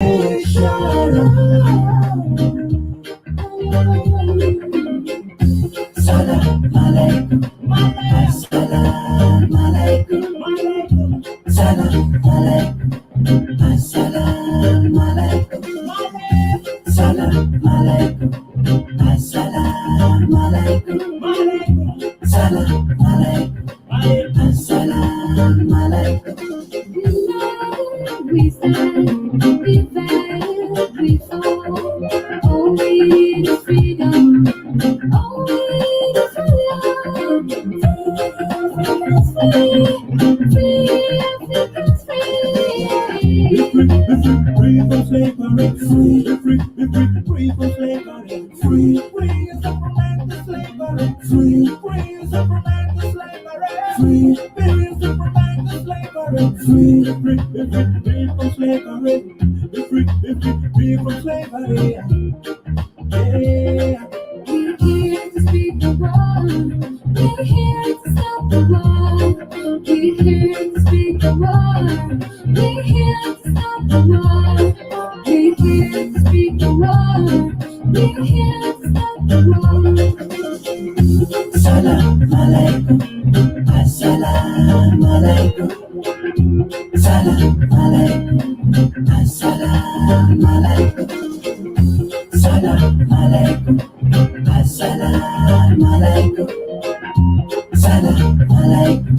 Salam alaikum, salam alaikum, salam alaikum, salam alaikum, salam alaikum, salam alaikum, salam alaikum, salam alaikum. We stand, we fight, we fall. Oh, we need freedom. Oh, we need freedom. Free, free, Africans free. Free from slavery, free, free, free from slavery, free, free as a man to slavery, free, free as a man to slavery, free, free as a man to slavery, free, free, free from slavery, free, free from slavery. Yeah. We're here to speak the word. We're here to stop the war. We're here to speak the word. We're here to stop the war. We're here to speak the word. We're here to stop the war. Salam alaikum. Assalamu alaikum. Salam alaikum. Assalamu alaikum. Salam alaikum. Assalamu alaikum. Salam alaikum.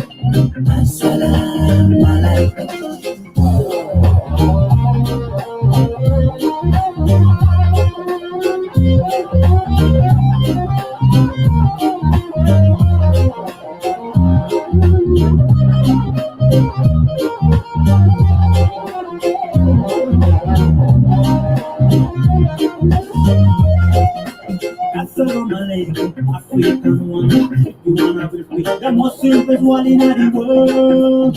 Assalamu alaikum. Assalamu alaikum, African one. If you wanna be free, the most simplest one in the world.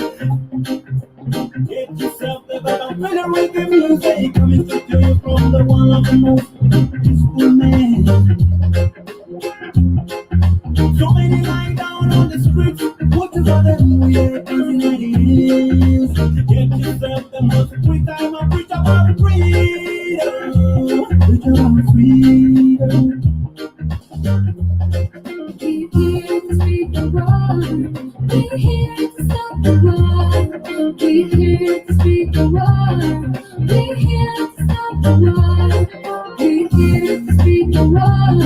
Get yourself the better reggae music coming to you from the one of the most peaceful man. So many lying down on the streets. What is all them weird things in the hills? Get yourself the most free time and preach about freedom. Preach about freedom. We're here to speak the word. We're here to stop the war. We're here to speak the word. We're here to stop the war. We're here to speak the word.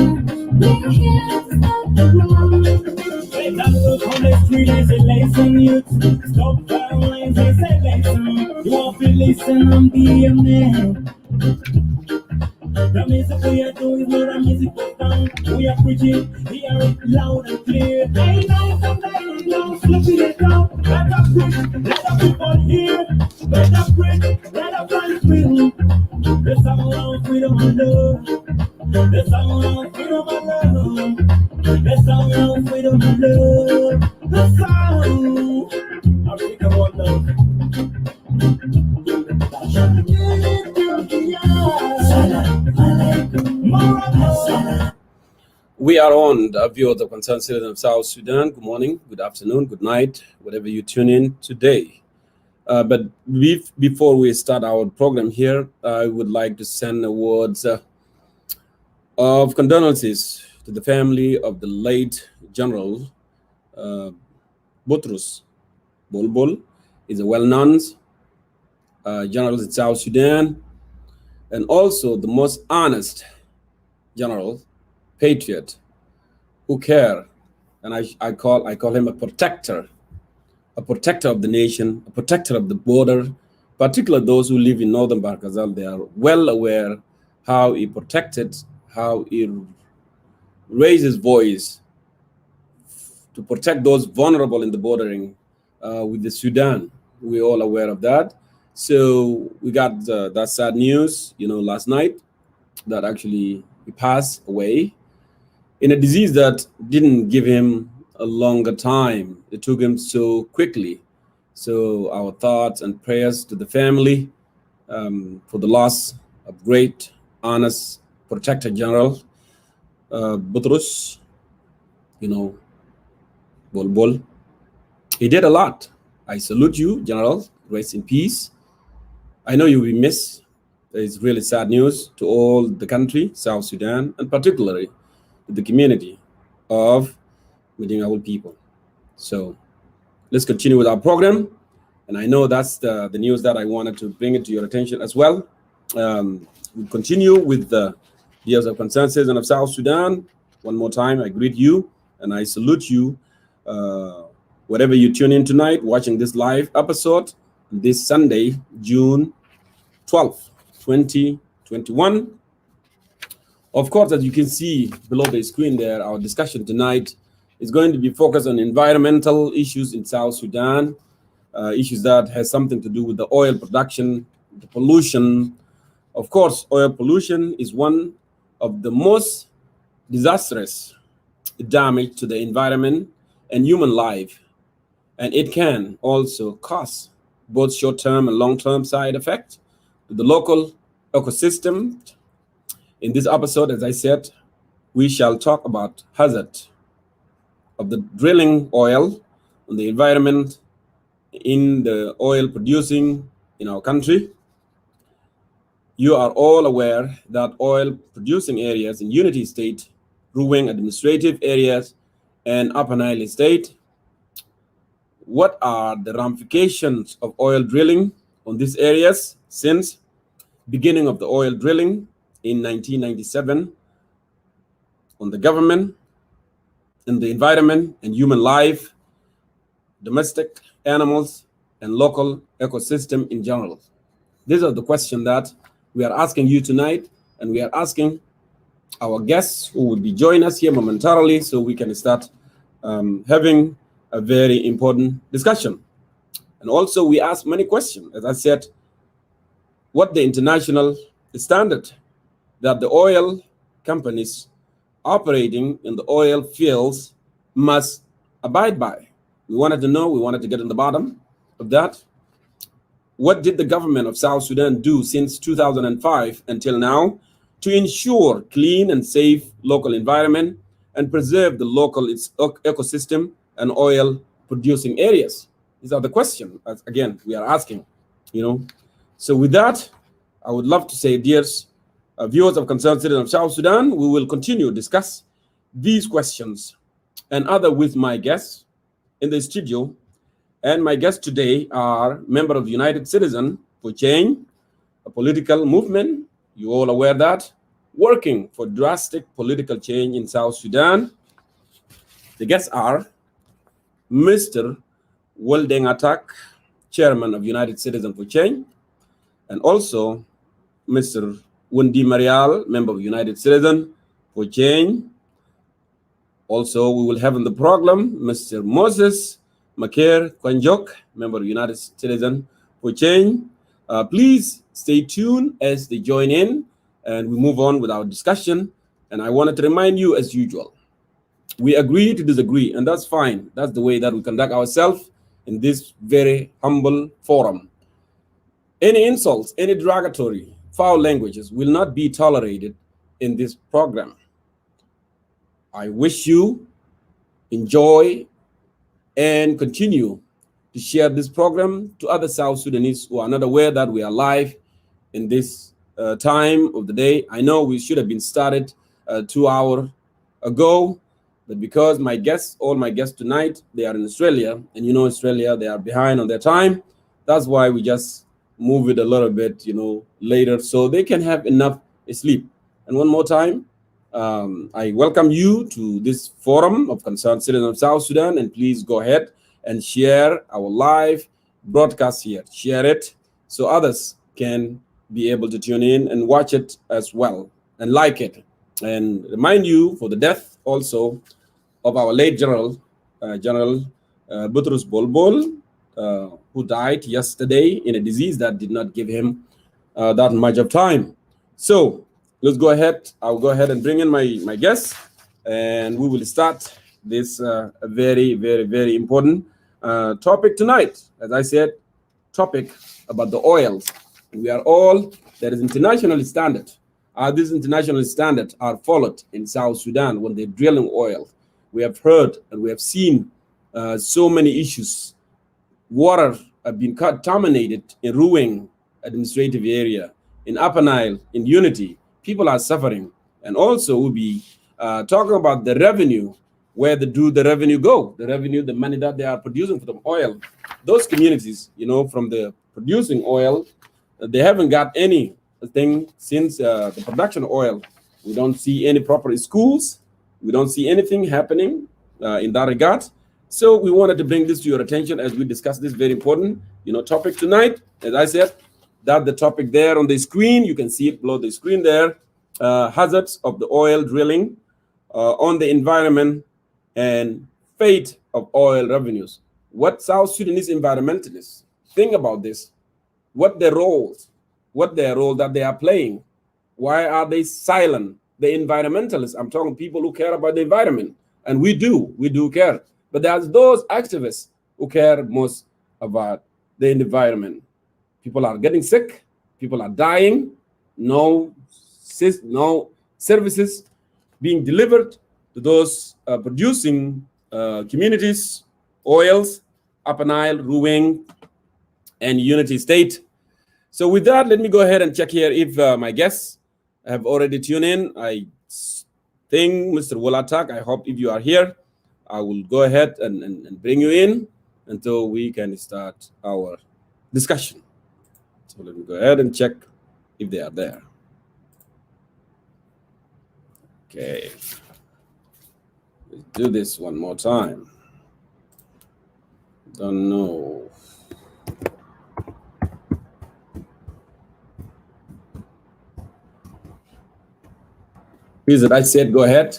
We're here to stop the war. They got look on the street and say listen youth. Stop violence, they say listen. You want to listen and be a man. The music we are doing is not a music for fun. We are preaching, hear it loud and clear. Hey, now, someday, now, slipping it down. Let us preach, let the people hear. Let us preach, let us find freedom. The sound of freedom and love. The sound of freedom and love. The sound of freedom and love. The sound of freedom and love. We are on the view of the concerned citizen of South Sudan. Good morning, good afternoon, good night, whatever you tune in today. But before we start our program here, I would like to send the words of condolences to the family of the late General Boutros Bol. Is a well-known general in South Sudan, and also the most honest general, patriot, who care, and I call him a protector of the nation, a protector of the border, particularly those who live in northern Bahr el Ghazal. They are well aware how he protected, how he raised his voice to protect those vulnerable in the bordering with the Sudan. We're all aware of that. So we got that sad news, last night, that actually he passed away in a disease that didn't give him a longer time. It took him so quickly. So our thoughts and prayers to the family for the loss of great, honest Protector General Boutros, Bol. He did a lot. I salute you, General. Rest in peace. I know you'll be missed, is really sad news to all the country, South Sudan, and particularly the community of Medingawul people. So let's continue with our program. And I know that's the news that I wanted to bring it to your attention as well. We continue with the years of concerned citizen of South Sudan. One more time, I greet you and I salute you. Wherever you tune in tonight, watching this live episode, this Sunday, June 12th, 2021. Of course, as you can see below the screen there, our discussion tonight is going to be focused on environmental issues in South Sudan, issues that has something to do with the oil production, the pollution. Of course, oil pollution is one of the most disastrous damage to the environment and human life. And it can also cause both short-term and long-term side effects to the local ecosystem. In this episode, as I said, we shall talk about hazard of the drilling oil on the environment in the oil producing in our country. You are all aware that oil producing areas in Unity State, Ruweng administrative areas, and Upper Nile State. What are the ramifications of oil drilling on these areas since beginning of the oil drilling in 1997 on the government, in the environment and human life, domestic animals, and local ecosystem in general? These are the questions that we are asking you tonight, and we are asking our guests who will be joining us here momentarily so we can start having a very important discussion. And also we ask many questions, as I said, what the international standard that the oil companies operating in the oil fields must abide by. We wanted to know, we wanted to get in the bottom of that. What did the government of South Sudan do since 2005 until now to ensure clean and safe local environment and preserve the local ecosystem and oil producing areas? These are the questions, again, we are asking, So with that, I would love to say, dear viewers of Concerned Citizen of South Sudan, we will continue to discuss these questions and other with my guests in the studio. And my guests today are member of the United Citizen for Change, a political movement, you all aware that, working for drastic political change in South Sudan. The guests are Mr. Welding Attack, Chairman of United Citizen for Change, and also Mr. Wundi Marial, member of United Citizen for Change. Also, we will have in the program Mr. Moses Maker Kwanjok, member of United Citizen for Change. Please stay tuned as they join in and we move on with our discussion. And I wanted to remind you, as usual, we agree to disagree, and that's fine. That's the way that we conduct ourselves in this very humble forum. Any insults, any derogatory, foul languages will not be tolerated in this program. I wish you enjoy and continue to share this program to other South Sudanese who are not aware that we are live in this time of the day. I know we should have been started 2 hours ago, but because all my guests tonight, they are in Australia, and Australia, they are behind on their time. That's why we just move it a little bit, later, so they can have enough sleep. And one more time, I welcome you to this forum of Concerned Citizens of South Sudan, and please go ahead and share our live broadcast here. Share it so others can be able to tune in and watch it as well and like it. And remind you for the death also of our late General Butrus Bolbol, who died yesterday in a disease that did not give him that much of time. So let's go ahead. I'll go ahead and bring in my guests, and we will start this very, very, very important topic tonight. As I said, topic about the oils. We are all, there is international standard. These international standards are followed in South Sudan when they're drilling oil. We have heard and we have seen so many issues. Water have been contaminated in Ruweng administrative area, in Upper Nile, in Unity, people are suffering. And also we'll be talking about the revenue. Where do the revenue go? The revenue, the money that they are producing from oil. Those communities, from the producing oil, they haven't got anything since the production of oil. We don't see any proper schools. We don't see anything happening in that regard. So we wanted to bring this to your attention as we discuss this very important, topic tonight. As I said, that the topic there on the screen, you can see it below the screen there, hazards of the oil drilling on the environment and fate of oil revenues. What South Sudanese environmentalists think about this? What their role that they are playing? Why are they silent? The environmentalists, I'm talking people who care about the environment, and we do care. But there's those activists who care most about the environment. People are getting sick, people are dying, no services being delivered to those producing communities, oils, Upper Nile, Ruweng, and Unity State. So with that, let me go ahead and check here if my guests have already tuned in. I think Mr. Wolatak, I hope if you are here, I will go ahead and bring you in until we can start our discussion. So let me go ahead and check if they are there. Okay. Let's do this one more time. Don't know. Please, I said, go ahead,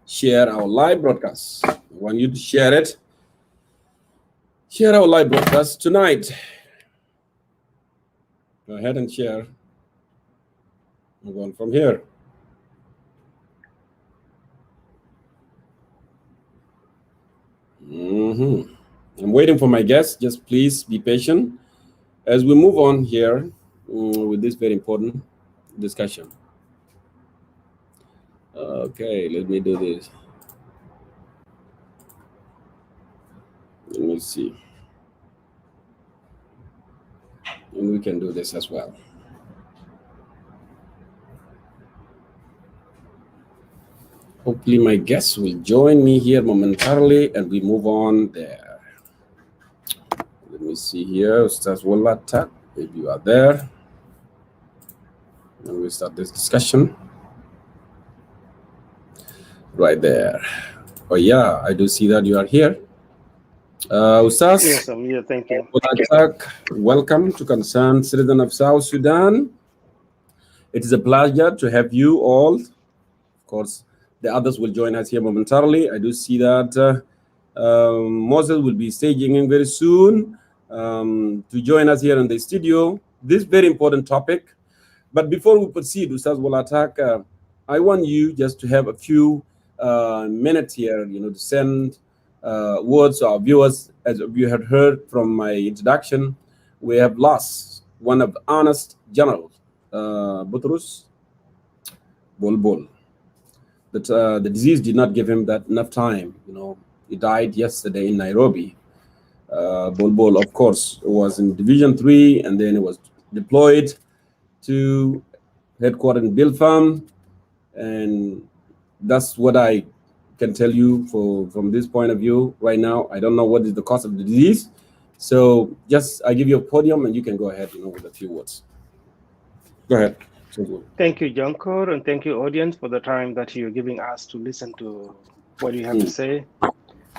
share our live broadcast. I want you to share it. Share our live broadcast tonight. Go ahead and share. I'm going from here. I'm waiting for my guests. Just please be patient as we move on here with this very important discussion. Okay, let me do this. Let me see. And we can do this as well. Hopefully my guests will join me here momentarily and we move on there. Let me see here. Ustaz Wolatak, if you are there. And we start this discussion. Right there. Oh yeah, I do see that you are here. Ustaz. Yes, I'm here. Thank you. Wolatak, welcome to Concerned Citizen of South Sudan. It is a pleasure to have you all. Of course, the others will join us here momentarily. I do see that Moses will be staging in very soon to join us here in the studio. This very important topic. But before we proceed, Ustaz Wolatak, I want you just to have a few minutes here, to send words to our viewers. As you had heard from my introduction, we have lost one of the honest generals, Butrus Bulbul. That the disease did not give him that enough time. He died yesterday in Nairobi. Bulbul, of course, was in Division 3, and then he was deployed to headquarters in Bilfam, and that's what I can tell you from this point of view right now. I don't know what is the cause of the disease, so just I give you a podium and you can go ahead, with a few words. Go ahead. Thank you, Jonkor, and thank you, audience, for the time that you're giving us to listen to what you have to say.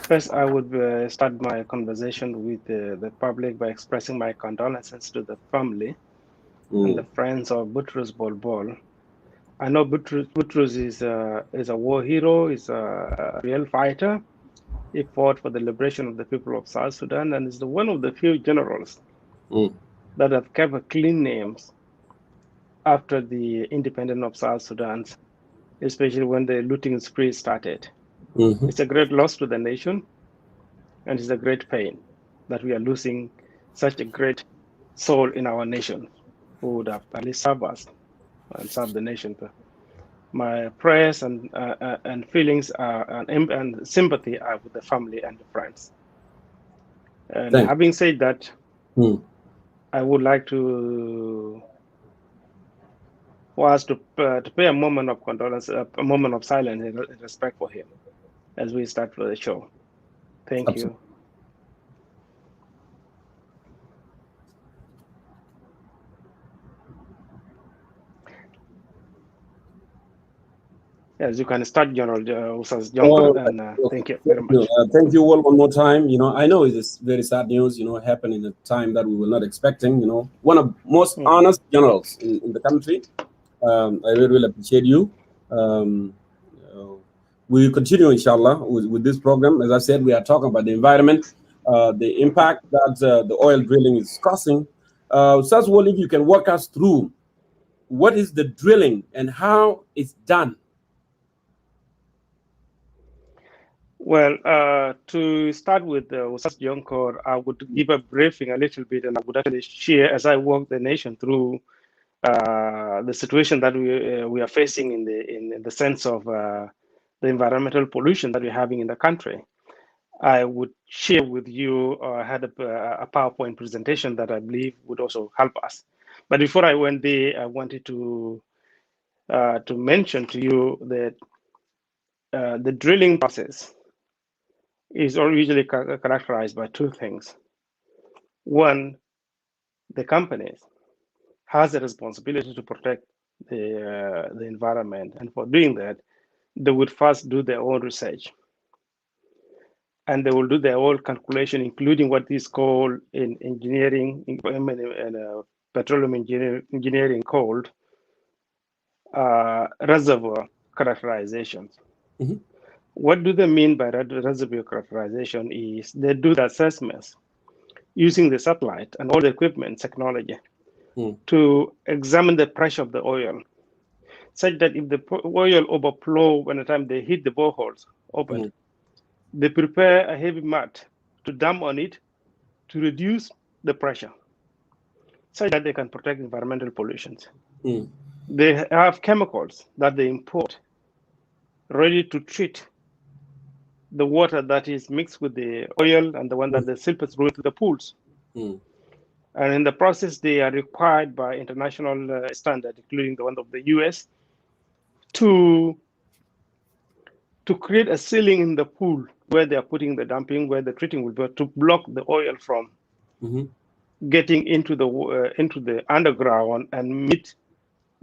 First, I would start my conversation with the public by expressing my condolences to the family and the friends of Butrus Bulbul. I know Butrus is a war hero, is a real fighter. He fought for the liberation of the people of South Sudan and is one of the few generals that have kept a clean names after the independence of South Sudan, especially when the looting spree started. It's a great loss to the nation, and it's a great pain that we are losing such a great soul in our nation who would have at least served us and served the nation. My prayers and feelings and sympathy are with the family and the friends. And having said that, I would like to for us to pay a moment of condolence, a moment of silence and respect for him as we start for the show. Thank Absolutely. you. Yes, you can start, General Usas Jonker, and thank you very much. Thank you all one more time. I know it is very sad news, happened in a time that we were not expecting, one of most honest generals in the country. I really, really appreciate you. We continue, inshallah, with this program. As I said, we are talking about the environment, the impact that the oil drilling is causing. First of all, if you can walk us through what is the drilling and how it's done. Well, to start with Usas Jonkor, I would give a briefing a little bit, and I would actually share as I walk the nation through the situation that we are facing in the sense of the environmental pollution that we're having in the country. I would share with you. I had a PowerPoint presentation that I believe would also help us. But before I went there, I wanted to mention to you that the drilling process is usually characterized by two things. One, the companies has a responsibility to protect the environment, and for doing that, they would first do their own research, and they will do their own calculation, including what is called in engineering and petroleum engineering called reservoir characterizations. Mm-hmm. What do they mean by reservoir characterization is they do the assessments using the satellite and all the equipment technology to examine the pressure of the oil, such that if the oil overflow when the time they hit the boreholes open, they prepare a heavy mat to dump on it to reduce the pressure, such that they can protect environmental pollutions. They have chemicals that they import ready to treat the water that is mixed with the oil and the one that the silpa's going to the pools. And in the process, they are required by international standard, including the one of the US, to create a ceiling in the pool where they are putting the dumping, where the treating will be, to block the oil from getting into the underground and meet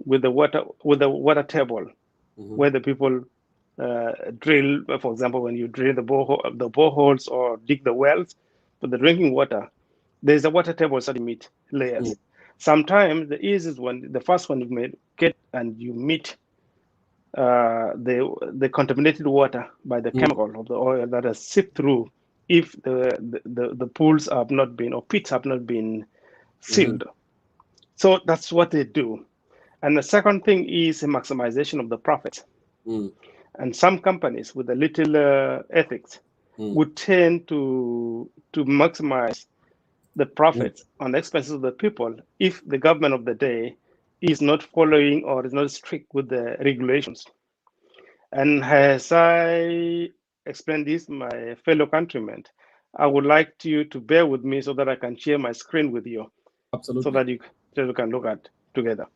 with the water table, where the people drill. For example, when you drill the boreholes or dig the wells for the drinking water, there's a water table that you meet layers. Sometimes the easiest one, the first one you may get, and you meet the contaminated water by the chemical of the oil that has seeped through if the pools have not been, or pits have not been sealed. So that's what they do. And the second thing is a maximization of the profits. And some companies with a little ethics would tend to maximize the profits on the expenses of the people if the government of the day is not following or is not strict with the regulations. And as I explain this, my fellow countrymen, I would like you to bear with me so that I can share my screen with you. Absolutely. So that you can look at together.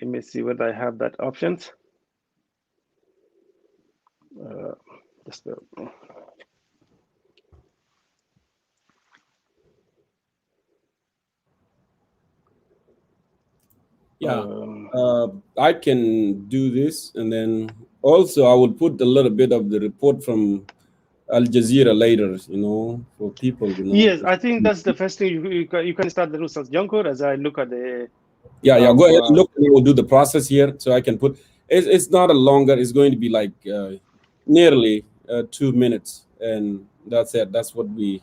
Let me see whether I have that options. Just yeah, I can do this, and then also I will put a little bit of the report from Al Jazeera later, for people. Yes, I think that's the first thing. You can start the Rusas Junker as I look at the. Yeah, go ahead and look. We'll do the process here, so I can put. It's not a longer. It's going to be like nearly 2 minutes, and that's it. That's what we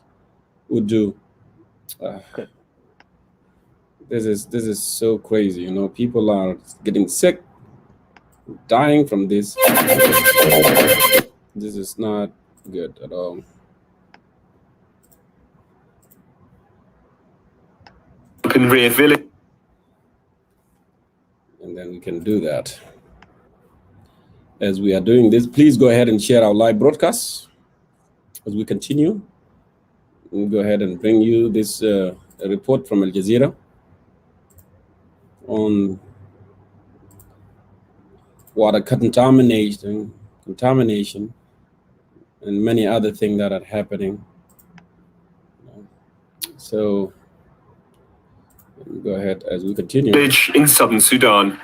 would do. Okay. This is so crazy. People are getting sick, dying from this. This is not good at all. In Village. And then we can do that. As we are doing this, please go ahead and share our live broadcast as we continue. We'll go ahead and bring you this report from Al Jazeera. on water contamination, and many other things that are happening. So go ahead as we continue. In southern Sudan,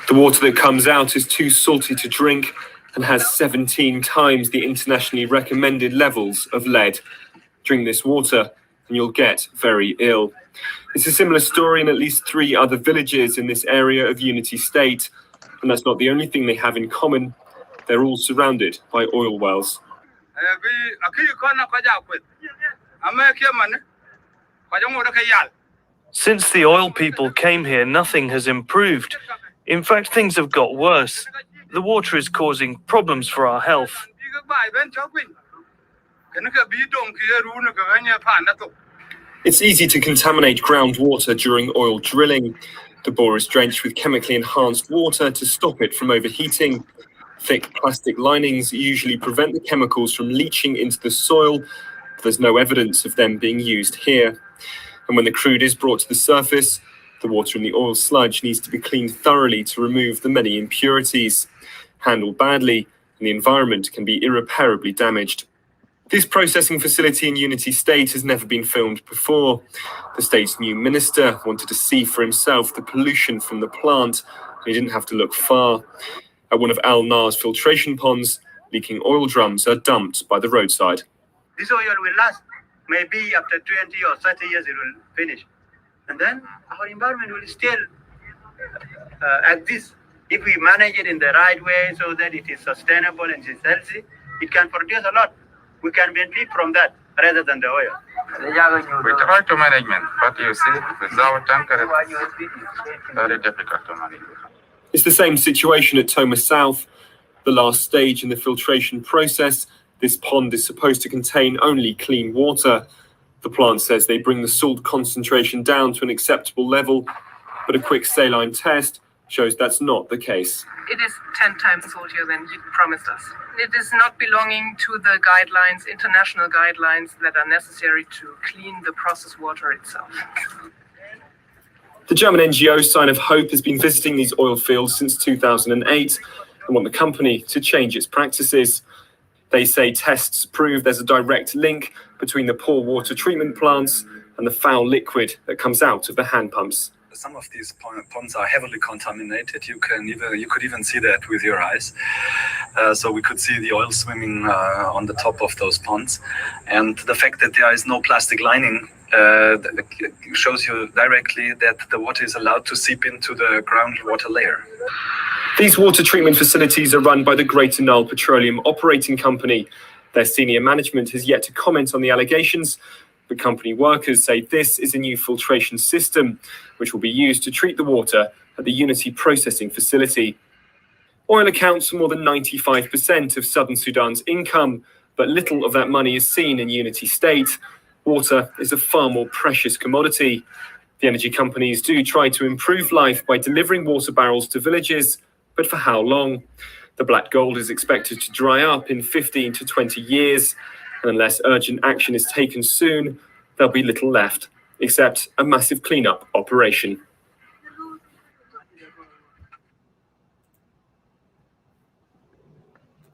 the water that comes out is too salty to drink and has 17 times the internationally recommended levels of lead. Drink this water and you'll get very ill. It's a similar story in at least 3 other villages in this area of Unity State, and that's not the only thing they have in common. They're all surrounded by oil wells. Since the oil people came here, nothing has improved. In fact, things have got worse. The water is causing problems for our health. It's easy to contaminate groundwater during oil drilling. The bore is drenched with chemically enhanced water to stop it from overheating. Thick plastic linings usually prevent the chemicals from leaching into the soil, but there's no evidence of them being used here. And when the crude is brought to the surface, the water in the oil sludge needs to be cleaned thoroughly to remove the many impurities. Handled badly, and the environment can be irreparably damaged. This processing facility in Unity State has never been filmed before. The state's new minister wanted to see for himself the pollution from the plant, and he didn't have to look far. At one of Al Nar's filtration ponds, leaking oil drums are dumped by the roadside. This oil will last. Maybe after 20 or 30 years it will finish. And then our environment will still exist. If we manage it in the right way so that it is sustainable and it is healthy, it can produce a lot. We can benefit from that rather than the oil. We try to manage, but you see, without tanker, it's very difficult to manage. It's the same situation at Toma South. The last stage in the filtration process, this pond is supposed to contain only clean water. The plant says they bring the salt concentration down to an acceptable level, but a quick saline test shows that's not the case. It is 10 times saltier than he promised us. It is not belonging to the guidelines, international guidelines that are necessary to clean the processed water itself. The German NGO Sign of Hope has been visiting these oil fields since 2008 and want the company to change its practices. They say tests prove there's a direct link between the poor water treatment plants and the foul liquid that comes out of the hand pumps. Some of these ponds are heavily contaminated. You could even see that with your eyes. So we could see the oil swimming on the top of those ponds. And the fact that there is no plastic lining shows you directly that the water is allowed to seep into the groundwater layer. These water treatment facilities are run by the Greater Nile Petroleum Operating Company. Their senior management has yet to comment on the allegations, but company workers say this is a new filtration system which will be used to treat the water at the Unity processing facility. Oil accounts for more than 95% of southern Sudan's income, but little of that money is seen in Unity State. Water is a far more precious commodity. The energy companies do try to improve life by delivering water barrels to villages, but for how long? The black gold is expected to dry up in 15 to 20 years, and unless urgent action is taken soon, there'll be little left, except a massive cleanup operation.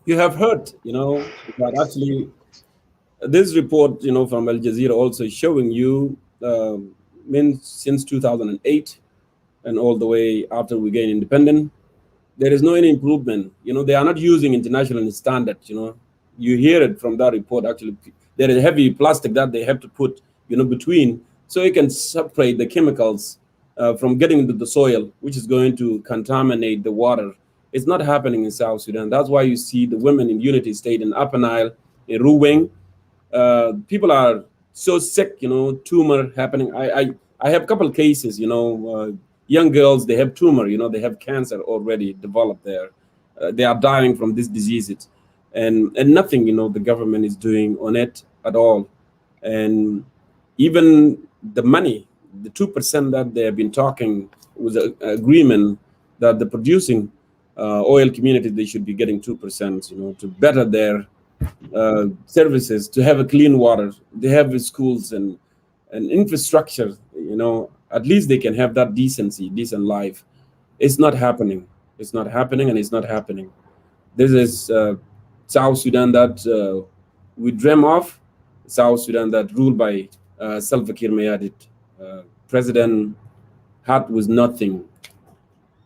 You have heard, that actually this report, from Al Jazeera also is showing you since 2008 and all the way after we gain independence, there is no any improvement. They are not using international standards. You hear it from that report. Actually, there is heavy plastic that they have to put, between, so it can separate the chemicals from getting into the soil, which is going to contaminate the water. It's not happening in South Sudan. That's why you see the women in Unity State, in Upper Nile, in Ruweng, people are so sick, tumor happening. I have a couple of cases, young girls, they have tumor, they have cancer already developed there. They are dying from this disease. And nothing, the government is doing on it at all. And even the money, the 2% that they have been talking was an agreement that the producing oil community, they should be getting 2%, to better their services, to have a clean water. They have schools and infrastructure, at least they can have that decency, decent life. It's not happening. It's not happening, and it's not happening. This is South Sudan that we dream of, South Sudan that ruled by Salva Kiir Mayardit. President had was nothing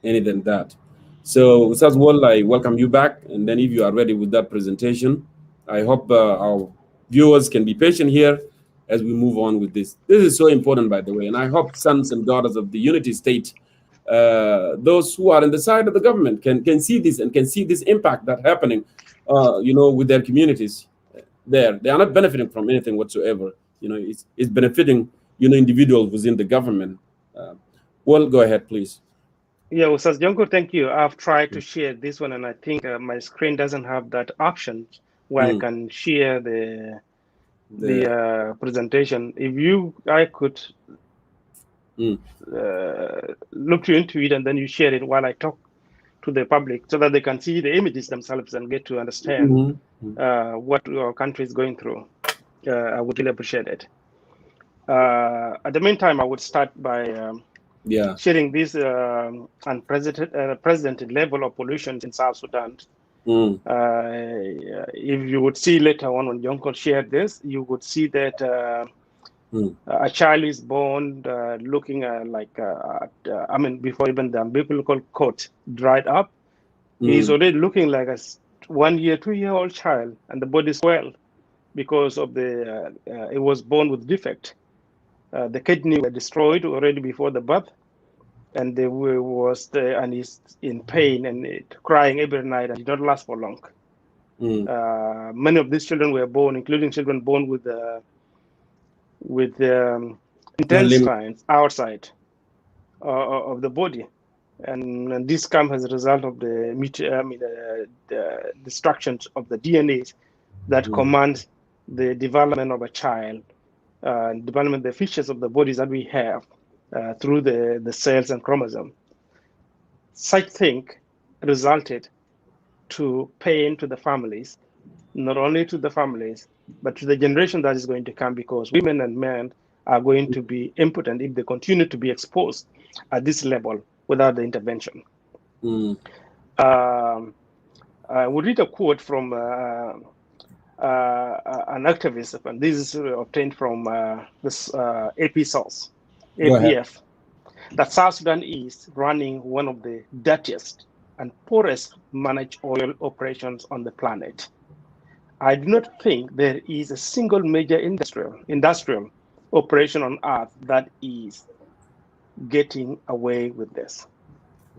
any than that. So, Ustaz Wall, I welcome you back. And then if you are ready with that presentation, I hope our viewers can be patient here as we move on with this. This is so important, by the way. And I hope sons and daughters of the Unity State, those who are on the side of the government can see this and can see this impact that's happening, with their communities there. They are not benefiting from anything whatsoever. It's benefiting, individuals within the government. Well, go ahead, please. Yeah, Ustaz Jonko, thank you. I've tried to share this one, and I think my screen doesn't have that option where I can share the presentation. If I could look into it, and then you share it while I talk to the public so that they can see the images themselves and get to understand what our country is going through. I would really appreciate it. At the meantime, I would start by sharing this unprecedented level of pollution in South Sudan. If you would see later on when Jonko shared this, you would see that a child is born looking before even the umbilical cord dried up, he's already looking like a 1 year, 2-year-old child, and the body swelled because of it was born with defect. The kidney were destroyed already before the birth, and and he's in pain and crying every night, and it did not last for long. Many of these children were born, including children born with intestines outside of the body, and this comes as a result of the destructions of the DNA that commands the development of a child, development of the features of the bodies that we have through the cells and chromosomes. Such thing resulted to pain to the families, not only to the families, but to the generation that is going to come, because women and men are going to be impotent if they continue to be exposed at this level without the intervention. I would read a quote from an activist, and this is obtained from this AP source, APF, that South Sudan is running one of the dirtiest and poorest managed oil operations on the planet. I do not think there is a single major industrial operation on earth that is getting away with this.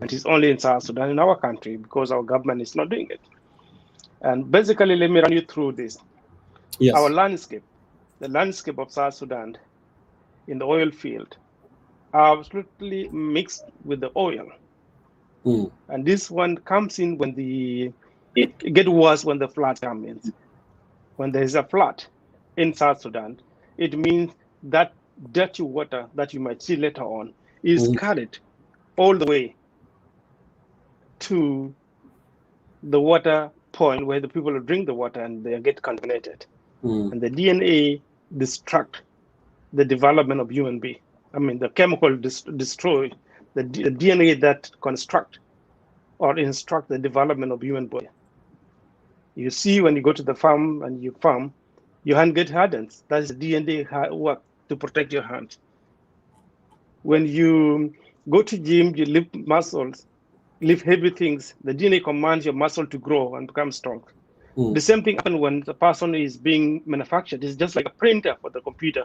It is only in South Sudan, in our country, because our government is not doing it. And basically, let me run you through this. Yes. Our landscape, the landscape of South Sudan in the oil field, are absolutely mixed with the oil. And this one comes in when it gets worse when the flood comes in. When there is a flood in South Sudan, it means that dirty water that you might see later on is carried all the way to the water point where the people drink the water and they get contaminated. And the DNA destruct the development of human being. The chemical destroy the DNA that construct or instruct the development of human body. You see, when you go to the farm and you farm, your hand gets hardened. That is DNA work to protect your hand. When you go to gym, you lift muscles, lift heavy things. The DNA commands your muscle to grow and become strong. The same thing happens when the person is being manufactured. It's just like a printer for the computer.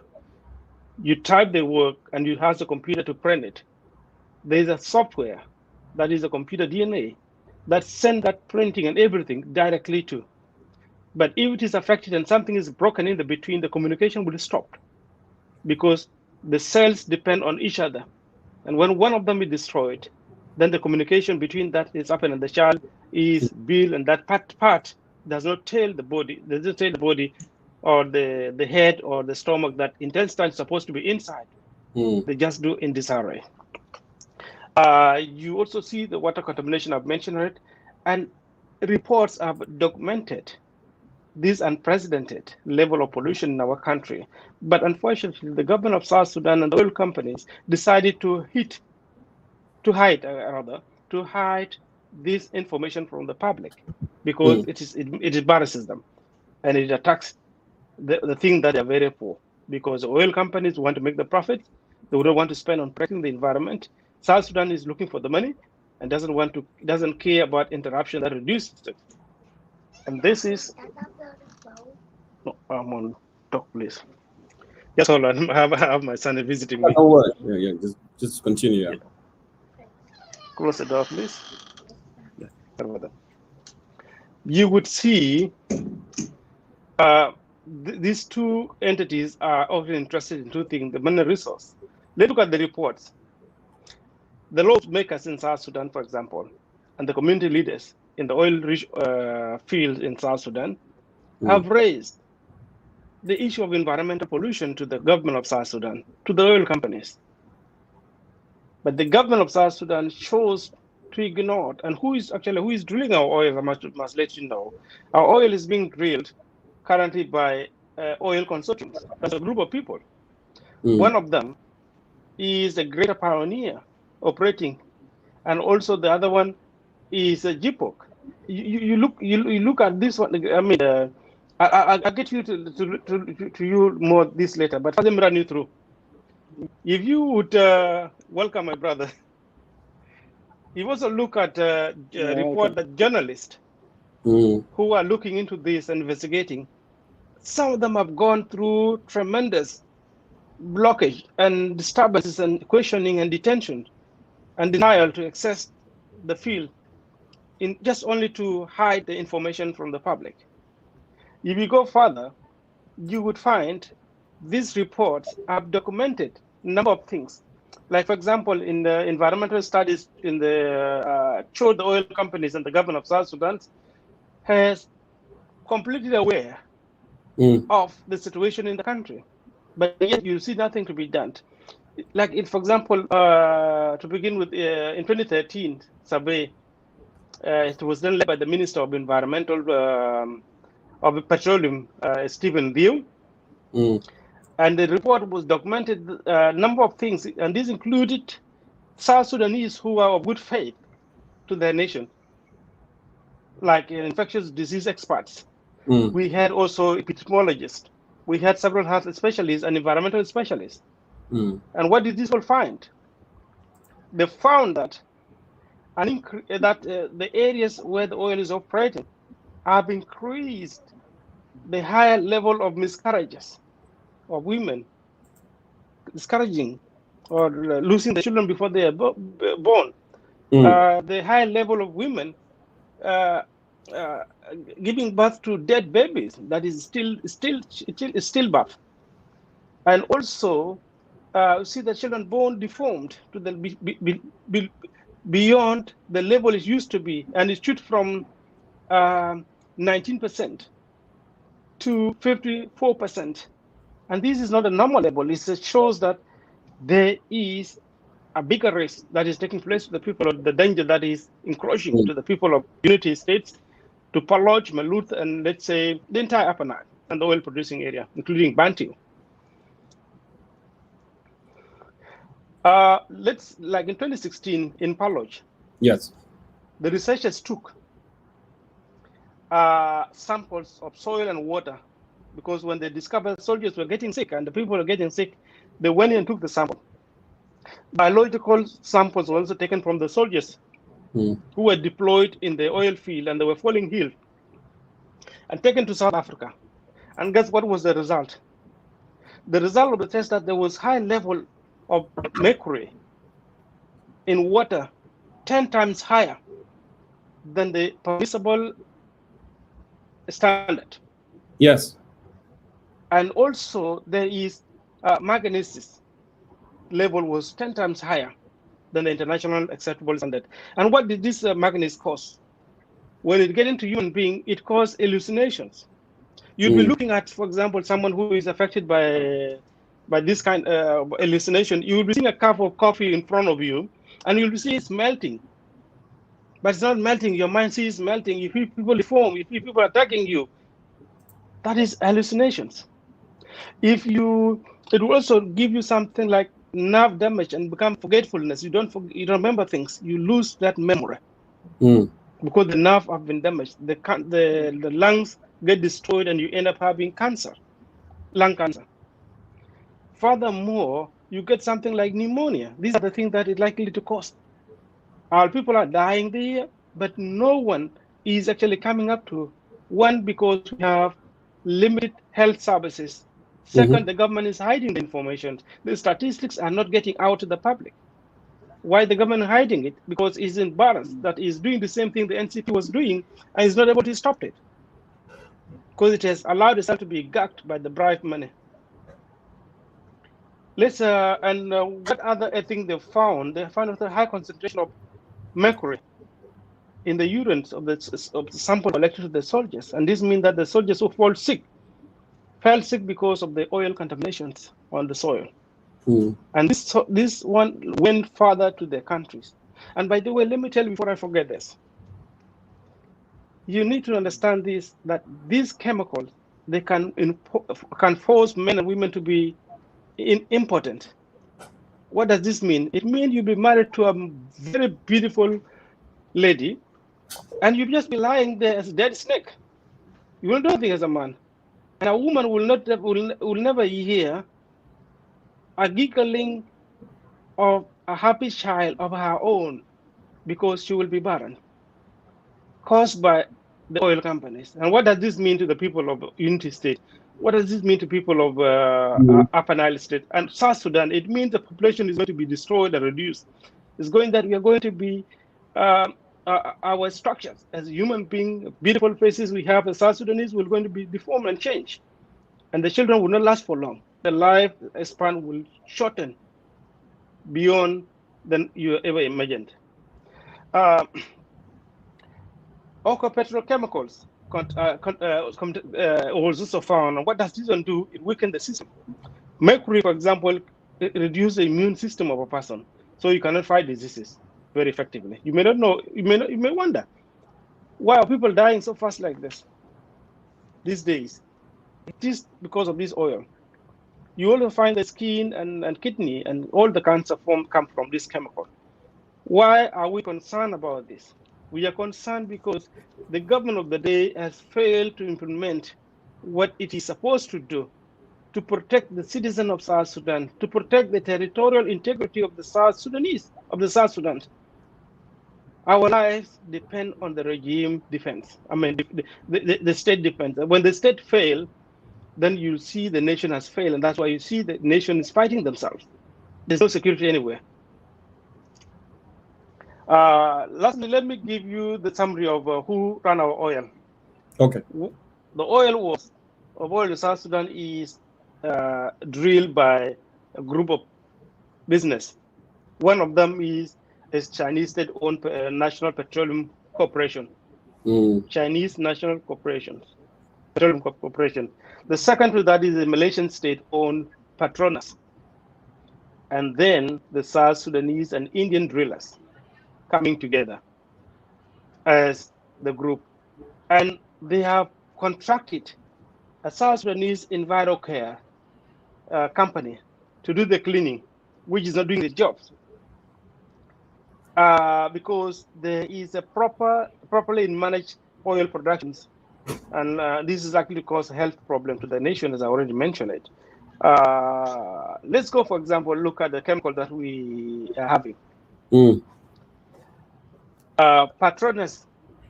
You type the work and you have the computer to print it. There is a software that is a computer DNA that sends that printing and everything directly to. But if it is affected and something is broken in the between, the communication will stop, because the cells depend on each other. And when one of them is destroyed, then the communication between that is happening. The child is built, and that part does not tell the body, or the head or the stomach that intestine is supposed to be inside. They just do in disarray. You also see the water contamination. I've mentioned it, and reports have documented this unprecedented level of pollution in our country. But unfortunately, the government of South Sudan and the oil companies decided to hide this information from the public, because it embarrasses them and it attacks the thing that they're very for. Because the oil companies want to make the profit, they don't want to spend on protecting the environment. South Sudan is looking for the money and doesn't care about interruption that reduces it. And this is no, I'm on talk, please. Yes, hold on. I have my son visiting me. Don't worry. Yeah, just continue. Yeah. Close the door, please. You would see these two entities are often interested in two things: the mineral resource. Let's look at the reports. The lawmakers in South Sudan, for example, and the community leaders in the oil-rich fields in South Sudan have raised the issue of environmental pollution to the government of South Sudan, to the oil companies. But the government of South Sudan chose to ignore it. And who is drilling our oil? I must let you know. Our oil is being drilled currently by oil consortiums. That's a group of people. One of them is a Greater Pioneer operating, and also the other one is a JIPOC. You look at this one. I mean, I'll get you to you more this later. But let me run you through. If you would welcome my brother, you also look at report that journalists who are looking into this and investigating. Some of them have gone through tremendous blockage and disturbances and questioning and detention and denial to access the field, in just only to hide the information from the public. If you go further, you would find these reports have documented a number of things. Like, for example, in the environmental studies in the showed the oil companies and the government of South Sudan has completely aware of the situation in the country, but yet you see nothing to be done. Like, for example, to begin with, in 2013 survey, it was done by the Minister of Environmental of Petroleum, Stephen View. And the report was documented a number of things, and these included South Sudanese who are of good faith to their nation, like infectious disease experts. We had also epidemiologists. We had several health specialists and environmental specialists. And what did these all find? They found that the areas where the oil is operating have increased the higher level of miscarriages of women, discouraging or losing the children before they are born. The high level of women giving birth to dead babies, that is stillbirth, and also see the children born deformed to the beyond the level it used to be, and it shoot from 19% to 54%. And this is not a normal level. It shows that there is a bigger risk that is taking place to the people, of the danger that is encroaching to the people of Unity States, to Paloj, Maluth, and let's say the entire Upper Nile and the oil producing area, including Bantu. Like in 2016 in Paloj, yes, the researchers took samples of soil and water, because when they discovered soldiers were getting sick and the people were getting sick, they went in and took the sample. Biological samples were also taken from the soldiers who were deployed in the oil field, and they were falling ill, and taken to South Africa. And guess what was the result? The result of the test that there was high level of mercury in water, 10 times higher than the permissible standard. Yes. And also there is manganese level was 10 times higher than the international acceptable standard. And what did this manganese cause? When it gets into human being, it causes hallucinations. You'll be looking at, for example, someone who is affected by this kind of hallucination. You will be seeing a cup of coffee in front of you, and you'll see it's melting. But it's not melting. Your mind sees melting. You feel people deform. You feel people attacking you. That is hallucinations. It will also give you something like nerve damage and become forgetfulness. You don't remember things. You lose that memory because the nerve have been damaged. The lungs get destroyed and you end up having cancer, lung cancer. Furthermore, you get something like pneumonia. These are the things that is likely to cause. Our people are dying there, but no one is actually coming up to one, because we have limited health services. Second, the government is hiding the information. The statistics are not getting out to the public. Why the government hiding it? Because it's embarrassed that is doing the same thing the NCP was doing and is not able to stop it, because it has allowed itself to be gagged by the bribe money. What other thing they found? They found a high concentration of mercury in the urine of the sample collected to the soldiers, and this means that the soldiers who fell sick because of the oil contaminations on the soil. And this one went further to their countries. And by the way, let me tell you before I forget this. You need to understand this, that these chemicals, they can force men and women to be impotent. What does this mean? It means you'll be married to a very beautiful lady and you'll just be lying there as a dead snake. You will do nothing as a man. And a woman will never hear a giggling of a happy child of her own, because she will be barren, caused by the oil companies. And what does this mean to the people of Unity State? What does this mean to people of Upper Nile State and South Sudan? It means the population is going to be destroyed and reduced. It's going that we are going to be our structures as human beings, beautiful faces we have as South Sudanese, will going to be deformed and changed, and the children will not last for long. The life span will shorten beyond than you ever imagined. Petrochemicals was also found. And what does this one do? It weakens the system. Mercury, for example, reduces the immune system of a person, so you cannot fight diseases very effectively. You may not know. You may wonder, why are people dying so fast like this these days? It is because of this oil. You also find the skin and kidney and all the cancer form come from this chemical. Why are we concerned about this? We are concerned because the government of the day has failed to implement what it is supposed to do to protect the citizen of South Sudan, to protect the territorial integrity of the South Sudanese, of the South Sudan. Our lives depend on the regime defense. I mean, the state defense. When the state fails, then you'll see the nation has failed, and that's why you see the nation is fighting themselves. There's no security anywhere. Lastly, let me give you the summary of who ran our oil. Okay. The oil in South Sudan is drilled by a group of business. One of them is Chinese state-owned National Petroleum Corporation. Chinese National Petroleum Corporation. The second to that is the Malaysian state-owned Petronas. And then the South Sudanese and Indian drillers coming together as the group. And they have contracted a South Sudanese EnviroCare company to do the cleaning, which is not doing the jobs. Because there is a properly managed oil productions, and this is likely to cause a health problem to the nation, as I already mentioned it. Let's go, for example, look at the chemical that we are having. Petronas,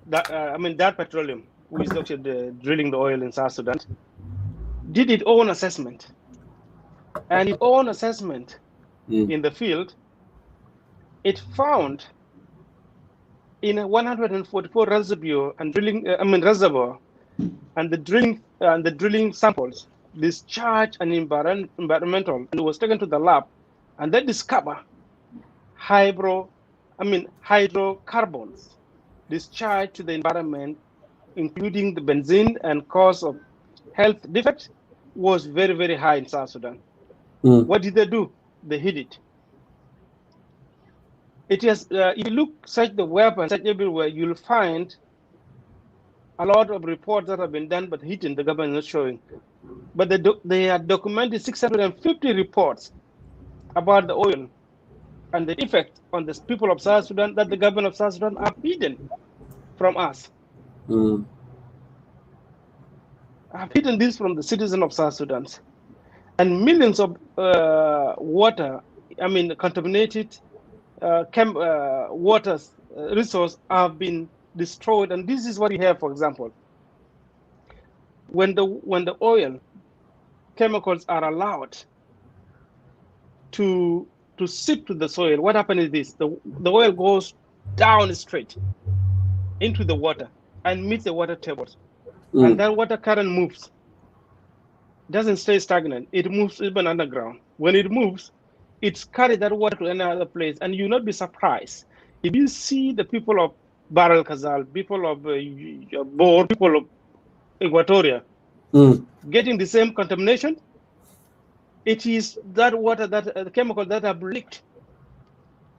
that petroleum, who is actually drilling the oil in South Sudan, did its own assessment, and its own assessment in the field, it found in a 144 reservoir and reservoir, and the drilling samples discharged an environmental, and it was taken to the lab, and they discover hydrocarbons discharged to the environment, including the benzene, and cause of health defects was very, very high in South Sudan. What did they do? They hid it. It is if you look, search the web and search everywhere, you'll find a lot of reports that have been done, but hidden, the government is not showing. But they had documented 650 reports about the oil and the effect on the people of South Sudan that the government of South Sudan have hidden from us. Have hidden this from the citizens of South Sudan. And millions of water, contaminated water resource have been destroyed. And this is what we have, for example. When the oil chemicals are allowed to seep to the soil, what happens is this: the oil goes down straight into the water and meets the water tables, and that water current moves. Doesn't stay stagnant; it moves even underground. When it moves, it's carried that water to another place, and you'll not be surprised if you see the people of Bahr el Ghazal, people of Bor, people of Equatoria getting the same contamination. It is that water, that the chemicals that have leaked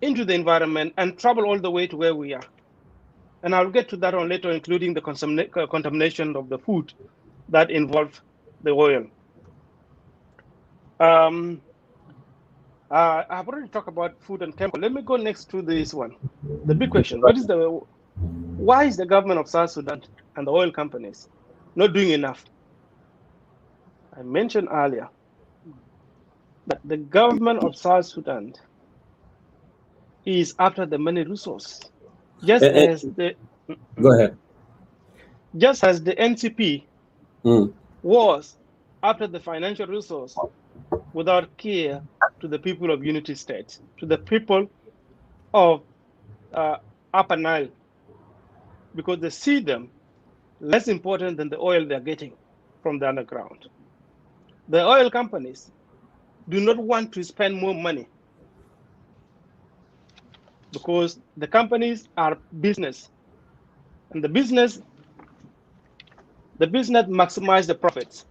into the environment and travel all the way to where we are. And I'll get to that on later, including the contamination of the food that involve the oil. I've already talked about food and chemical. Let me go next to this one. The big question: why is the government of South Sudan and the oil companies not doing enough? I mentioned earlier that the government of South Sudan is after the money resource, just as the NCP was after the financial resource, without care to the people of Unity States, to the people of Upper Nile, because they see them less important than the oil they're getting from the underground. The oil companies do not want to spend more money because the companies are business, and the business maximize the profits,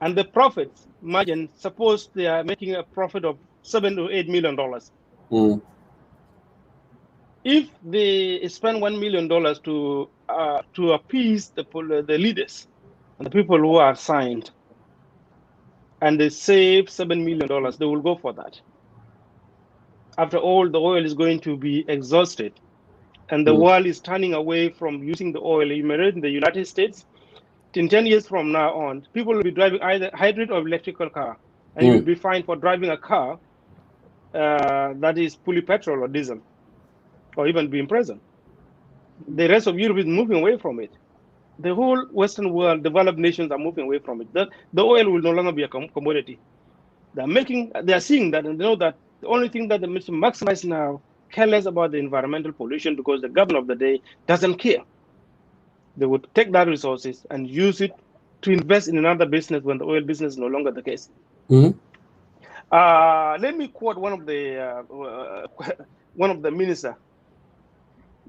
and the profits margin, suppose they are making a profit of $7 to $8 million. If they spend $1 million to appease the leaders and the people who are signed, and they save $7 million, they will go for that. After all, the oil is going to be exhausted, and the world is turning away from using the oil. You may read in the United States, in 10 years from now on, people will be driving either hybrid or electrical car, and you will be fined for driving a car that is fully petrol or diesel, or even be in prison. The rest of Europe is moving away from it. The whole Western world, developed nations are moving away from it. The oil will no longer be a commodity. They are seeing that, and they know that the only thing that they must maximize now, care less about the environmental pollution, because the government of the day doesn't care. They would take that resources and use it to invest in another business when the oil business is no longer the case. Let me quote one of the minister,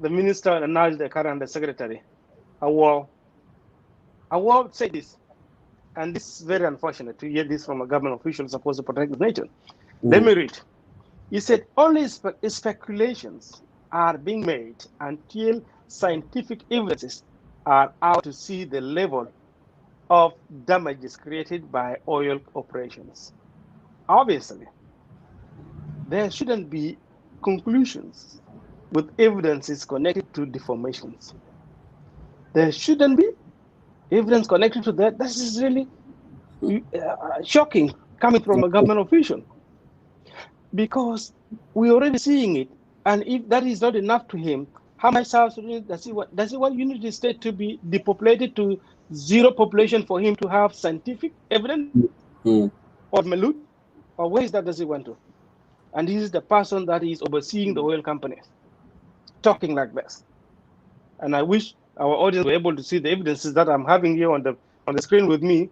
and now the current secretary, Awal said this, and this is very unfortunate to hear this from a government official supposed to protect the nation. Let me read. He said, only speculations are being made until scientific evidences are out to see the level of damages created by oil operations. Obviously, there shouldn't be conclusions with evidences connected to deformations. There shouldn't be evidence connected to that. This is really shocking coming from a government official, because we're already seeing it. And if that is not enough to him, how much South Sudan does he want Unity State to be depopulated to zero population for him to have scientific evidence? Or Malut? Or where is that does he want to? And this is the person that is overseeing the oil companies talking like this. And I wish our audience were able to see the evidences that I'm having here on the screen with me.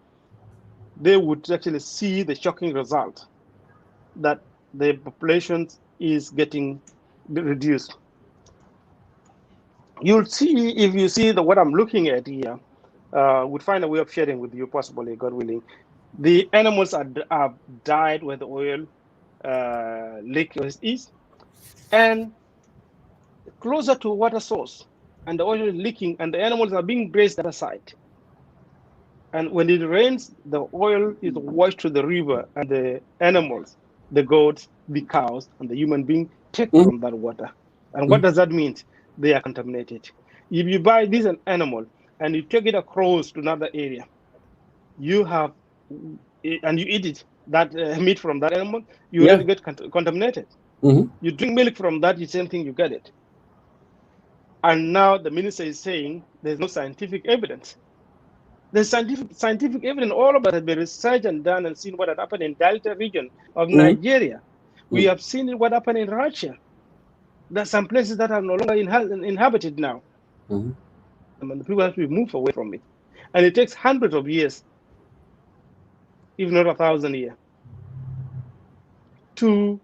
They would actually see the shocking result that the population is getting reduced. You'll see, if you see what I'm looking at here, would find a way of sharing with you, possibly, God willing. The animals are died where the oil lake is, and closer to water source and the oil is leaking, and the animals are being grazed aside. And when it rains, the oil is washed to the river, and the animals, the goats, the cows, and the human being take from that water. And what does that mean? They are contaminated. If you buy this animal and you take it across to another area, you have, and you eat it, that meat from that animal, you already get contaminated. You drink milk from that, the same thing, you get it. And now the minister is saying there's no scientific evidence. There's scientific evidence. All of that has been researched and done and seen what had happened in Delta region of Nigeria. We have seen what happened in Russia. There's some places that are no longer inhabited now. And the people have to move away from it. And it takes hundreds of years, if not 1,000 years, to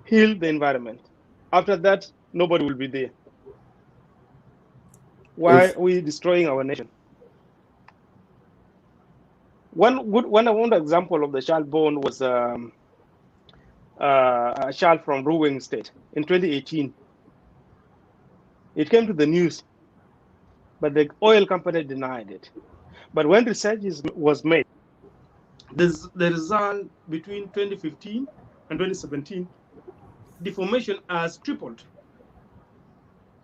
heal the environment. After that, nobody will be there. Why are we destroying our nation? One example of the child born was a child from Ruweng State in 2018. It came to the news, but the oil company denied it. But when research was made, the result between 2015 and 2017, deformation has tripled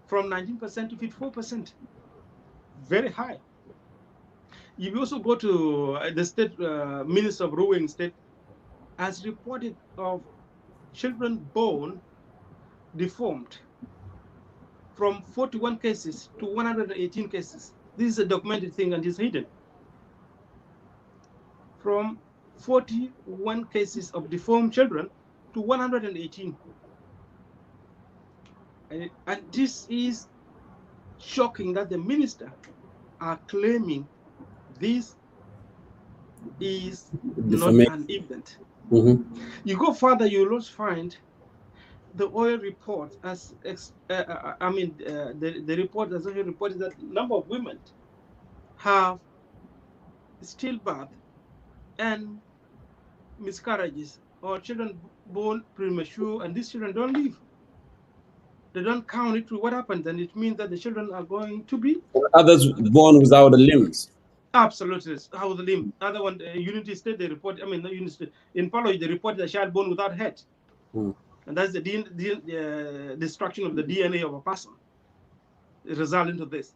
from 19% to 54%. Very high. If you also go to the state minister of Ruweng State, has reported of children born deformed from 41 cases to 118 cases. This is a documented thing and is hidden. From 41 cases of deformed children to 118. And this is shocking that the minister are claiming this is not an event. You go further, you'll also find the oil report as the report has also reported that number of women have stillbirth and miscarriages or children born premature, and these children don't live. They don't count it to what happens, and it means that the children are going to be others born without the limbs. Absolutely, how the limb. Other one, Unity State, they report. I mean, Unity State, in Palo, they report the child born without head, and that's the destruction of the DNA of a person. It results into this.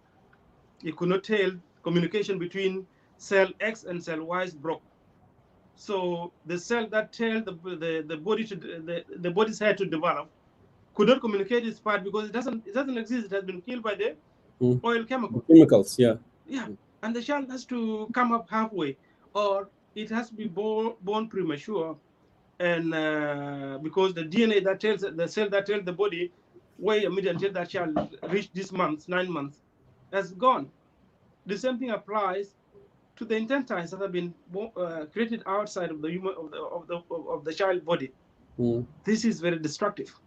You could not tell communication between cell X and cell Y is broke. So the cell that tell the body to the body's head to develop could not communicate its part because it doesn't exist. It has been killed by the oil chemicals. Yeah. And the child has to come up halfway, or it has to be born premature, and because the DNA that tells the cell that tells the body, wait a minute until that child reach this month, 9 months, has gone. The same thing applies to the intestines that have been created outside of the human of the child body. This is very destructive,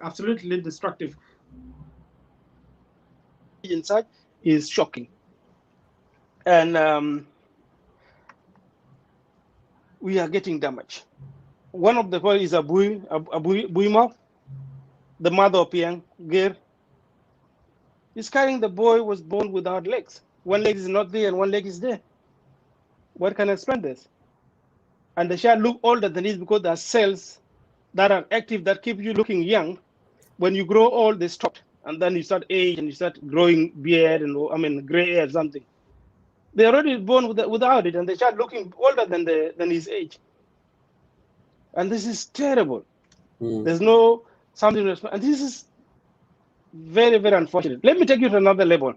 absolutely destructive. Inside is shocking. And we are getting damage. One of the boys is Buima, the mother of Piang Gir. Is carrying the boy was born without legs. One leg is not there and one leg is there. What can explain this? And the child look older than this because there are cells that are active that keep you looking young. When you grow old, they stop, and then you start age and you start growing beard and gray hair or something. They're already born without it, and the child looking older than his age. And this is terrible. There's no something, and this is very, very unfortunate. Let me take you to another level.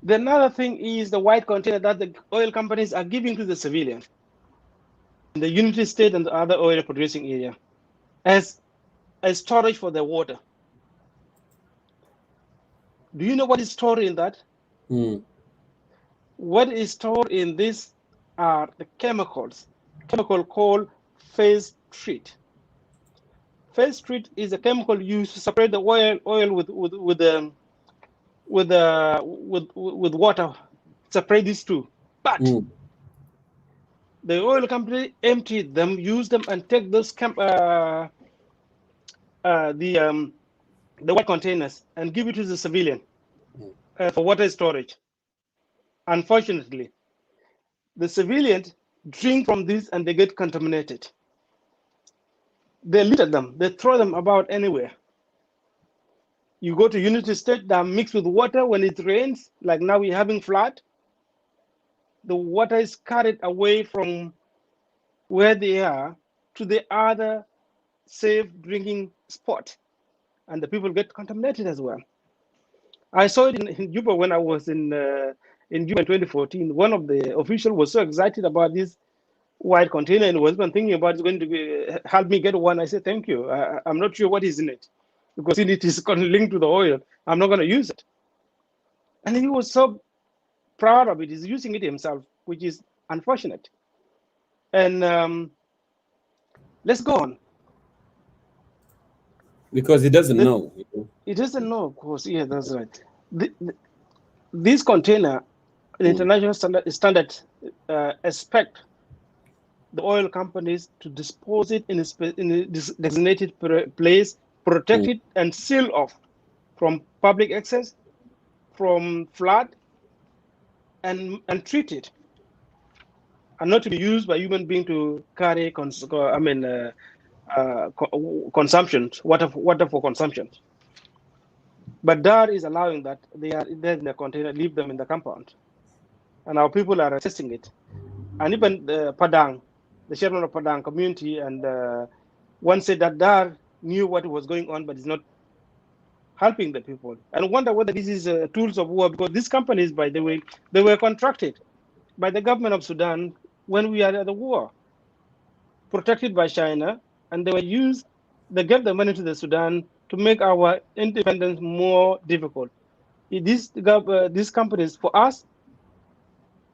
The another thing is the white container that the oil companies are giving to the civilians in the Unity State and the other oil producing area as a storage for the water. Do you know what is stored in that? What is stored in this are the chemicals. Chemical called phase treat. Phase treat is a chemical used to separate the oil with water. Separate these two. But the oil company emptied them, use them, and take those the white containers and give it to the civilian for water storage. Unfortunately, the civilians drink from this and they get contaminated. They litter them, they throw them about anywhere. You go to Unity State, they're mixed with water when it rains, like now we're having flood. The water is carried away from where they are to the other safe drinking spot, and the people get contaminated as well. I saw it in Juba when I was in Juba in 2014. One of the officials was so excited about this white container and was even thinking about it's going to help me get one. I said, thank you. I'm not sure what is in it, because it is linked to the oil. I'm not going to use it. And he was so proud of it. He's using it himself, which is unfortunate. And let's go on. Because he doesn't know. He doesn't know, of course. Yeah, that's right. This container, the international standard expect the oil companies to dispose it in a designated place, protect it and seal off from public access, from flood, and treat it, and not to be used by human being to carry consumption, water for consumption. But that is allowing that they are there in the container, leave them in the compound, and our people are assessing it. And even Padang, the chairman of Padang community, and one said that Dar knew what was going on, but is not helping the people. And I wonder whether this is tools of war, because these companies, by the way, they were contracted by the government of Sudan when we are at the war, protected by China, and they were used. They gave the money to the Sudan to make our independence more difficult. These companies, for us,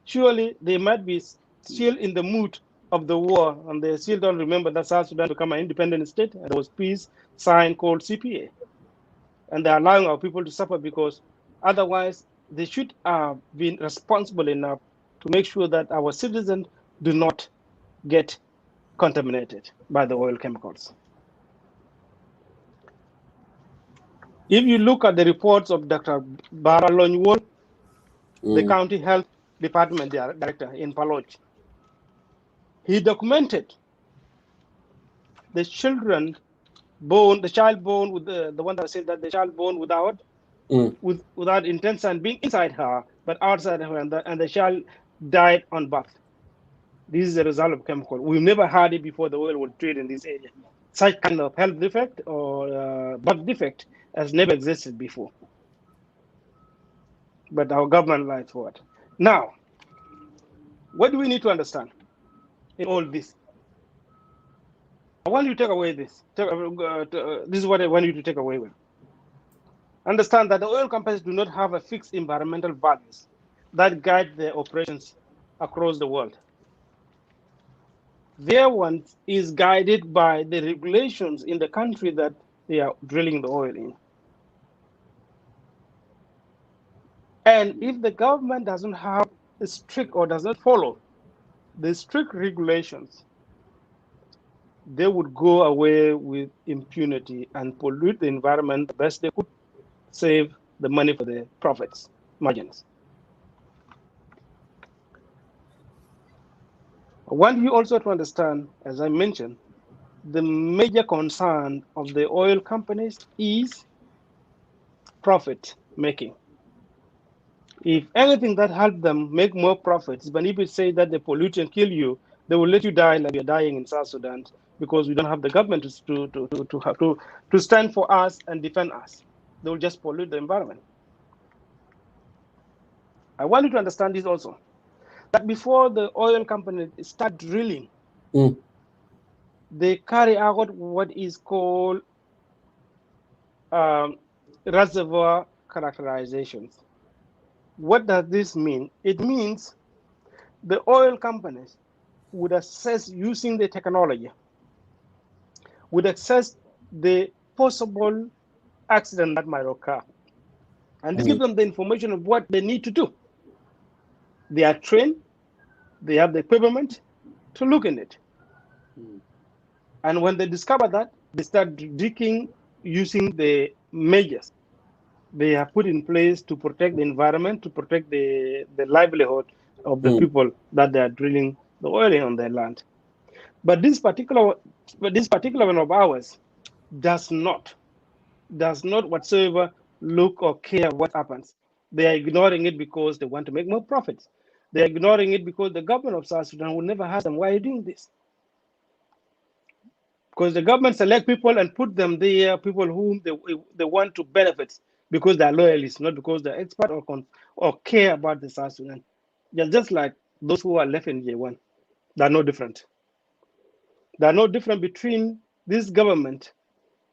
surely they might be still in the mood of the war, and they still don't remember that South Sudan became an independent state, and there was peace sign called CPA. And they're allowing our people to suffer, because otherwise they should have been responsible enough to make sure that our citizens do not get contaminated by the oil chemicals. If you look at the reports of Dr. Bara Lonyewol, the county health department director in Paloch, he documented the child born with the one that said that the child born without intention being inside her but outside her, and the child died on birth. This is a result of chemical. We've never had it before the oil was treated in this area. Such kind of health defect or birth defect has never existed before. But our government lied for it. Now, what do we need to understand in all this? I want you to take away this. This is what I want you to take away with. Understand that the oil companies do not have a fixed environmental values that guide their operations across the world. Their one is guided by the regulations in the country that they are drilling the oil in. And if the government doesn't have a strict or does not follow the strict regulations, they would go away with impunity and pollute the environment the best they could, save the money for the profits margins. I want you also to understand, as I mentioned, the major concern of the oil companies is profit making. If anything that helps them make more profits, but if you say that they pollute and kill you, they will let you die like you're dying in South Sudan, because we don't have the government to stand for us and defend us. They will just pollute the environment. I want you to understand this also, that before the oil companies start drilling, they carry out what is called reservoir characterizations. What does this mean? It means the oil companies would assess, using the technology, would assess the possible accident that might occur, and give them the information of what they need to do. They are trained, they have the equipment to look in it. And when they discover that, they start digging using the measures they have put in place to protect the environment, to protect the livelihood of the people that they are drilling the oil on their land. But this particular one of ours does not whatsoever look or care what happens. They are ignoring it because they want to make more profits. They are ignoring it because the government of South Sudan will never ask them, why are you doing this? Because the government select people and put them there, people whom they want to benefit because they are loyalists, not because they're expert or care about the South Sudan. They're just like those who are left in J1. They're no different. They're no different between this government.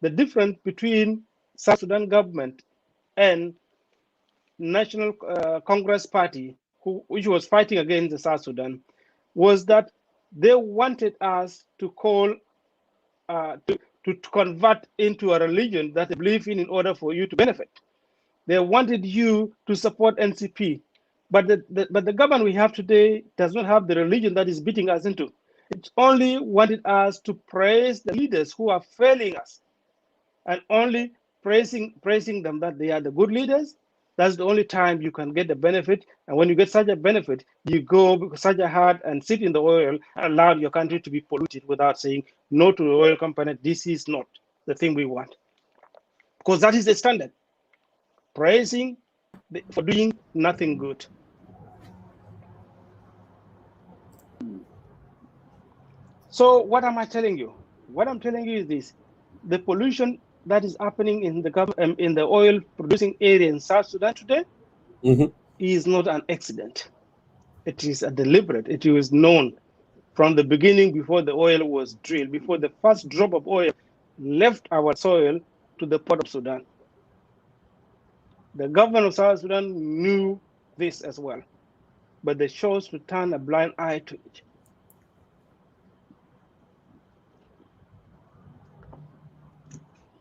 The difference between South Sudan government and National Congress Party, which was fighting against the South Sudan, was that they wanted us to call to convert into a religion that they believe in order for you to benefit. They wanted you to support NCP, but the government we have today does not have the religion that is beating us into. It only wanted us to praise the leaders who are failing us, and only praising them that they are the good leaders. That's the only time you can get the benefit. And when you get such a benefit, you go such a hard and sit in the oil and allow your country to be polluted without saying no to the oil company. This is not the thing we want. Because that is the standard. Praising for doing nothing good. So what am I telling you? What I'm telling you is this: the pollution that is happening in the oil producing area in South Sudan today is not an accident. It is a deliberate. It was known from the beginning, before the oil was drilled, before the first drop of oil left our soil to the port of Sudan. The government of South Sudan knew this as well, but they chose to turn a blind eye to it.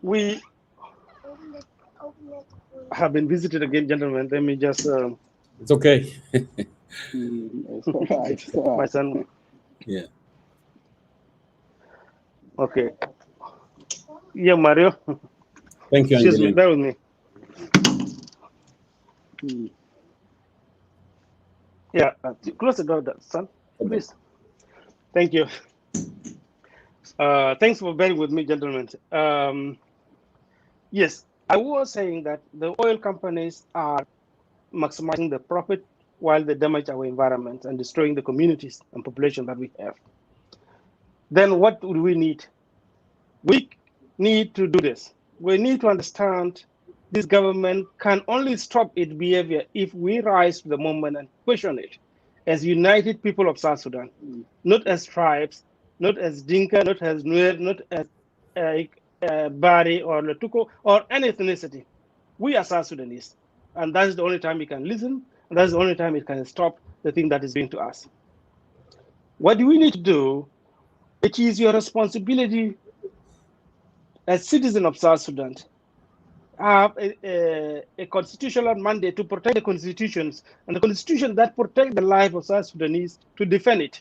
We have been visited again, gentlemen. Let me just. It's okay. It's all right. It's all right. My son. Yeah. Okay. Yeah, Mario. Thank you, Excuse me. Angelina. Bear with me. Yeah. Close the door, son. Please. Thank you. Thanks for bearing with me, gentlemen. Yes, I was saying that the oil companies are maximizing the profit while they damage our environment and destroying the communities and population that we have. Then what do we need? We need to do this. We need to understand this government can only stop its behavior if we rise to the moment and question it as united people of South Sudan, not as tribes, not as Dinka, not as Nuer, not as Bari or Letuko or any ethnicity. We are South Sudanese, and that's the only time we can listen, and that's the only time it can stop the thing that is being to us. What do we need to do? It is your responsibility as citizen of South Sudan have a constitutional mandate to protect the constitutions and the constitution that protect the life of South Sudanese, to defend it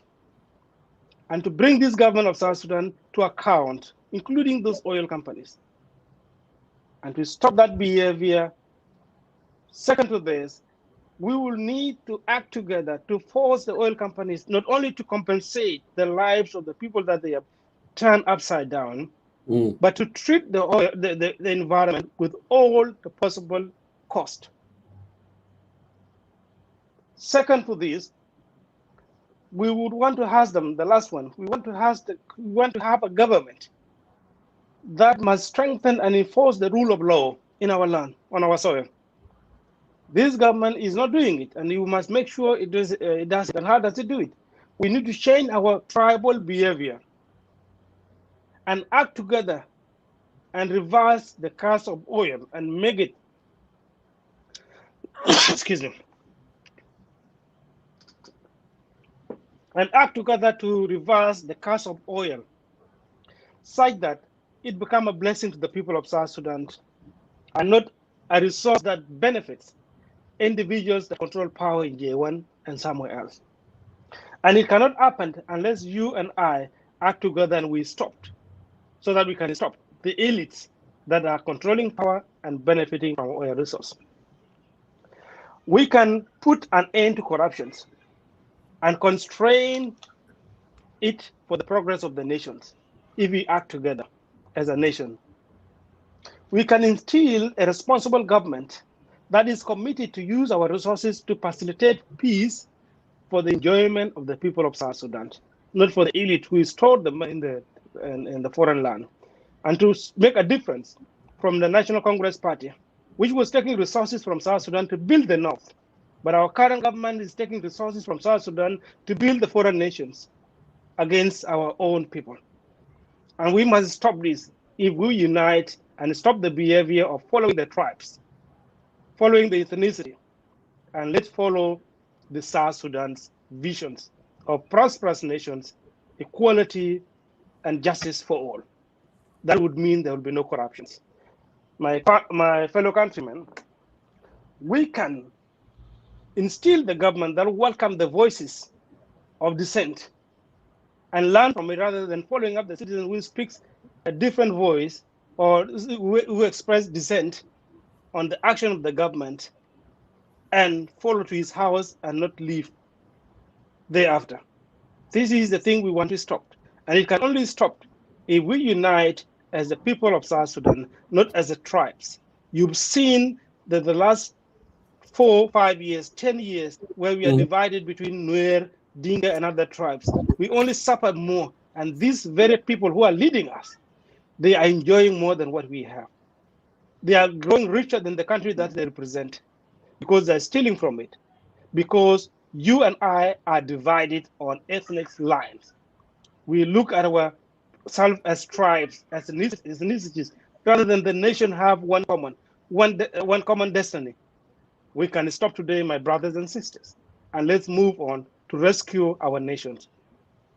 and to bring this government of South Sudan to account, including those oil companies, and to stop that behavior. Second to this, we will need to act together to force the oil companies not only to compensate the lives of the people that they have turned upside down, but to treat the environment with all the possible cost. Second to this, we would want to ask them, the last one, we want to have a government that must strengthen and enforce the rule of law in our land, on our soil. This government is not doing it, and you must make sure it does it. And how does it do it? We need to change our tribal behavior and act together and reverse the curse of oil and make it, excuse me, and act together to reverse the curse of oil, such that it become a blessing to the people of South Sudan and not a resource that benefits individuals that control power in J1 and somewhere else. And it cannot happen unless you and I act together and we stopped, so that we can stop the elites that are controlling power and benefiting from oil resource. We can put an end to corruptions and constrain it for the progress of the nations if we act together as a nation. We can instill a responsible government that is committed to use our resources to facilitate peace for the enjoyment of the people of South Sudan, not for the elite who is stored them in the foreign land, and to make a difference from the National Congress Party, which was taking resources from South Sudan to build the North. But our current government is taking resources from South Sudan to build the foreign nations against our own people. And we must stop this if we unite and stop the behavior of following the tribes, following the ethnicity, and let's follow the South Sudan's visions of prosperous nations, equality, and justice for all. That would mean there will be no corruptions. My fellow countrymen, we can instill the government that will welcome the voices of dissent and learn from it rather than following up the citizen who speaks a different voice or who express dissent on the action of the government and follow to his house and not leave thereafter. This is the thing we want to stop. And it can only stop if we unite as the people of South Sudan, not as the tribes. You've seen that the last 4, 5 years, 10 years, where we are divided between Nuer, Dinka, and other tribes. We only suffer more. And these very people who are leading us, they are enjoying more than what we have. They are growing richer than the country that they represent because they're stealing from it. Because you and I are divided on ethnic lines. We look at ourselves as tribes, as ethnicities, rather than the nation have one common destiny. We can stop today, my brothers and sisters, and let's move on to rescue our nations.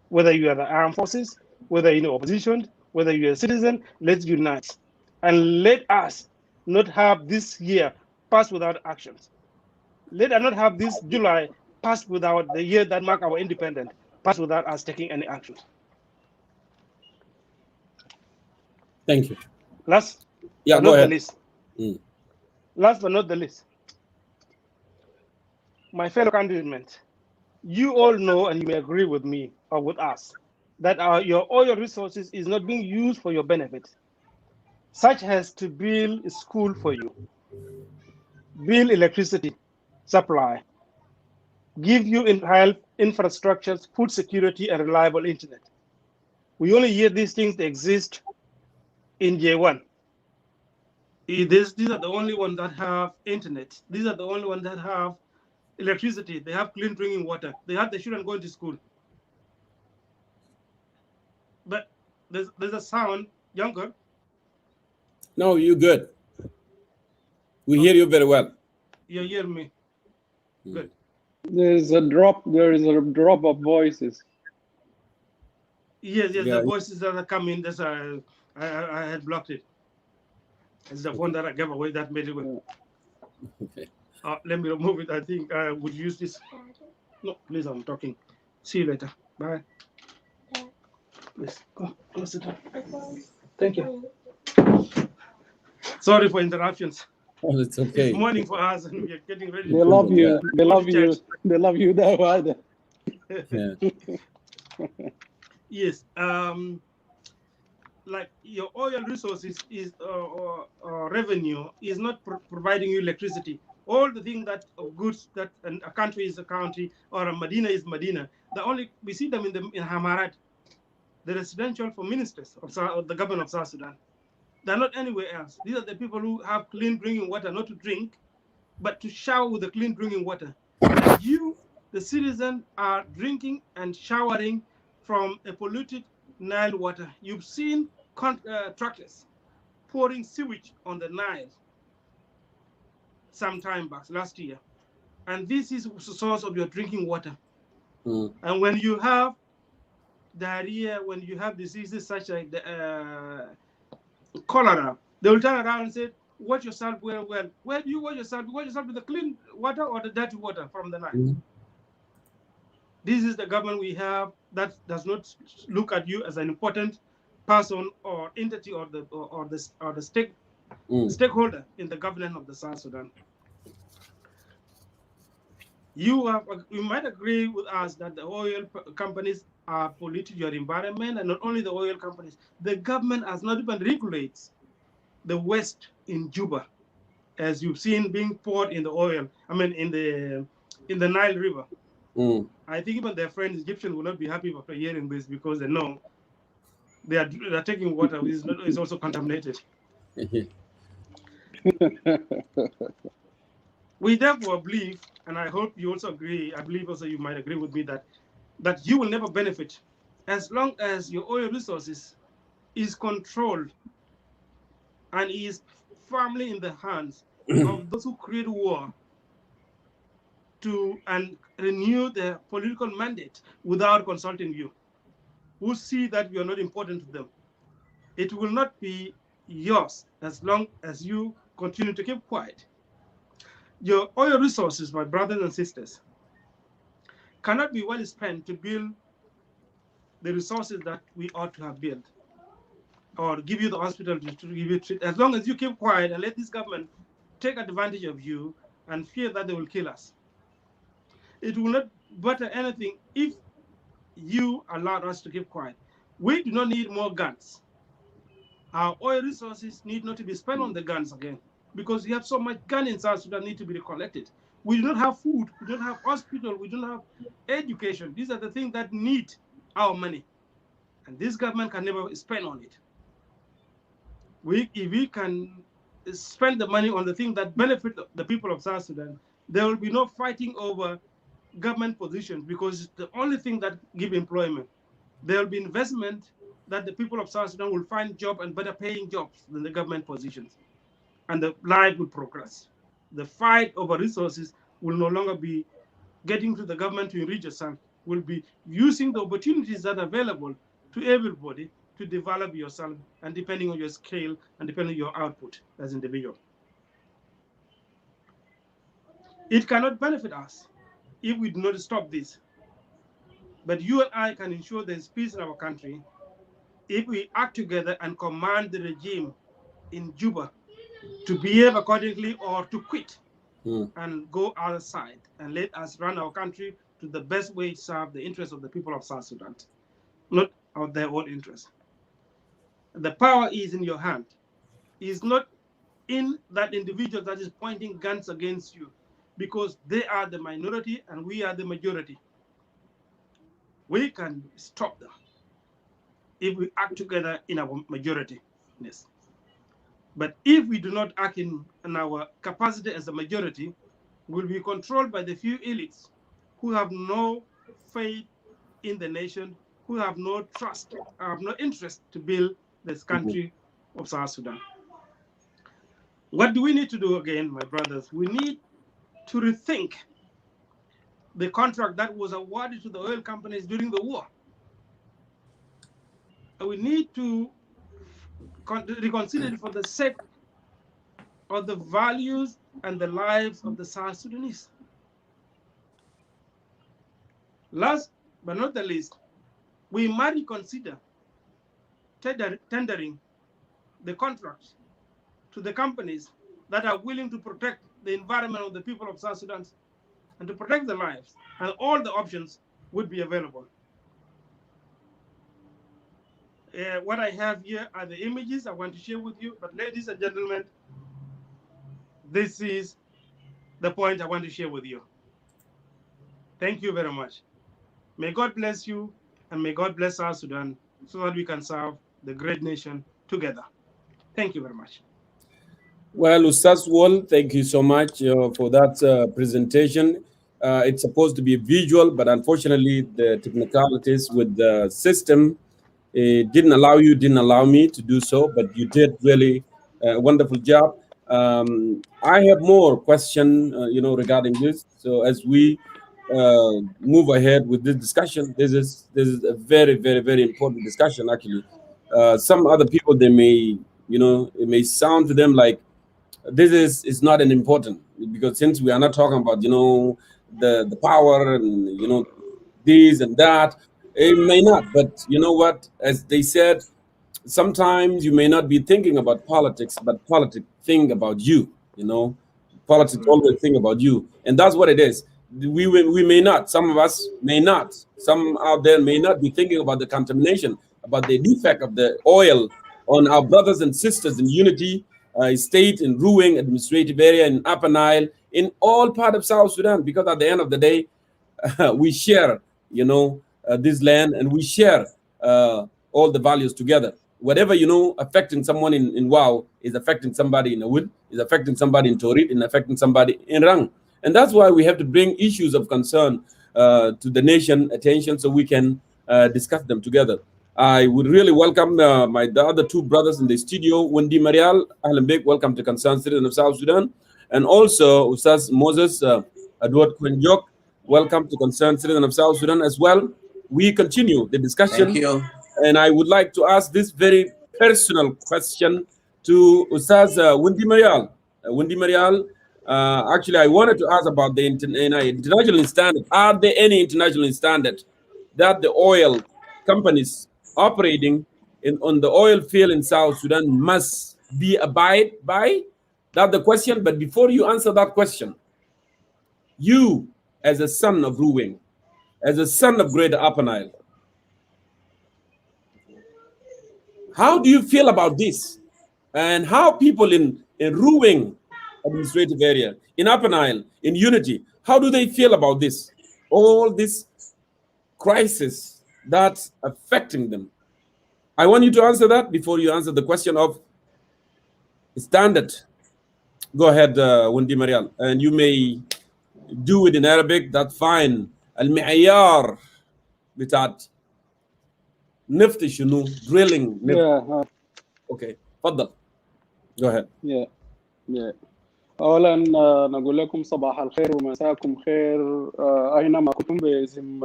Whether you are the armed forces, whether you're in opposition, whether you're a citizen, let's unite. And let us not have this year pass without actions. Let us not have this July pass without the year that mark our independence, pass without us taking any action. Thank you. Last but not the least. Last but not the least. My fellow countrymen, you all know and you may agree with me or with us that your oil resources is not being used for your benefit, such as to build a school for you, build electricity supply, give you health infrastructures, food security, and reliable internet. We only hear these things exist in J1. These are the only ones that have internet. These are the only ones that have electricity. They have clean drinking water. They have the children going to school. But there's a sound, younger. No, you're good. We hear you very well. You hear me? Good. There is a drop of voices. Yes, the voices that are coming. That's I had blocked it. It's the one that I gave away that made it work. Okay. Let me remove it. I think I would use this. No, please, I'm talking. See you later. Bye. Please, go sit down. Thank you. Sorry for interruptions. Oh, it's okay. It's morning for us, and we are getting ready. They love you. They love you. They love you there, either. Yes. Like your oil resources is revenue is not providing you electricity. All the things that of goods that a country is a country or a Medina is Medina. We see them in Hamarat, the residential for ministers of the government of South Sudan. They're not anywhere else. These are the people who have clean drinking water, not to drink, but to shower with the clean drinking water. And you, the citizen, are drinking and showering from a polluted Nile water. You've seen tractors pouring sewage on the Nile some time back, last year. And this is the source of your drinking water. And when you have diarrhea, when you have diseases such as cholera, they will turn around and say, wash yourself well. Where do you wash yourself? You wash yourself with the clean water or the dirty water from the Nile? This is the government we have that does not look at you as an important person or entity or the stakeholder in the governance of the South Sudan. You might agree with us that the oil companies are polluting your environment, and not only the oil companies, the government has not even regulates the waste in Juba, as you've seen being poured in the oil. I mean, in the Nile River. I think even their friends Egyptians will not be happy after hearing this, because they know they are taking water which is also contaminated. We therefore believe, and I hope you also agree, I believe also you might agree with me that you will never benefit as long as your oil resources is controlled and is firmly in the hands of those who create war and renew their political mandate without consulting you, who see that you are not important to them. It will not be yours as long as you continue to keep quiet. Your oil resources, my brothers and sisters, cannot be well spent to build the resources that we ought to have built, or give you the hospital to give you treatment. As long as you keep quiet and let this government take advantage of you and fear that they will kill us. It will not better anything if you allow us to keep quiet. We do not need more guns. Our oil resources need not to be spent on the guns again, because we have so much gun in South Sudan need to be recollected. We do not have food, we don't have hospital, we don't have education. These are the things that need our money, and this government can never spend on it. If we can spend the money on the things that benefit the people of South Sudan, there will be no fighting over government positions, because it's the only thing that give employment. There will be investment that the people of South Sudan will find job and better paying jobs than the government positions, and the life will progress. The fight over resources will no longer be getting to the government to enrich yourself, will be using the opportunities that are available to everybody to develop yourself, and depending on your scale and depending on your output as individual. It cannot benefit us if we do not stop this. But you and I can ensure there's peace in our country if we act together and command the regime in Juba to behave accordingly, or to quit and go outside and let us run our country to the best way to serve the interests of the people of South Sudan, not of their own interests. The power is in your hand. It's not in that individual that is pointing guns against you, because they are the minority and we are the majority. We can stop them if we act together in our majority-ness. But if we do not act in our capacity as a majority, we'll be controlled by the few elites who have no faith in the nation, who have no trust, have no interest to build this country of South Sudan. What do we need to do again, my brothers? We need to rethink the contract that was awarded to the oil companies during the war. We need to reconsider it for the sake of the values and the lives of the South Sudanese. Last but not the least, we might reconsider tendering the contracts to the companies that are willing to protect the environment of the people of South Sudan and to protect their lives, and all the options would be available. What I have here are the images I want to share with you, but ladies and gentlemen, this is the point I want to share with you. Thank you very much. May God bless you, and may God bless South Sudan, so that we can serve the great nation together. Thank you very much. Well, Ustaz Wall, thank you so much for that presentation. It's supposed to be visual, but unfortunately, the technicalities with the system didn't allow me to do so, but you did really a wonderful job. I have more questions, regarding this. So as we move ahead with this discussion, this is a very, very, very important discussion. Actually, some other people, they may, it may sound to them like this is not an important, because since we are not talking about the power and this and that, it may not. But you know what? As they said, sometimes you may not be thinking about politics, but politics think about you. You know, politics always think about you, and that's what it is. We may not. Some of us may not. Some out there may not be thinking about the contamination, about the defect of the oil on our brothers and sisters in Unity State, in Ruwing administrative area, in Upper Nile, in all part of South Sudan. Because at the end of the day, we share, you know, this land, and we share all the values together. Whatever, you know, affecting someone in Wow is affecting somebody in Awud, is affecting somebody in Torit, and affecting somebody in Rang. And that's why we have to bring issues of concern to the nation attention so we can discuss them together. I would really welcome the other two brothers in the studio. Wendy Marial, Ahlan Bek, welcome to Concerned Citizen of South Sudan. And also Ustaz Moses Edward Kwenjok, welcome to Concerned Citizen of South Sudan as well. We continue the discussion. Thank you. And I would like to ask this very personal question to Ustaz Wendy Marial. Wendy Marial, actually, I wanted to ask about the international standard. Are there any international standard that the oil companies operating on the oil field in South Sudan must be abide by? That's the question. But before you answer that question, you, as a son of Ruwing, as a son of Greater Upper Nile, how do you feel about this? And how people in Ruwing administrative area, in Upper Nile, in Unity, how do they feel about this? All this crisis that's affecting them. I want you to answer that before you answer the question of standard. Go ahead, Wendy Marial, and you may do it in Arabic. That's fine. المعيار بتاعت نفط شنو drilling نفط. Yeah. Okay, تفضل. Go ahead. Yeah. أولا نقول لكم صباح الخير ومساكم خير أينما كنتم باسم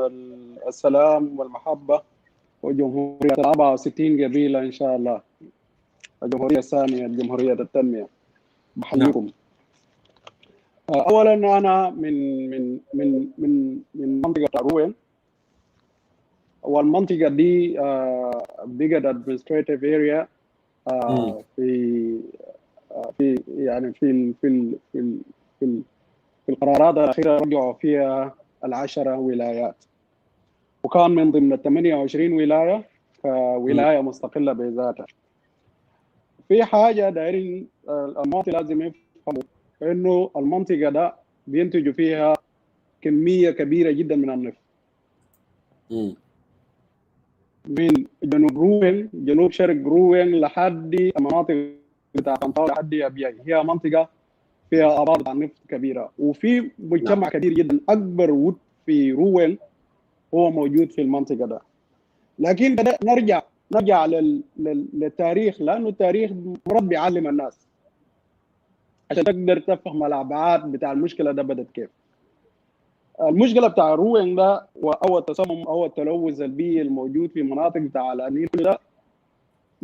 السلام والمحبة وجمهورية 64 قبيلة إن شاء الله. الجمهورية الثانية جمهورية التنمية. بحييكم. أولا أنا من منطقة روين، والمنطقة دي بقت administrative area في يعني في القرارات الأخيرة رجعوا فيها 10 ولايات، وكان من ضمن 28 ولاية كولاية مستقلة بذاتها. في حاجة دايرين المواطن لازم يفهموا إنه المنطقة ده بينتجوا فيها كمية كبيرة جدا من النفط. من جنوب روين، جنوب شرق روين لحد المناطق بتاع قنطار لحد أبياي، هي منطقة فيها آبار نفط كبيرة، وفي مجتمع كبير جدا. أكبر ود في روين هو موجود في المنطقة ده. لكن نرجع للتاريخ، لأنه التاريخ مرات بيعلم الناس عشان تقدر تفهم الأبعاد بتاع المشكلة ده بدت كيف. المشكلة بتاع روين ده أو التسمم أو التلوث البيئي الموجود في مناطق بتاع النيل ده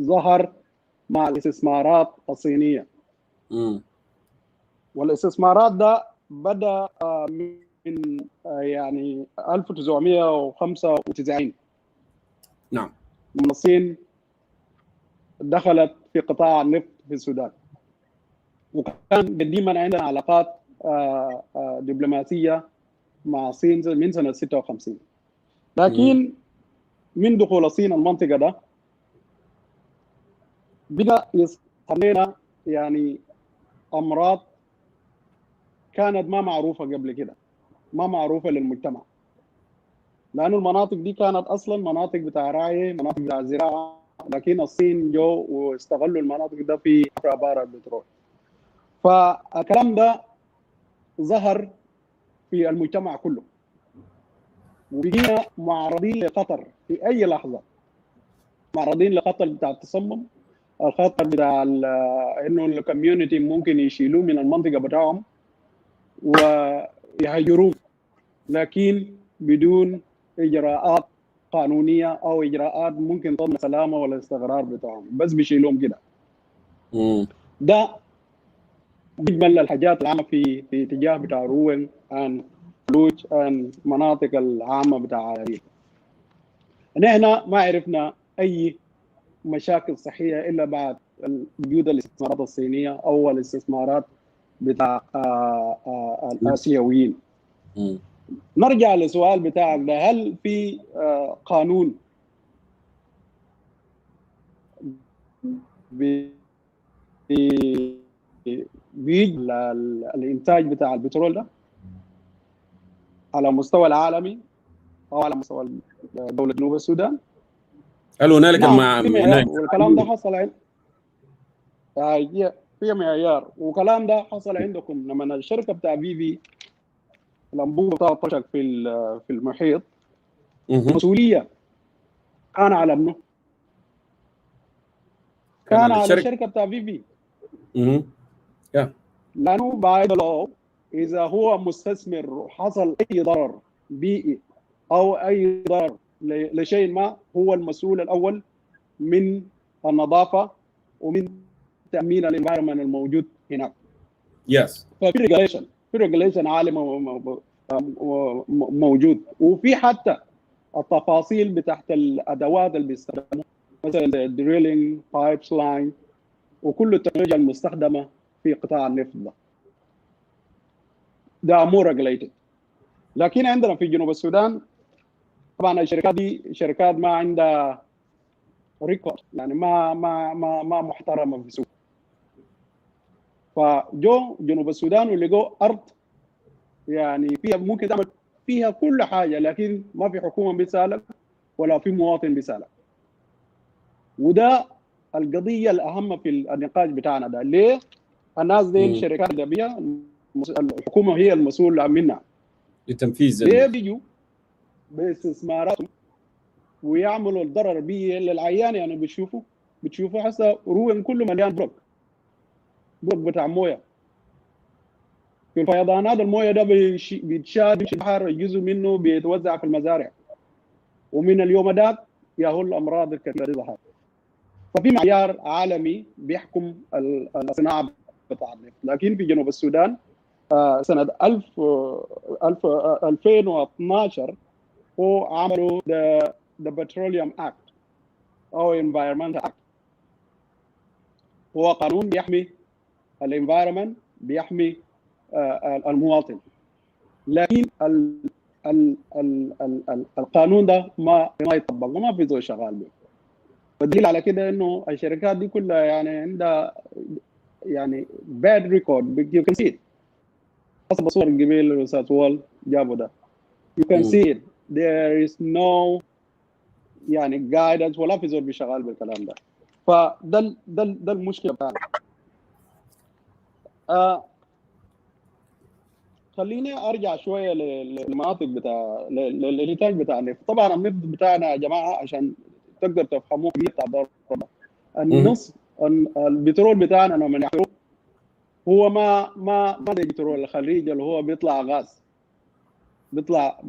ظهر مع الاستثمارات الصينية. والاستثمارات ده بدأ من يعني 1995. نعم. من الصين دخلت في قطاع النفط في السودان، وكان قديما عندنا علاقات دبلوماسية مع الصين من سنة 56. لكن من دخول الصين المنطقة ده بدأ يظهر لنا يعني أمراض كانت ما معروفة قبل كده، ما معروفة للمجتمع، لأنه المناطق دي كانت أصلا مناطق بتاع رعي، مناطق بتاع زراعة، لكن الصين جو واستغلوا المناطق ده في آبار البترول. فالكلام ده ظهر في المجتمع كله، وبقينا معرضين لخطر في أي لحظة، معرضين لخطر بتاع التصمم، الخطر بتاع إنه الكوميونتي ممكن يشيلوه من المنطقة بتاعهم ويهجروه، لكن بدون إجراءات قانونية أو إجراءات ممكن تضمن السلامة ولا الاستقرار بتاعهم، بس بيشيلوهم كده. ده بيجمل الحاجات العامة في اتجاه بتاع روين عن لوج عن مناطق العامة بتاع عريق. نحن ما عرفنا أي مشاكل صحيه الا بعد وجود الاستثمارات الصينيه او الاستثمارات بتاع الاسيويين. نرجع للسؤال بتاعك ده، هل في قانون الانتاج بتاع البترول ده على مستوى العالمي او على مستوى دوله جنوب السودان؟ هل هنالك والكلام ده حصل عند في معيار، والكلام ده حصل عندكم لما الشركه بتاع في الانبوبه بتاعها طشق في المحيط. المسؤوليه كان على منه؟ كان على الشركه بتاع في لانه بعد الله اذا هو مستثمر وحصل اي ضرر بيئي او اي ضرر لشيء ما، هو المسؤول الاول من النظافه ومن تامين الانفايرمنت الموجود هناك. ففي ريجوليشن عالي موجود، وفي حتى التفاصيل بتاعت الادوات اللي بيستخدموها، مثلا الدريلينج بايبس لاين وكل التكنولوجيا المستخدمه في قطاع النفط ده مو ريجوليتد. لكن عندنا في جنوب السودان طبعا الشركات دي شركات ما عندها ريكورد، يعني ما محترمه في السوق. فجو جنوب السودان ولقوا ارض يعني فيها ممكن تعمل فيها كل حاجه، لكن ما في حكومه بيسالك ولا في مواطن بيسالك. وده القضيه الاهم في النقاش بتاعنا ده. ليه الناس دي الشركات الاجنبيه الحكومه هي المسؤوله منها لتنفيذ؟ ليه بيجوا باستثماراتهم ويعملوا الضرر بيه للعيان؟ يعني بتشوفوا هسه روين كله مليان بروك بتاع مويه. في الفيضانات المويه ده بيتشال في البحر، جزء منه بيتوزع في المزارع، ومن اليوم ده ياهو الامراض الكثيره دي ظهرت. ففي معيار عالمي بيحكم الصناعه بتاع النفط. لكن في جنوب السودان سنه 2012 هو عملوا the Petroleum Act او Environment Act. هو قانون بيحمي الانفايرمنت، بيحمي المواطن. لكن القانون ده ما يطبق وما في زول شغال به. والدليل على كده انه الشركات دي كلها يعني عندها يعني bad record. you can see it. حسب صور الجبيل الاستاذ وال جابوا ده. you can see it. there is no يعني guidance ولا في زول بيشغال بالكلام ده. فده المشكله بتاعنا. خليني ارجع شويه للمناطق بتاع الانتاج بتاع النفط. طبعا النفط بتاعنا يا جماعه عشان تقدر تفهموه بتاع النص البترول بتاعنا لما نحفره هو ما زي البترول الخليج اللي هو بيطلع غاز،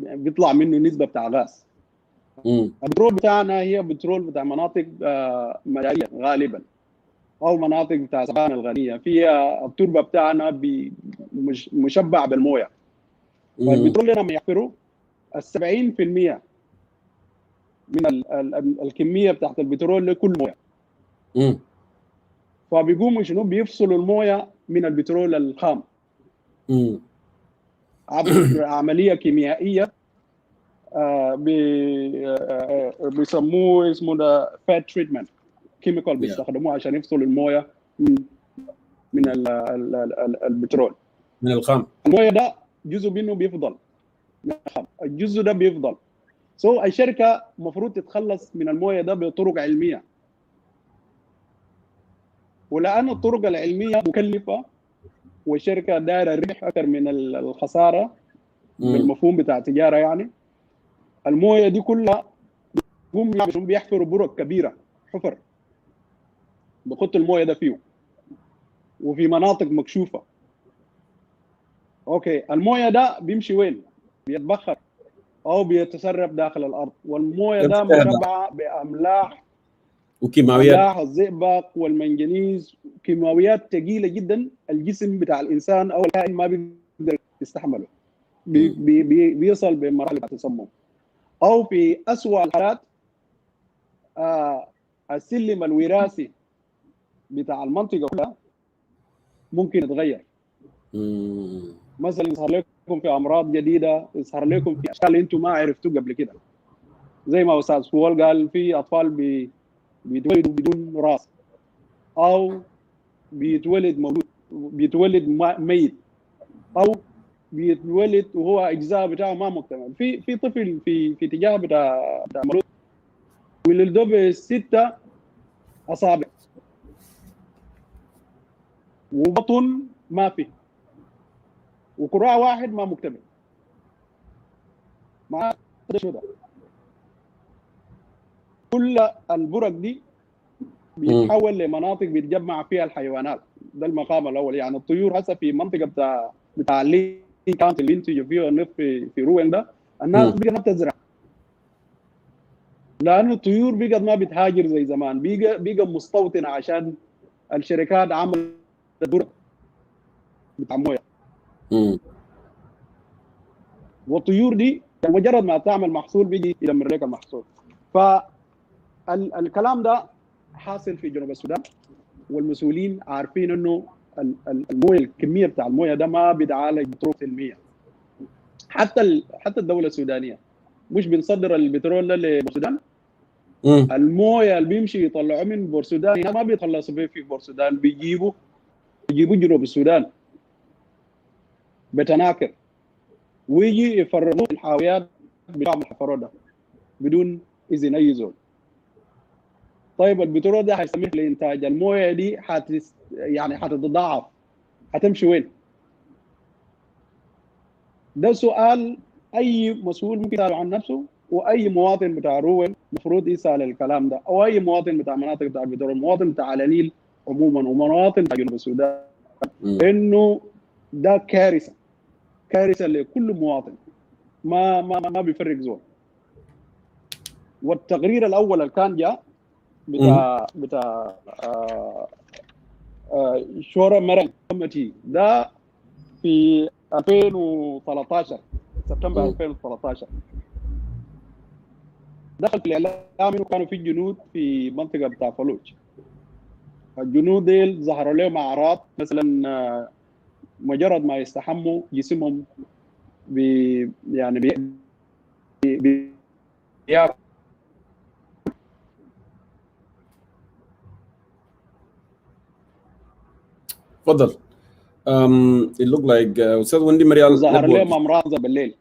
بيطلع منه نسبه بتاع غاز. البترول بتاعنا هي بترول بتاع مناطق مائيه غالبا او مناطق بتاع سكان الغنيه، فيها التربه بتاعنا مشبع بالمويه. فالبترول لما يحفروا 70% من الكميه بتاعت البترول لكل مويه. فبيقوموا شنو؟ بيفصلوا المويه من البترول الخام عبر عمليه كيميائيه بيسموه اسمه ده فات تريتمنت كيميكال، بيستخدموه عشان يفصلوا المويه من البترول من الخام. المويه ده جزء منه بيفضل، الجزء ده بيفضل. الشركه المفروض تتخلص من المويه ده بطرق علميه، ولان الطرق العلميه مكلفه والشركه دايره ربح اكثر من الخساره بالمفهوم بتاع التجاره، يعني المويه دي كلها بيحفروا برك كبيره، حفر بخط المويه ده فيه وفي مناطق مكشوفه. اوكي، المويه ده بيمشي وين؟ بيتبخر او بيتسرب داخل الارض، والمويه ده مشبعه باملاح وكيماويات، املاح الزئبق والمنجنيز، كيماويات ثقيله جدا الجسم بتاع الانسان او الكائن ما بيقدر يستحمله. بيصل بمراحل التسمم، او في اسوء الحالات السلم الوراثي بتاع المنطقه كلها ممكن يتغير. مثلا يظهر لكم في امراض جديده، يظهر لكم في اشكال انتم ما عرفتوا قبل كده. زي ما استاذ فوال قال، في اطفال بيتولدوا بدون راس، او بيتولد ميت، او بيتولد وهو اجزاء بتاعه ما مكتمل. في طفل في اتجاه بتاع مولود ولده ب6 اصابع وبطن ما في وكراع واحد ما مكتمل. مع شو ده؟ كل البرق دي بيتحول لمناطق بيتجمع فيها الحيوانات. ده المقام الاول. يعني الطيور هسه في منطقه بتاع اللي كانت اللي ينتجوا فيها النفط في روين ده، الناس بقت ما بتزرع، لانه الطيور بقت ما بتهاجر زي زمان، بقى مستوطنه عشان الشركات عملت برق بتاع مويه. والطيور دي مجرد ما تعمل محصول بيجي يدمر لك المحصول. فالكلام ده حاصل في جنوب السودان، والمسؤولين عارفين انه المويه، الكميه بتاع المويه ده ما بيتعالج بطرق سلميه. حتى الدوله السودانيه مش بنصدر البترول ده للسودان. المويه اللي بيمشي يطلعوه من بورسودان هنا ما بيخلصوا فيه في بورسودان، بيجيبوا جنوب السودان بتناكر، ويجي يفرغوا الحاويات بتاع الحفرات ده بدون اذن اي زول. طيب البترول ده هيسمح لانتاج المويه دي يعني هتتضاعف، هتمشي وين؟ ده سؤال اي مسؤول ممكن يسال عن نفسه، واي مواطن بتاع روين المفروض يسال الكلام ده، او اي مواطن بتاع مناطق بتاع البترول، مواطن بتاع النيل عموما ومواطن بتاع جنوب السودان، انه ده كارثه لكل مواطن، ما بيفرق زول. والتقرير الاول اللي كان جاء بتاع شورى مرن كوميتي ده في 2013 سبتمبر 2013 دخل في الاعلام انه كانوا في جنود في منطقه بتاع فلوج. الجنود ديل ظهروا لهم اعراض، مثلا مجرد ما يستحموا جسمهم يعني تفضل. it look like استاذ وندي مريال ظهر لهم امراض بالليل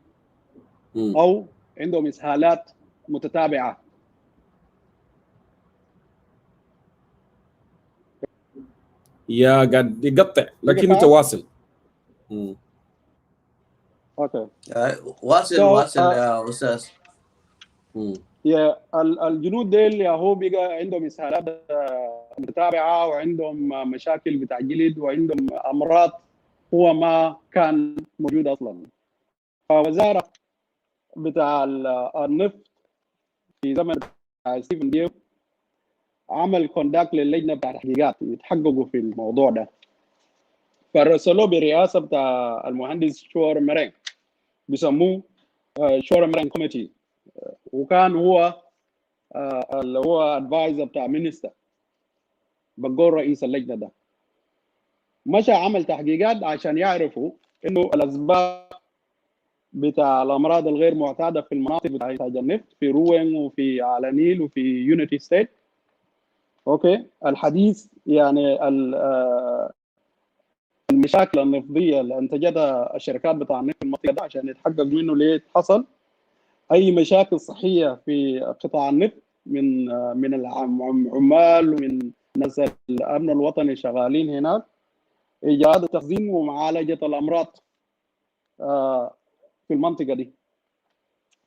او عندهم اسهالات متتابعه. يا قاعد يقطع لكنه تواصل. اوكي واصل يا استاذ. يا الجنود ديل يا هو بقى عندهم اسهالات متتابعه، وعندهم مشاكل بتاع جلد، وعندهم امراض هو ما كان موجود اصلا. فوزاره بتاع النفط في زمن بتاع ستيفن ديو عمل كونداكت للجنه بتاع التحقيقات يتحققوا في الموضوع ده، فرسلوه برئاسه بتاع المهندس شور مرين، بيسموه شور مرين كوميتي، وكان هو اللي هو ادفايزر بتاع مينيستر بقول رئيس اللجنه ده. مشى عمل تحقيقات عشان يعرفوا انه الاسباب بتاع الامراض الغير معتاده في المناطق بتاع انتاج النفط في روين وفي على النيل وفي يونيتي ستيت. اوكي الحديث يعني المشاكل النفطيه اللي انتجتها الشركات بتاع النفط في المنطقه ده عشان يتحقق منه ليه حصل اي مشاكل صحيه في قطاع النفط من العمال ومن ناس الامن الوطني شغالين هناك، ايجاد تخزين ومعالجه الامراض في المنطقه دي.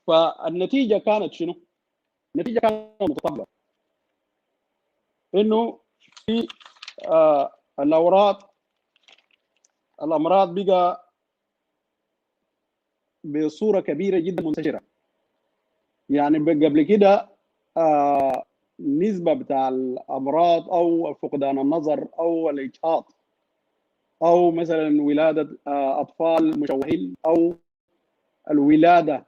فالنتيجه كانت شنو؟ النتيجه كانت متطابقه انه في الامراض بقى بصوره كبيره جدا منتشره. يعني قبل كده النسبه بتاع الامراض او فقدان النظر او الاجهاض او مثلا ولاده اطفال مشوهين او الولاده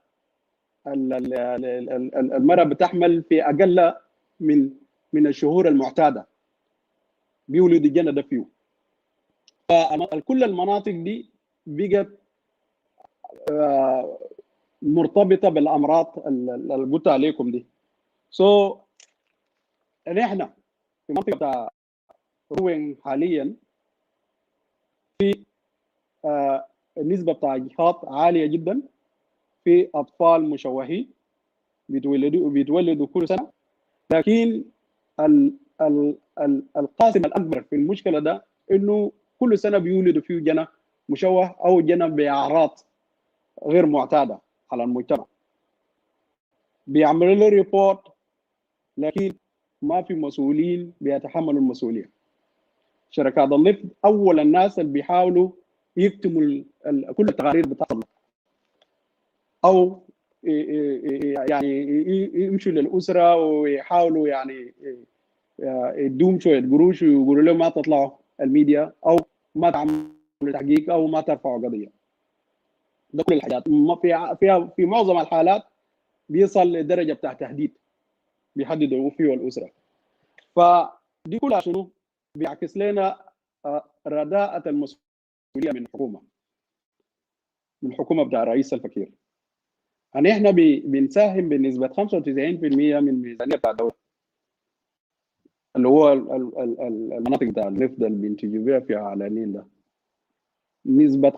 المراه بتحمل في اقل من من الشهور المعتاده بيولد الجنة ده فيه. فكل المناطق دي بقت مرتبطه بالامراض اللي قلت عليكم دي. نحن في منطقه روين حاليا في النسبه بتاع جهات عاليه جدا، في اطفال مشوهين بيتولدوا كل سنه، لكن القاسم الاكبر في المشكله ده انه كل سنه بيولدوا فيه جنى مشوه او جنى باعراض غير معتاده على المجتمع. بيعملوا له ريبورت لكن ما في مسؤولين بيتحملوا المسؤوليه. شركات النفط اول الناس اللي بيحاولوا يكتموا كل التقارير بتاعتهم، او يعني يمشوا للاسره ويحاولوا يعني يدوم شويه قروش ويقولوا لهم ما تطلعوا الميديا او ما تعملوا تحقيق او ما ترفعوا قضيه. ده كل الحاجات في معظم الحالات بيصل لدرجه بتاع تهديد بيحددوا فيه الاسره. فدي كلها شنو؟ بيعكس لنا رداءة المسؤوليه من الحكومه، من الحكومه بتاع الرئيس الفقير. يعني احنا بنساهم بنسبه 95% من ميزانيه بتاع الدوله، اللي هو المناطق بتاع النفط اللي بينتجوا بيها في على النيل ده. نسبه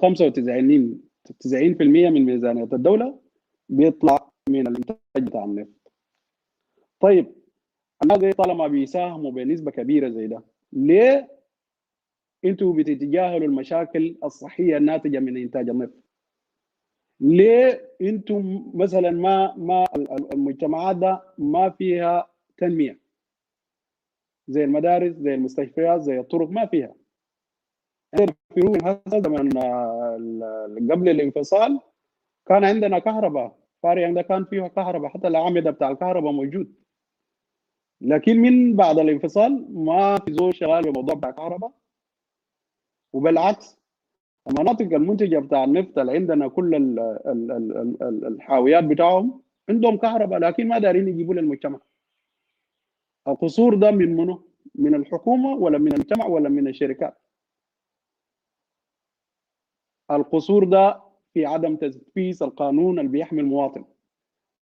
90% من ميزانيه الدوله بيطلع من الانتاج بتاع النفط. طيب الناس طالما بيساهموا بنسبه كبيره زي ده، ليه انتوا بتتجاهلوا المشاكل الصحيه الناتجه من انتاج النفط؟ ليه انتم مثلا ما المجتمعات ده ما فيها تنميه زي المدارس زي المستشفيات زي الطرق؟ ما فيها. في روين هسه قبل الانفصال كان عندنا كهرباء، فاريان ده كان فيه كهرباء، حتى الاعمده بتاع الكهرباء موجود. لكن من بعد الانفصال ما في زول شغال بموضوع بتاع الكهرباء، وبالعكس المناطق المنتجه بتاع النفط اللي عندنا كل الحاويات بتاعهم عندهم كهرباء، لكن ما دارين يجيبوا للمجتمع. القصور ده من منو؟ من الحكومه ولا من المجتمع ولا من الشركات؟ القصور ده في عدم تنفيذ القانون اللي بيحمي المواطن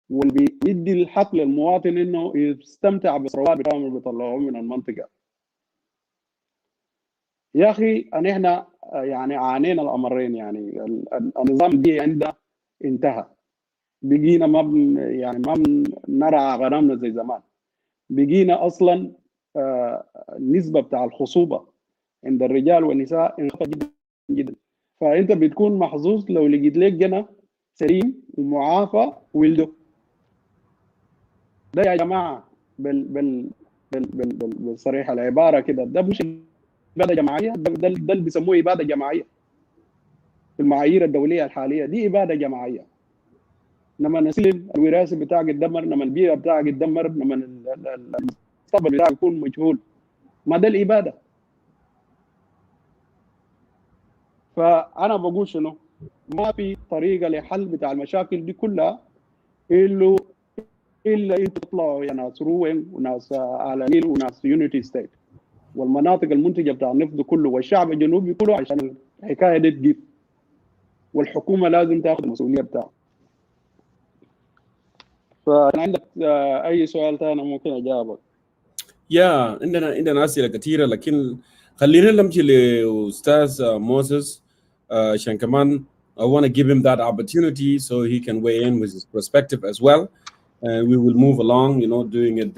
واللي بيدي الحق للمواطن انه يستمتع بالثروات بتاعهم اللي بيطلعوه من المنطقه. يا اخي احنا يعني عانينا الامرين، يعني النظام البيئي عندنا انتهى، بقينا ما نرعى غنمنا زي زمان، بقينا اصلا النسبه بتاع الخصوبه عند الرجال والنساء انخفض جدا جدا. فانت بتكون محظوظ لو لقيت لك جنى سليم ومعافى ولده. ده يا جماعه بالصريحه العباره كده، ده مش اباده جماعيه، ده اللي بيسموه اباده جماعيه في المعايير الدوليه الحاليه. دي اباده جماعيه. لما نسلم الوراثه بتاعك يتدمر، لما البيئه بتاعك يتدمر، لما المستقبل بتاعك يكون مجهول، ما ده الاباده. فانا بقول شنو؟ ما في طريقه لحل بتاع المشاكل دي كلها الا انتوا تطلعوا يا ناس روين وناس على النيل وناس يونيتي ستيت والمناطق المنتجه بتاع النفط كله والشعب الجنوبي كله عشان الحكايه دي تجيب، والحكومه لازم تاخذ المسؤوليه بتاعها. فعندك اي سؤال ثاني ممكن اجاوبك؟ يا عندنا اسئله كثيره، لكن خلينا نمشي لاستاذ موسيس عشان كمان I want to give him that opportunity so he can weigh in with his perspective as well. We will move along, doing it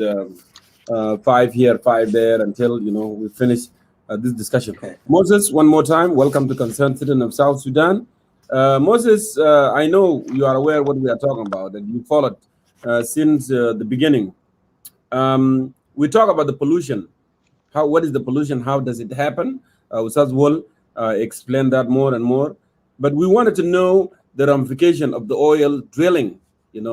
5 here, 5 there until we finish this discussion. Okay. Moses, one more time, welcome to Concerned Citizen of South Sudan. Moses, I know you are aware what we are talking about, and you followed since the beginning. We talk about the pollution. What is the pollution? How does it happen? Ustaz will explain that more and more. But we wanted to know the ramification of the oil drilling, in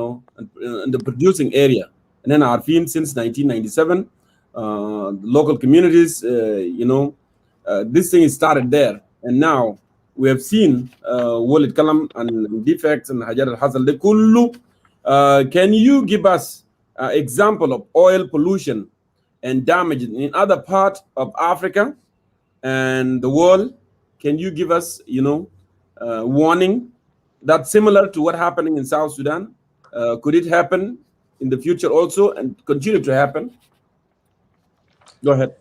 the producing area. And then our field since 1997, the local communities, this thing started there. And now we have seen Walid Kalam and defects and Hajar al-Hazal de Kullu. Can you give us example of oil pollution and damage in other parts of Africa and the world? Can you give us, warning that's similar to what happening in South Sudan? Could it happen in the future also and continue to happen? Go ahead.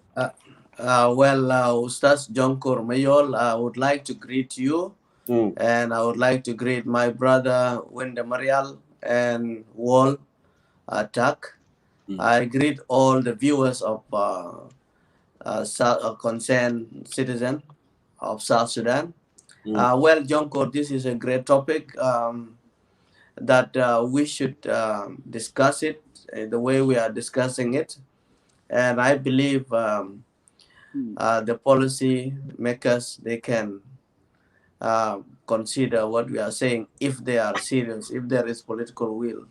Ustaz Jonkor Mayol, I would like to greet you, and I would like to greet my brother Wende Marial and Wall Attack. I greet all the viewers of concerned citizen of South Sudan. Jonkor, this is a great topic that we should discuss it the way we are discussing it. And I believe the policy makers, they can consider what we are saying if they are serious, if there is political will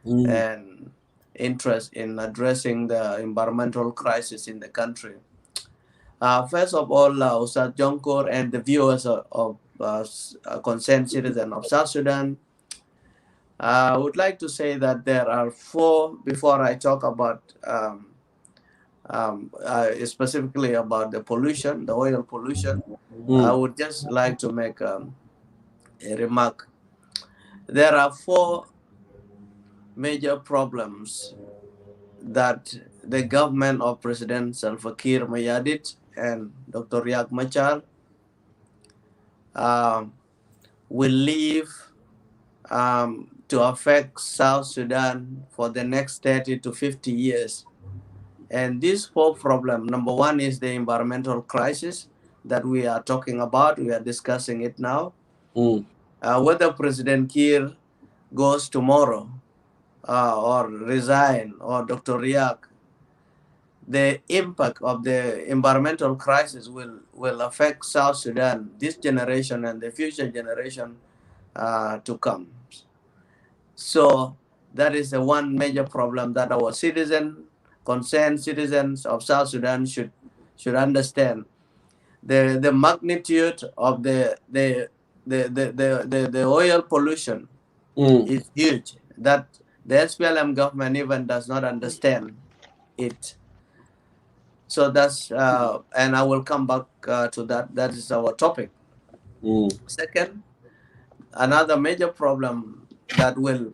and interest in addressing the environmental crisis in the country. First of all, Ustaz Jonkor and the viewers of concerned citizens of South Sudan, I would like to say that there are four, before I talk about specifically about the pollution, the oil pollution, I would just like to make a remark. There are four major problems that the government of President Salva Kiir Mayardit and Dr. Riek Machar will leave to affect South Sudan for the next 30 to 50 years. And these four problems, number one is the environmental crisis that we are talking about. We are discussing it now. Whether President Kiir goes tomorrow or resign, or Dr. Riek, the impact of the environmental crisis will affect South Sudan, this generation and the future generation to come. So that is the one major problem that our concerned citizens of South Sudan should understand. The magnitude of the oil pollution is huge, that the SPLM government even does not understand it. So that's and I will come back to that. That is our topic. Second, another major problem that will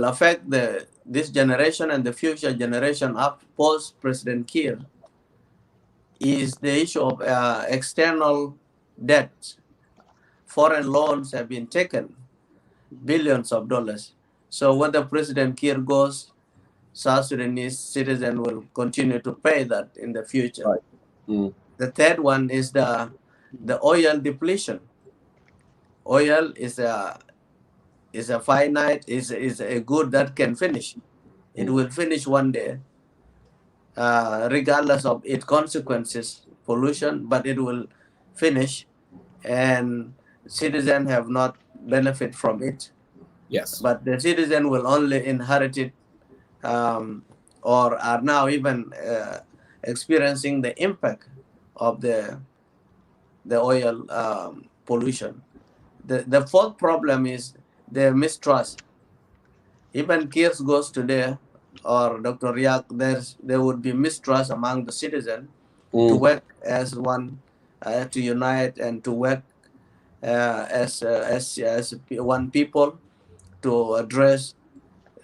affect this generation and the future generation up post President Kiir is the issue of external debt. Foreign loans have been taken, billions of dollars. So whether President Kiir goes, South Sudanese citizens will continue to pay that in the future. The third one is the oil depletion. Oil is a finite, is a good that can finish. It will finish one day, regardless of its consequences, pollution, but it will finish, and citizens have not benefit from it. Yes. But the citizen will only inherit it, or are now even experiencing the impact of the oil pollution. The fourth problem is the mistrust. Even Kiir goes today, or Dr. Riek, there would be mistrust among the citizens to work as one, to unite and to work as one people to address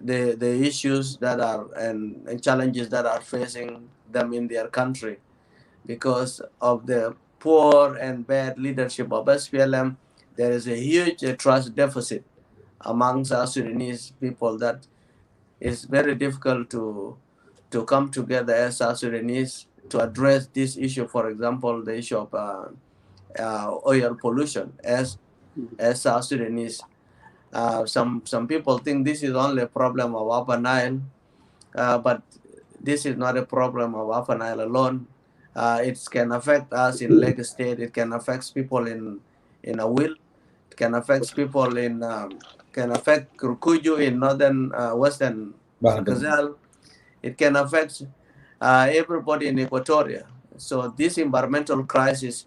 the issues that are and challenges that are facing them in their country. Because of the poor and bad leadership of SPLM, there is a huge trust deficit among South Sudanese people that is very difficult to come together as South Sudanese to address this issue. For example, the issue of oil pollution as South Sudanese. Some people think this is only a problem of Upper Nile, but this is not a problem of Upper Nile alone. It can affect us in Lagos State. It can affect people in Awil. It can affect people in can affect Kurkuju in northern western Kazal. It can affect everybody in Equatoria. So this environmental crisis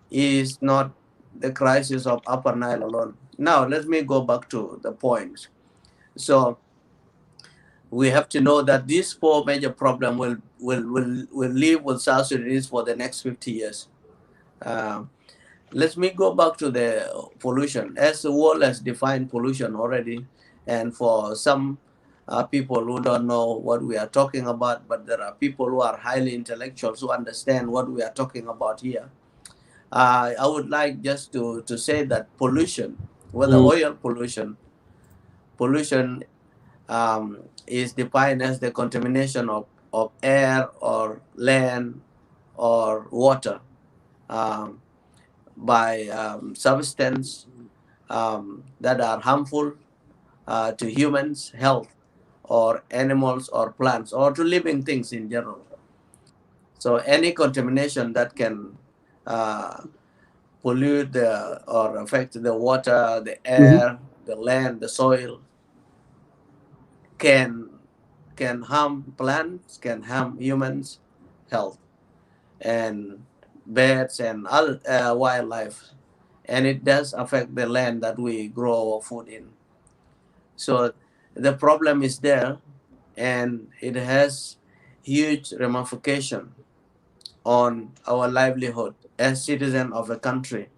is not the crisis of Upper Nile alone. Now let me go back to the point. So we have to know that these four major problems will live with South Sudanese for the next 50 years. Let me go back to the pollution. As the world has defined pollution already, and for some people who don't know what we are talking about, but there are people who are highly intellectuals who understand what we are talking about here. I would like just to say that pollution, whether oil pollution is defined as the contamination of air or land or water by substance that are harmful to humans' health or animals or plants or to living things in general. So any contamination that can pollute or affect the water, the air, the land, the soil can harm plants, can harm humans' health and birds and other wildlife, and it does affect the land that we grow our food in. So the problem is there, and it has huge ramification on our livelihood as citizens of a country,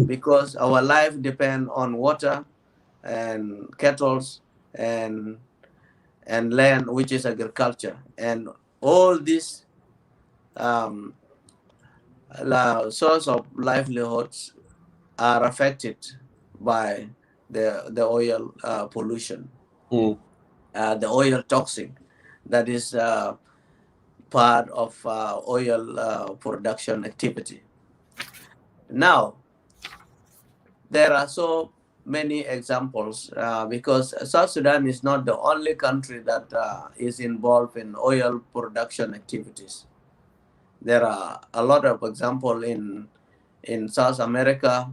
because our life depends on water and cattle and land, which is agriculture, and all these source of livelihoods are affected by the oil pollution, the oil toxic that is part of oil production activity. Now, there are so many examples because South Sudan is not the only country that is involved in oil production activities. There are a lot of examples in South America,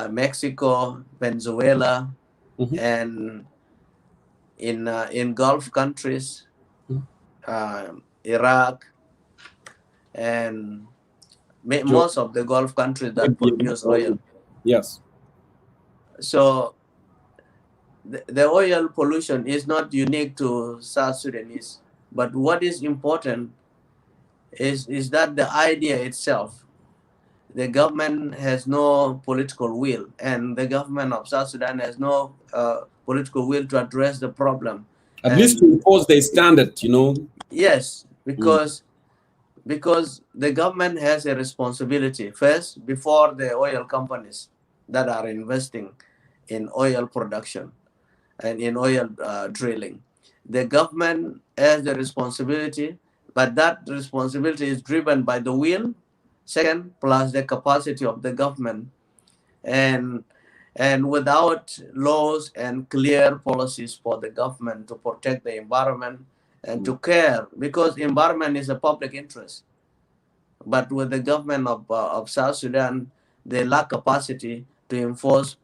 Mexico, Venezuela, and in Gulf countries, Iraq, and most of the Gulf countries that produce oil. Yes. So the oil pollution is not unique to South Sudanese, but what is important is that the idea itself, the government has no political will, and the government of South Sudan has no political will to address the problem. At least to impose their standard, Yes, because the government has a responsibility first before the oil companies that are investing in oil production and in oil drilling. The government has the responsibility, but that responsibility is driven by the will, second, plus the capacity of the government. And without laws and clear policies for the government to protect the environment and to care, because environment is a public interest. But with the government of South Sudan, they lack capacity to enforce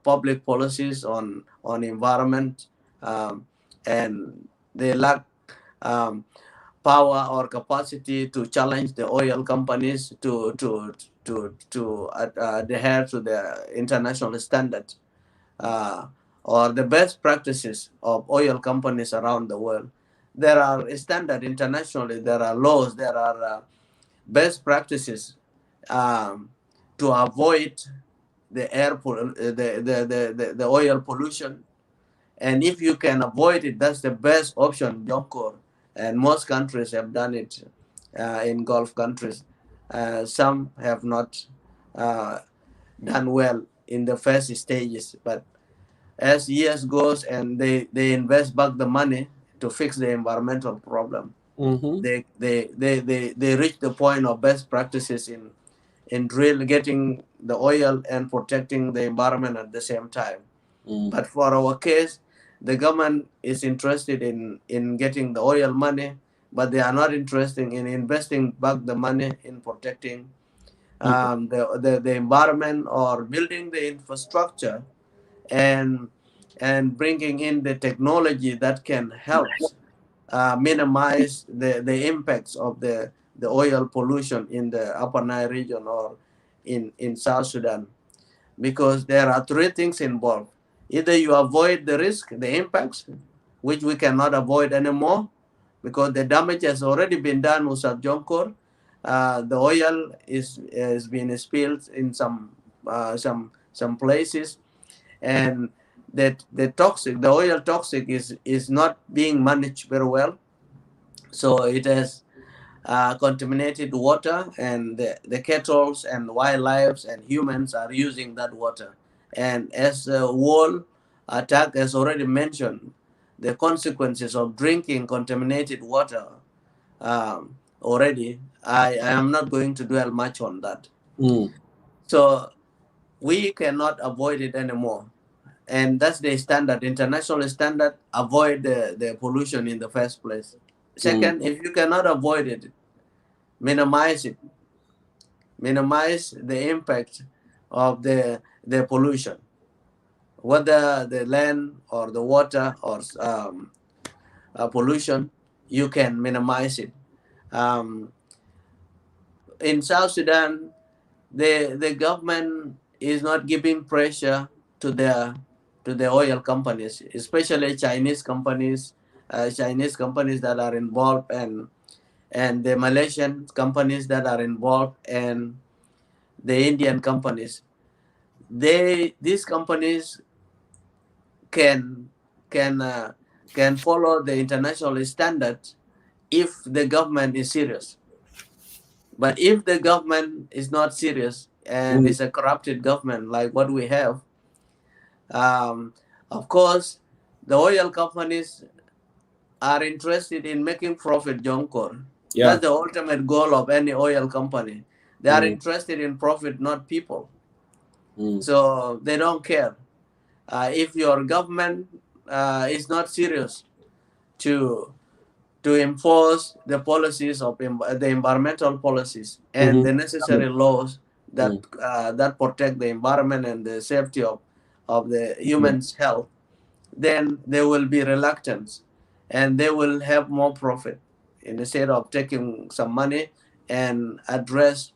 public policies on environment, and they lack power or capacity to challenge the oil companies to adhere to the international standard or the best practices of oil companies around the world. There are standards internationally, there are laws, there are best practices to avoid the the oil pollution, and if you can avoid it, that's the best option, Jonkor. And most countries have done it in Gulf countries. Some have not done well in the first stages, but as years goes and they invest back the money to fix the environmental problem, they reach the point of best practices in getting the oil and protecting the environment at the same time. But for our case, the government is interested in getting the oil money, but they are not interested in investing back the money in protecting the environment or building the infrastructure and bringing in the technology that can help minimize the impacts of the oil pollution in the Upper Nile region or in South Sudan. Because there are three things involved. Either you avoid the risk, the impacts, which we cannot avoid anymore because the damage has already been done with Jonkor. The oil is being spilled in some places, and that the oil toxic is not being managed very well. So it has contaminated water, and the cattle and wildlife and humans are using that water. And as the World Attack has already mentioned, the consequences of drinking contaminated water already, I am not going to dwell much on that. So we cannot avoid it anymore. And that's the standard, international standard, avoid the pollution in the first place. Second, if you cannot avoid it, minimize it. Minimize the impact of the pollution, whether the land or the water or pollution, you can minimize it. In South Sudan, the government is not giving pressure to the oil companies, especially Chinese companies that are involved, and the Malaysian companies that are involved, and the Indian companies. These companies can follow the international standards if the government is serious. But if the government is not serious and it's a corrupted government like what we have, of course, the oil companies are interested in making profit, Jonkor. Yeah. That's the ultimate goal of any oil company. They are interested in profit, not people. So they don't care. If your government is not serious to enforce the policies of the environmental policies and the necessary laws that protect the environment and the safety of the human's health, then there will be reluctance and they will have more profit instead of taking some money and address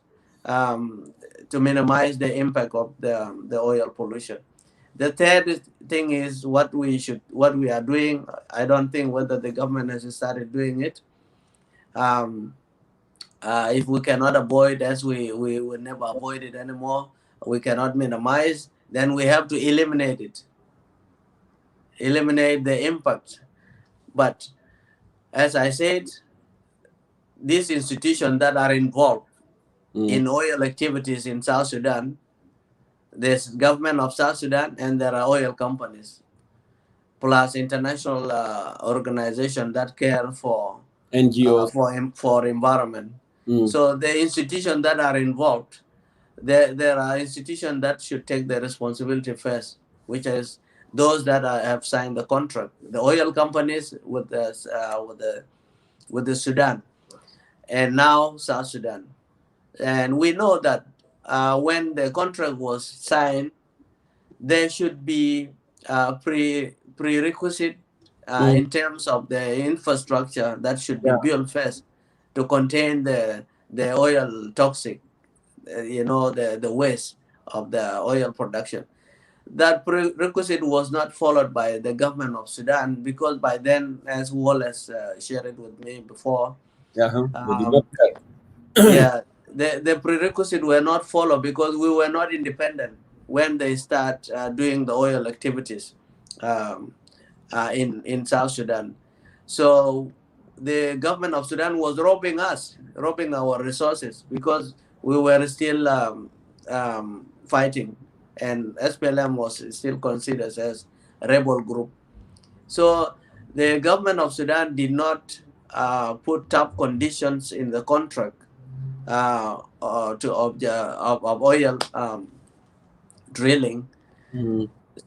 to minimize the impact of the oil pollution. The third thing is what we are doing. I don't think whether the government has started doing it. If we cannot avoid, as we will never avoid it anymore, we cannot minimize, then we have to eliminate it. Eliminate the impact. But as I said, these institutions that are involved in oil activities in South Sudan, there's government of South Sudan and there are oil companies, plus international organizations that care for NGOs, for environment. So the institutions that are involved, there are institutions that should take the responsibility first, which is those that have signed the contract. The oil companies with the Sudan, and now South Sudan. And we know that when the contract was signed, there should be prerequisite in terms of the infrastructure that should be built first to contain the oil toxic, the waste of the oil production. That prerequisite was not followed by the government of Sudan because by then, as Wallace shared it with me before, the prerequisites were not followed because we were not independent when they start doing the oil activities in South Sudan. So the government of Sudan was robbing our resources because we were still fighting, and SPLM was still considered as a rebel group. So the government of Sudan did not put tough conditions in the contract of oil drilling.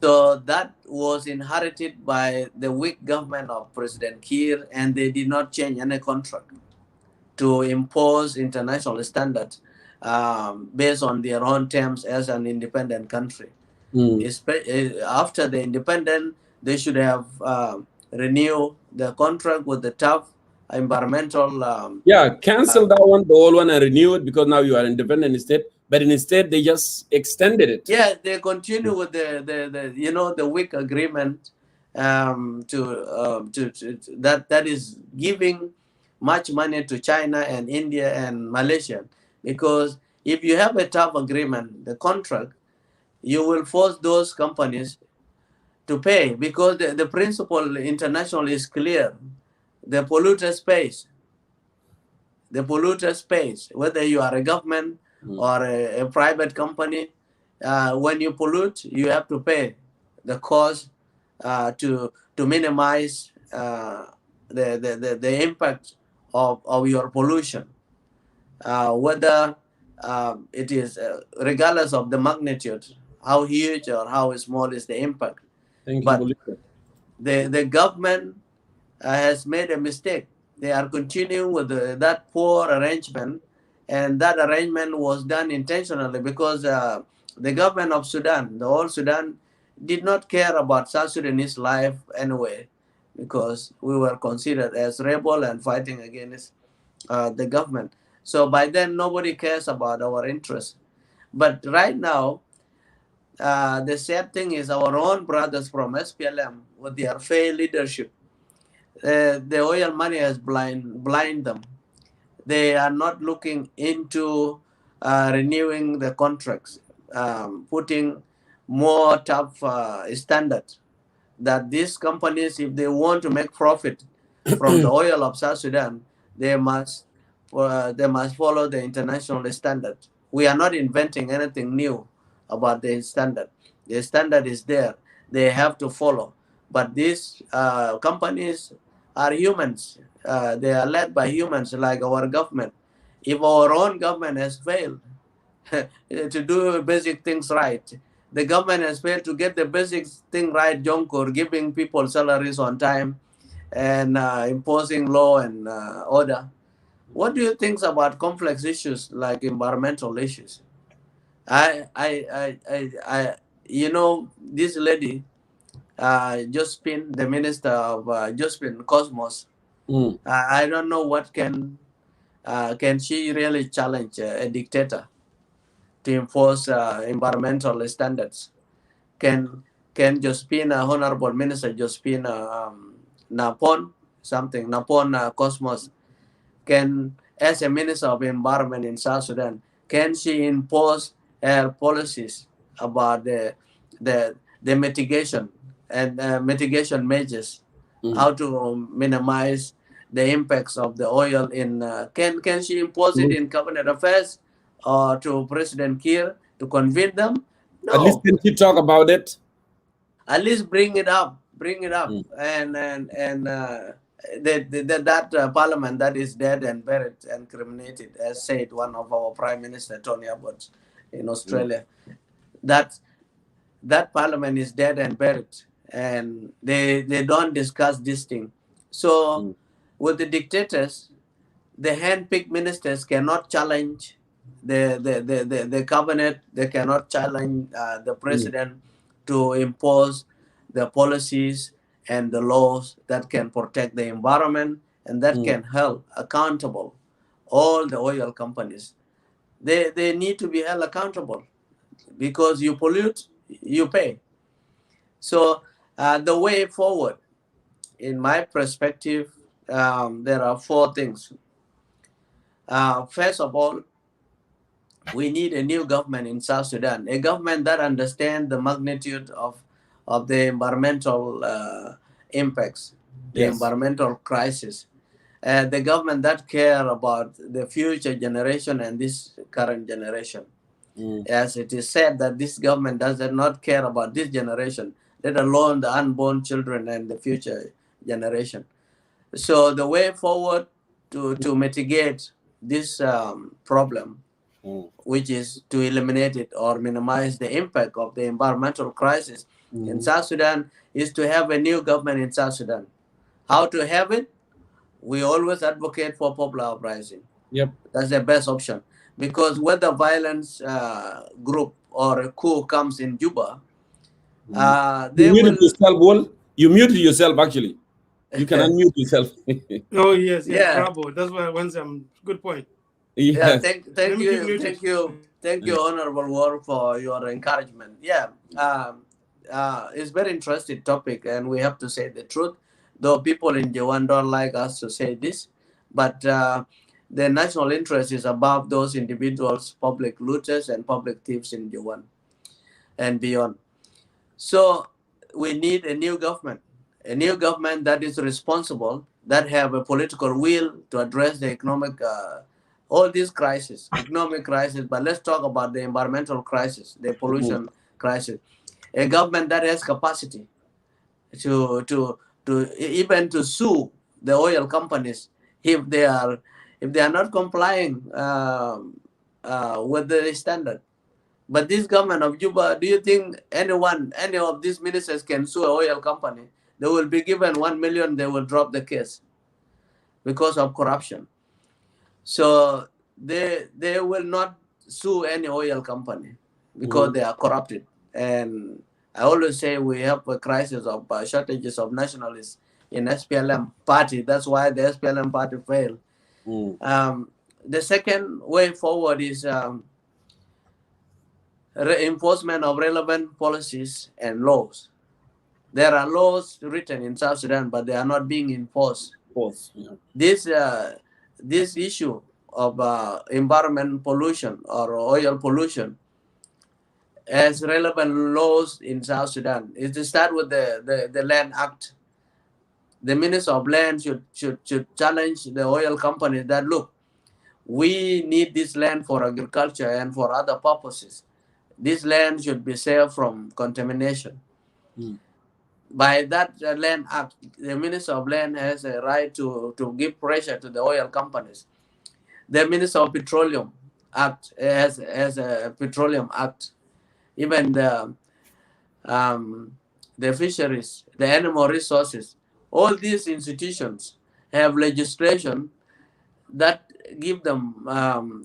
So that was inherited by the weak government of President Kiir, and they did not change any contract to impose international standards based on their own terms as an independent country. After the independence, they should have renewed the contract with the tough environmental cancel that one, the old one, and renew it, because now you are independent state. but instead they just extended it. Yeah, they continue with the weak agreement that is giving much money to China and India and Malaysia, because if you have a tough agreement, the contract, you will force those companies to pay, because the principle international is clear. The polluter pays. The polluter pays, whether you are a government or a private company. When you pollute, you have to pay the cost to minimize the impact of your pollution, whether it is regardless of the magnitude, how huge or how small is the impact. But the government has made a mistake. They are continuing with that poor arrangement, and that arrangement was done intentionally because the government of Sudan, the whole Sudan, did not care about South Sudanese life anyway, because we were considered as rebel and fighting against the government. So by then, nobody cares about our interests. But right now, the sad thing is our own brothers from SPLM, with their failed leadership, the oil money has blind them. They are not looking into renewing the contracts, putting more tough standards, that these companies, if they want to make profit from the oil of South Sudan, they must follow the international standard. We are not inventing anything new about the standard. The standard is there. They have to follow. But these companies are humans. They are led by humans like our government. If our own government has failed to do basic things right, the government has failed to get the basic thing right, Jonkor, giving people salaries on time and imposing law and order. What do you think about complex issues like environmental issues? This lady, Josephine, the minister of Josephine Cosmos, I don't know what can she really challenge a dictator to enforce environmental standards? Can Josephine, Honorable Minister Josephine Napon Cosmos, as a Minister of Environment in South Sudan, can she impose her policies about the mitigation and mitigation measures, how to minimize the impacts of the oil in? Can she impose it in cabinet affairs or to President Kiir to convene them? No. At least can she talk about it? At least bring it up, and that parliament that is dead and buried and criminated, as said one of our Prime Minister, Tony Abbott, in Australia. That parliament is dead and buried, and they don't discuss this thing. So with the dictators, the hand-picked ministers cannot challenge the cabinet. They cannot challenge the president to impose the policies and the laws that can protect the environment and that can help accountable all the oil companies. They need to be held accountable, because you pollute, you pay. So the way forward, in my perspective, there are four things. First of all, we need a new government in South Sudan, a government that understands the magnitude of the environmental impacts, the environmental crisis. The government that care about the future generation and this current generation. As it is said that this government does not care about this generation, let alone the unborn children and the future generation. So the way forward to mitigate this problem, which is to eliminate it or minimize the impact of the environmental crisis in South Sudan, is to have a new government in South Sudan. How to have it? We always advocate for popular uprising. That's the best option, because whether violence group or a coup comes in Juba, they will... You muted yourself, actually. You can unmute yourself. Oh, yes, bravo. That's why once good point. Yeah, thank you. Thank you, Honorable Ward, for your encouragement. Yeah, it's very interesting topic, and we have to say the truth. Though people in J1 don't like us to say this, but the national interest is above those individuals, public looters and public thieves in J1 and beyond. So we need a new government that is responsible, that have a political will to address the economic, all these crises, economic crisis. But let's talk about the environmental crisis, the pollution crisis. A government that has capacity to even to sue the oil companies if they are not complying with the standard. But this government of Juba, do you think any of these ministers can sue an oil company? They will be given 1 million, they will drop the case because of corruption. So they will not sue any oil company because they are corrupted. And I always say we have a crisis of shortages of nationalists in SPLM party. That's why the SPLM party failed. The second way forward is reinforcement of relevant policies and laws. There are laws written in South Sudan, but they are not being enforced. This issue of environment pollution or oil pollution has relevant laws in South Sudan. Is to start with the Land Act. The Minister of Land should challenge the oil companies that, look, we need this land for agriculture and for other purposes. This land should be saved from contamination. By that Land Act, the Minister of Land has a right to give pressure to the oil companies. The Minister of Petroleum Act has a Petroleum Act. Even the fisheries, the animal resources, all these institutions have legislation that give them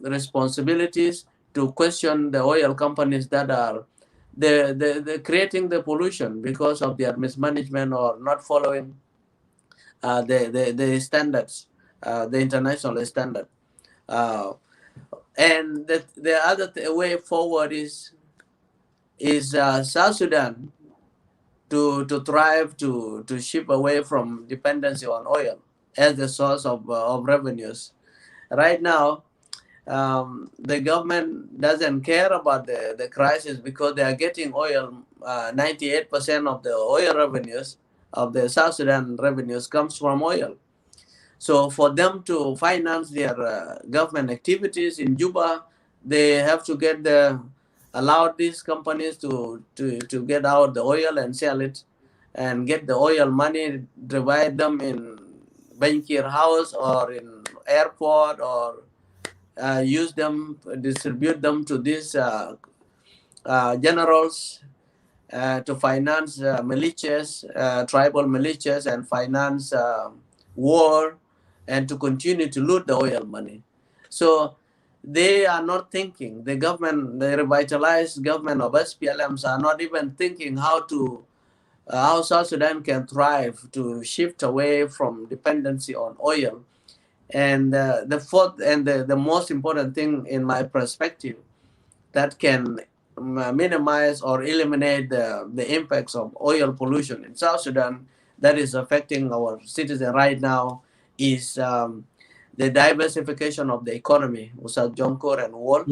responsibilities to question the oil companies that are the creating the pollution because of their mismanagement or not following the standards, the international standard. And the other way forward is South Sudan to thrive, to shift away from dependency on oil as the source of revenues. Right now, the government doesn't care about the crisis because they are getting oil. 98% of the oil revenues of the South Sudan revenues comes from oil. So for them to finance their government activities in Juba, they have to allow these companies to get out the oil and sell it and get the oil money, divide them in Bankir House or in airport, or use them, distribute them to these generals to finance militias, tribal militias, and finance war, and to continue to loot the oil money. So they are not thinking, the government, the revitalized government of SPLMs are not even thinking how South Sudan can thrive, to shift away from dependency on oil. And the fourth and the most important thing in my perspective that can minimize or eliminate the impacts of oil pollution in South Sudan that is affecting our citizens right now is the diversification of the economy. Usad Jonkor and Wall.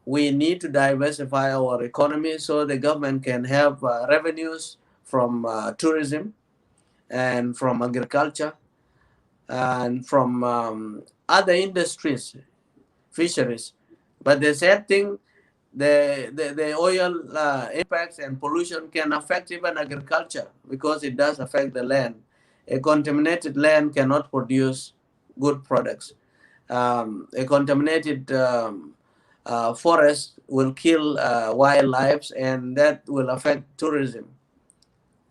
We need to diversify our economy so the government can have revenues from tourism and from agriculture and from other industries, fisheries. But the sad thing, the oil impacts and pollution can affect even agriculture because it does affect the land. A contaminated land cannot produce good products. A contaminated forest will kill wildlife, and that will affect tourism.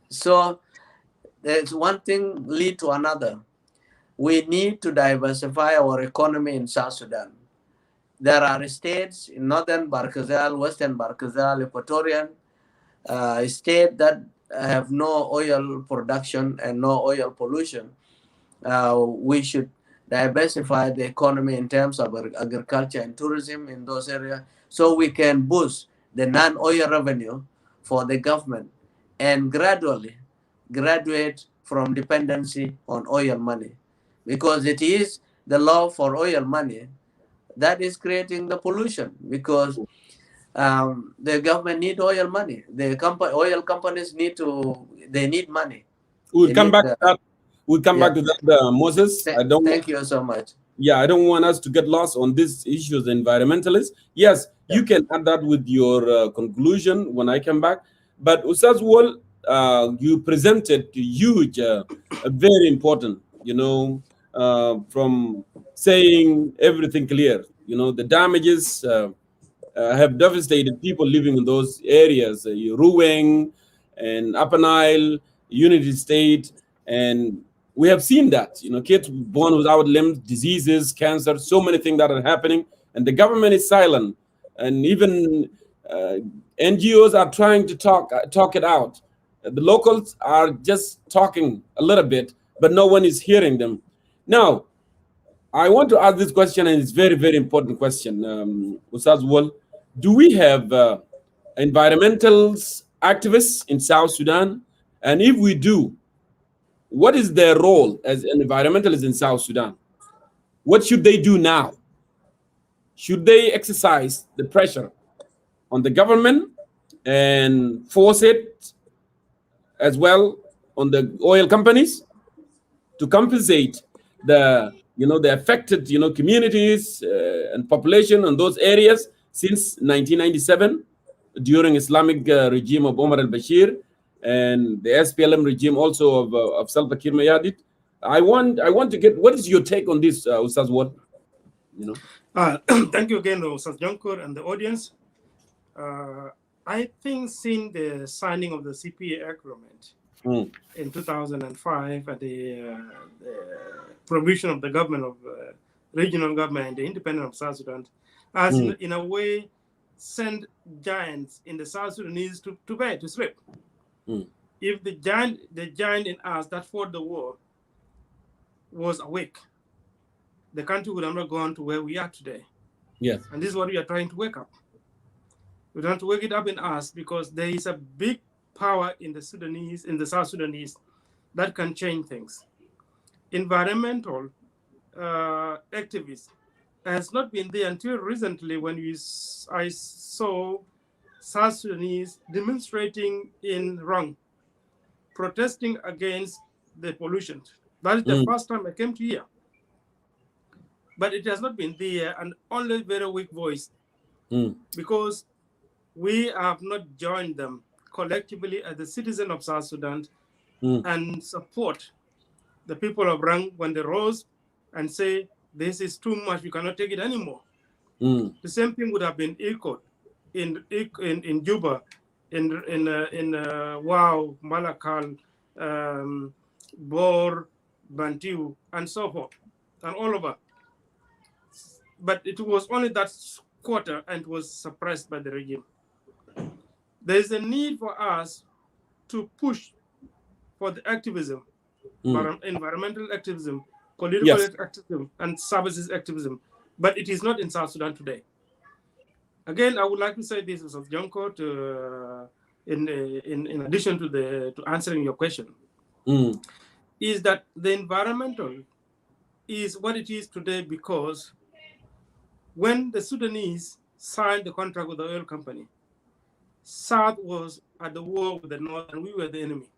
So there's one thing lead to another. We need to diversify our economy in South Sudan. There are states in northern Barkazal, western Barkazal, Equatorian state that have no oil production and no oil pollution. We should diversify the economy in terms of agriculture and tourism in those areas, so we can boost the non-oil revenue for the government and gradually graduate from dependency on oil money, because it is the love for oil money that is creating the pollution, because the government need oil money. The oil companies need money. We'll come back to that. We'll come back to that, Moses. Thank you so much. Yeah, I don't want us to get lost on these issues, environmentalists. Yes, you can add that with your conclusion when I come back. But Ustaz Wal, you presented huge, very important, from saying everything clear. The damages have devastated people living in those areas, Ruweng and Upper Nile, Unity State, and we have seen that, kids born without limbs, diseases, cancer, so many things that are happening, and the government is silent, and even NGOs are trying to talk it out. The locals are just talking a little bit, but no one is hearing them. Now, I want to ask this question, and it's very, very important question, Ustaz Wal. Do we have environmental activists in South Sudan? And if we do, what is their role as an environmentalist in South Sudan? What should they do now? Should they exercise the pressure on the government and force it as well on the oil companies to compensate the affected communities and population in those areas since 1997 during Islamic regime of Omar al-Bashir and the SPLM regime also of Salva Kiir Mayardit? I want to get, what is your take on this, Ustaz Wal? Thank you again, Ustaz Jankur and the audience. I think since the signing of the CPA agreement in 2005 and the provision of the government of regional government and the independence of South Sudan has in a way sent giants in the South Sudanese to bed, to sleep. If the giant in us that fought the war was awake, the country would have not gone to where we are today. Yes. And this is what we are trying to wake up. We want to wake it up in us because there is a big power in the Sudanese, in the South Sudanese, that can change things. Environmental activists has not been there until recently when I saw South Sudanese demonstrating in Rang, protesting against the pollution. That is the first time I came to here. But it has not been there, and only very weak voice, because we have not joined them collectively as the citizen of South Sudan and support the people of Rang when they rose and say, this is too much, we cannot take it anymore. The same thing would have been echoed in Juba, in Wow, Malakal, Bor, Bantu, and so forth, and all over. But it was only that quarter and was suppressed by the regime. There is a need for us to push for the activism, environmental activism, political activism, and services activism. But it is not in South Sudan today. Again, I would like to say this, Mr. Jonko, in addition to answering your question, is that the environmental is what it is today because when the Sudanese signed the contract with the oil company, South was at the war with the North and we were the enemy.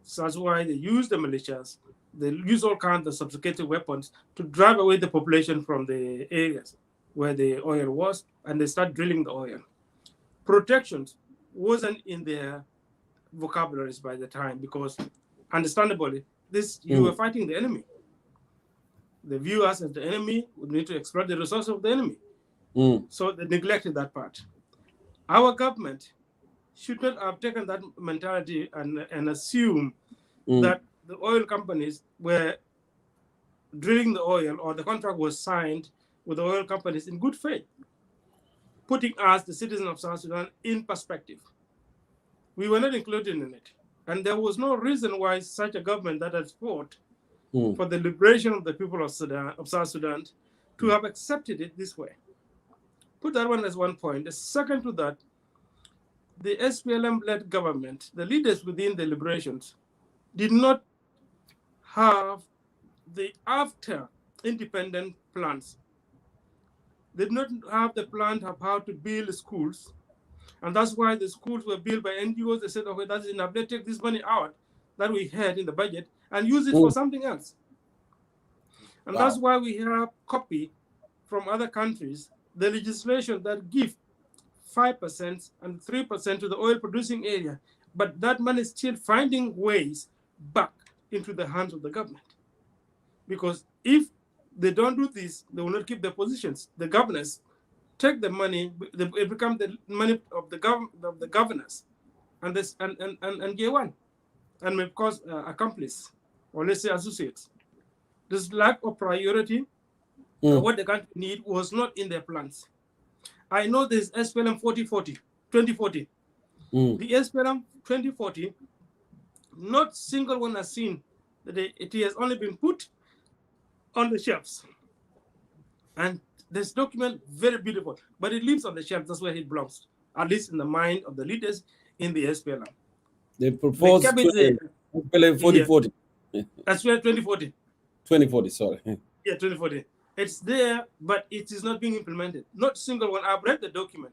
So that's why they used the militias, they used all kinds of sophisticated weapons to drive away the population from the areas where the oil was, and they start drilling the oil. Protections wasn't in their vocabularies by the time because, understandably, you were fighting the enemy. They view us as the enemy, we need to exploit the resources of the enemy. So they neglected that part. Our government should not have taken that mentality and assume that the oil companies were drilling the oil or the contract was signed with the oil companies in good faith, putting us, the citizens of South Sudan, in perspective. We were not included in it. And there was no reason why such a government that has fought for the liberation of the people of South Sudan, to have accepted it this way. Put that one as one point. The second to that, the SPLM-led government, the leaders within the liberations, did not have the after independent plans. They did not have the plan of how to build schools. And that's why the schools were built by NGOs. They said, okay, that's enough. Let's take this money out that we had in the budget and use it for something else. And that's why we have copy from other countries, the legislation that give 5% and 3% to the oil producing area. But that money is still finding ways back into the hands of the government. Because if they don't do this, they will not keep their positions. The governors take the money, it becomes the money of the governors and J1, and may cause accomplice, or let's say associates. This lack of priority, what the country need was not in their plans. I know this SPLM 2040. The SPLM 2040, not single one has seen that it has only been put on the shelves. And this document, very beautiful, but it lives on the shelf. That's where it belongs, at least in the mind of the leaders in the SPLM. They proposed SPLM 4040. That's where 2040. 2040, sorry. Yeah, 2040. It's there, but it is not being implemented. Not single one. I've read the document.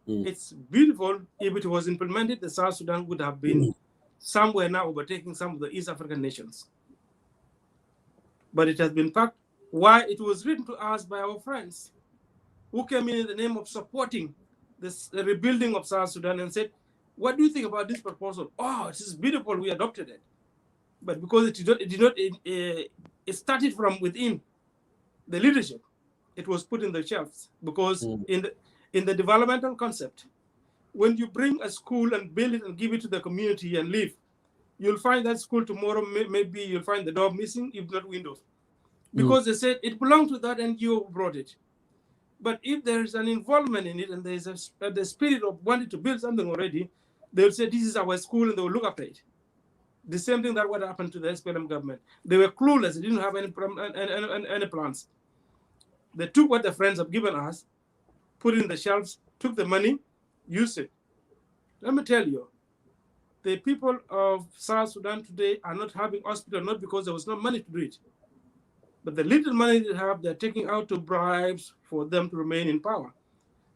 It's beautiful. If it was implemented, the South Sudan would have been somewhere now overtaking some of the East African nations. But it has been packed. Why? It was written to us by our friends who came in the name of supporting the rebuilding of South Sudan and said, what do you think about this proposal? Oh, this is beautiful. We adopted it. But because it started from within the leadership, it was put in the shelves. Because in the developmental concept, when you bring a school and build it and give it to the community and leave, you'll find that school tomorrow, maybe you'll find the door missing, if not windows. Because they said it belonged to that NGO who brought it. But if there is an involvement in it and there is the spirit of wanting to build something already, they will say, this is our school, and they will look after it. The same thing that what happened to the SPLM government. They were clueless. They didn't have any plans. They took what the friends have given us, put it in the shelves, took the money, used it. Let me tell you, the people of South Sudan today are not having hospital, not because there was no money to do it. But the little money they have, they're taking out to bribes for them to remain in power.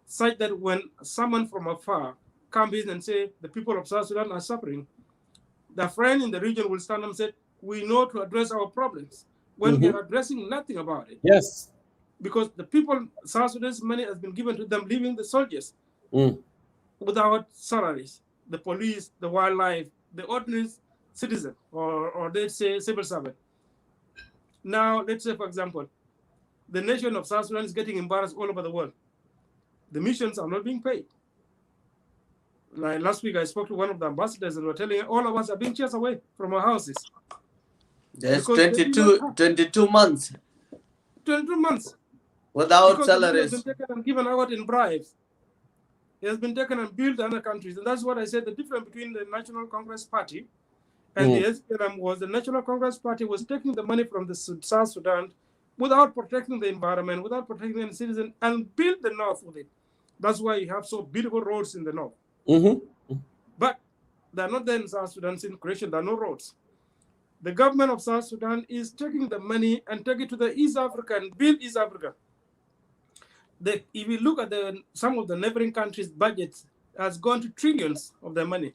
Such that when someone from afar comes in and say, the people of South Sudan are suffering, the friend in the region will stand up and say, we know to address our problems, when we are addressing nothing about it. Yes. Because the people, South Sudan's money has been given to them, leaving the soldiers without salaries, the police, the wildlife, the ordinary citizen, or let's say civil servant. Now, let's say, for example, the nation of South Sudan is getting embarrassed all over the world. The missions are not being paid. Like last week, I spoke to one of the ambassadors and were telling all of us are being chased away from our houses. There's 22 months. 22 months. Without salaries. It has been taken and given out in bribes. It has been taken and built in other countries. And that's what I said, the difference between the National Congress Party and the SPLM was the National Congress Party was taking the money from the South Sudan without protecting the environment, without protecting the citizen, and build the North with it. That's why you have so beautiful roads in the North. But they're not there in South Sudan since creation. There are no roads. The government of South Sudan is taking the money and take it to the East Africa and build East Africa. If you look at some of the neighboring countries' budgets, has gone to trillions of their money.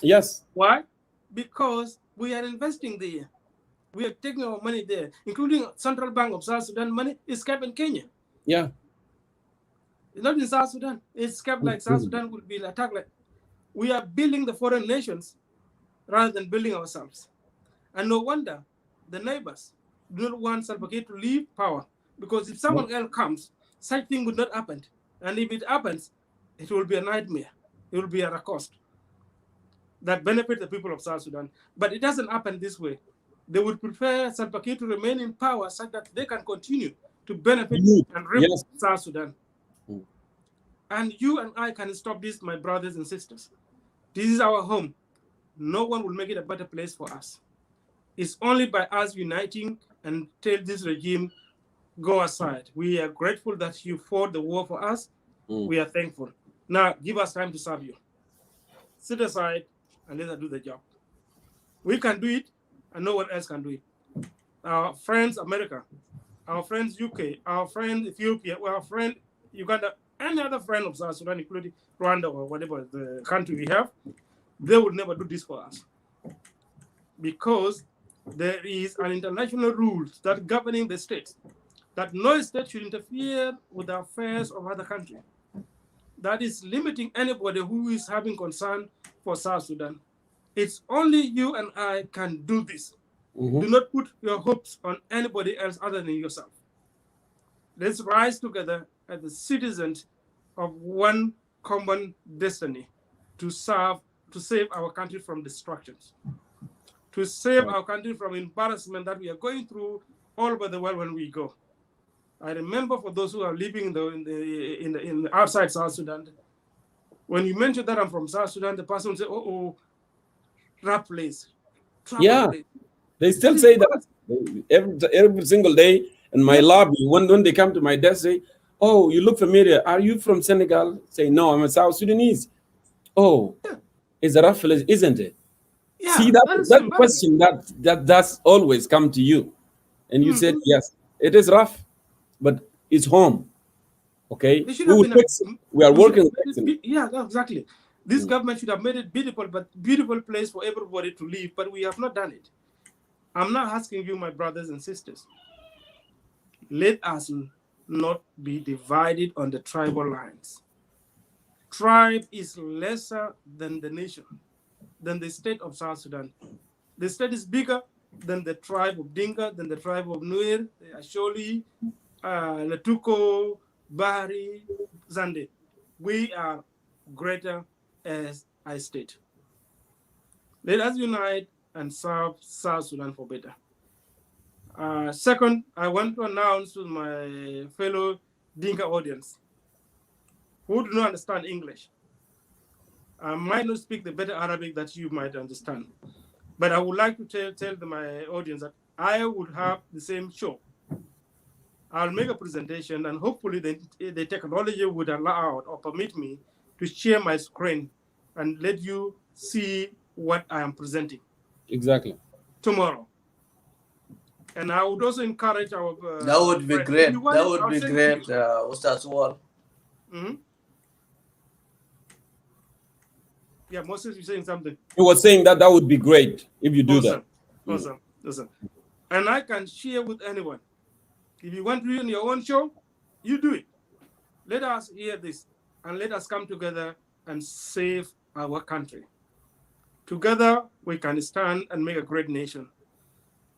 Yes. Why? Because we are investing there. We are taking our money there, including Central Bank of South Sudan money is kept in Kenya. Yeah. It's not in South Sudan. It's kept like South Sudan will be attacked. Like we are building the foreign nations rather than building ourselves. And no wonder the neighbors do not want Salva Kiir to leave power, because if someone else comes, such thing would not happen. And if it happens, it will be a nightmare. It will be a cost that benefit the people of South Sudan. But it doesn't happen this way. They would prefer Salva Kiir to remain in power so that they can continue to benefit and rip South Sudan. And you and I can stop this, my brothers and sisters. This is our home. No one will make it a better place for us. It's only by us uniting and tell this regime, go aside. We are grateful that you fought the war for us. We are thankful. Now give us time to serve you. Sit aside and let us do the job. We can do it, and no one else can do it. Our friends America, our friends UK, our friend Ethiopia, our friend Uganda, any other friend of South Sudan, including Rwanda or whatever the country we have, they would never do this for us. Because there is an international rule that governing the states, that no state should interfere with the affairs of other countries. That is limiting anybody who is having concern for South Sudan. It's only you and I can do this. Do not put your hopes on anybody else other than yourself. Let's rise together as the citizens of one common destiny to serve, to save our country from destructions, to save our country from embarrassment that we are going through all over the world when we go. I remember for those who are living in outside South Sudan, when you mention that I'm from South Sudan, the person will say, "Oh, rough place." Yeah, place. they still say that every single day in my lobby. When they come to my desk, say, "Oh, you look familiar. Are you from Senegal?" Say, "No, I'm a South Sudanese." "Oh, it's a rough place, isn't it?" Yeah, See that question that does always come to you, and you said yes, it is rough, but it's home. Okay, we will fix it. We are working. Yeah, exactly. This government should have made it beautiful place for everybody to live, but we have not done it. I'm not asking you, my brothers and sisters, let us not be divided on the tribal lines. Tribe is lesser than the nation, than the state of South Sudan. The state is bigger than the tribe of Dinka, than the tribe of Nuer, Asholi, Latuko, Bahari, Zande. We are greater as a state. Let us unite and serve South Sudan for better. Second, I want to announce to my fellow Dinka audience who do not understand English. I might not speak the better Arabic that you might understand, but I would like to tell my audience that I would have the same show. I'll make a presentation, and hopefully the technology would allow or permit me to share my screen and let you see what I am presenting. Exactly. Tomorrow. And I would also encourage our... that would be great. That would be great, Ustaz Wall. Yeah, Moses, you're saying something. He was saying that would be great if you do that. Awesome. And I can share with anyone. If you want to do it on your own show, you do it. Let us hear this and let us come together and save our country. Together, we can stand and make a great nation.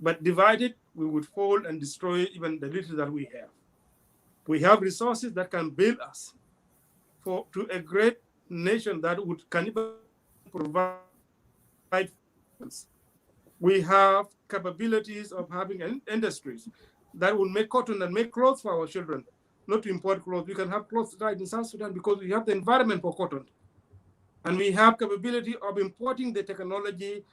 But divided, we would fall and destroy even the little that we have. We have resources that can build us to a great nation that can even provide. We have capabilities of having industries that will make cotton and make clothes for our children, not to import clothes. We can have clothes right in South Sudan because we have the environment for cotton. And we have capability of importing the technology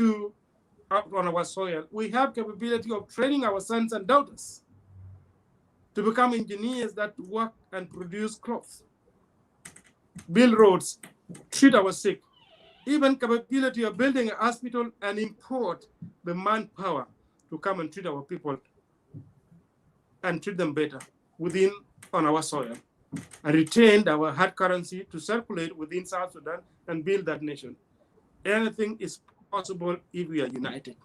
on our soil. We have capability of training our sons and daughters to become engineers that work and produce clothes, build roads, treat our sick, even capability of building a hospital and import the manpower to come and treat our people and treat them better on our soil, and retain our hard currency to circulate within South Sudan and build that nation. Anything is possible if we are united.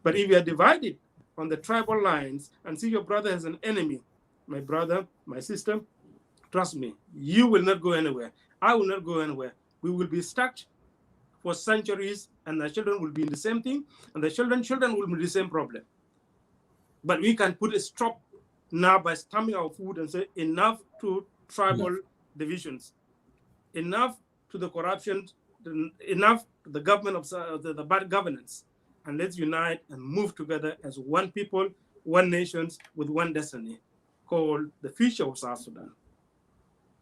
But if we are divided on the tribal lines and see your brother as an enemy, my brother, my sister, trust me, you will not go anywhere. I will not go anywhere. We will be stuck for centuries, and the children will be in the same thing, and the children will be the same problem. But we can put a stop now by stamping our foot and say enough to tribal divisions, enough to the corruption, enough to the government of the bad governance, and let's unite and move together as one people, one nation with one destiny called the future of South Sudan.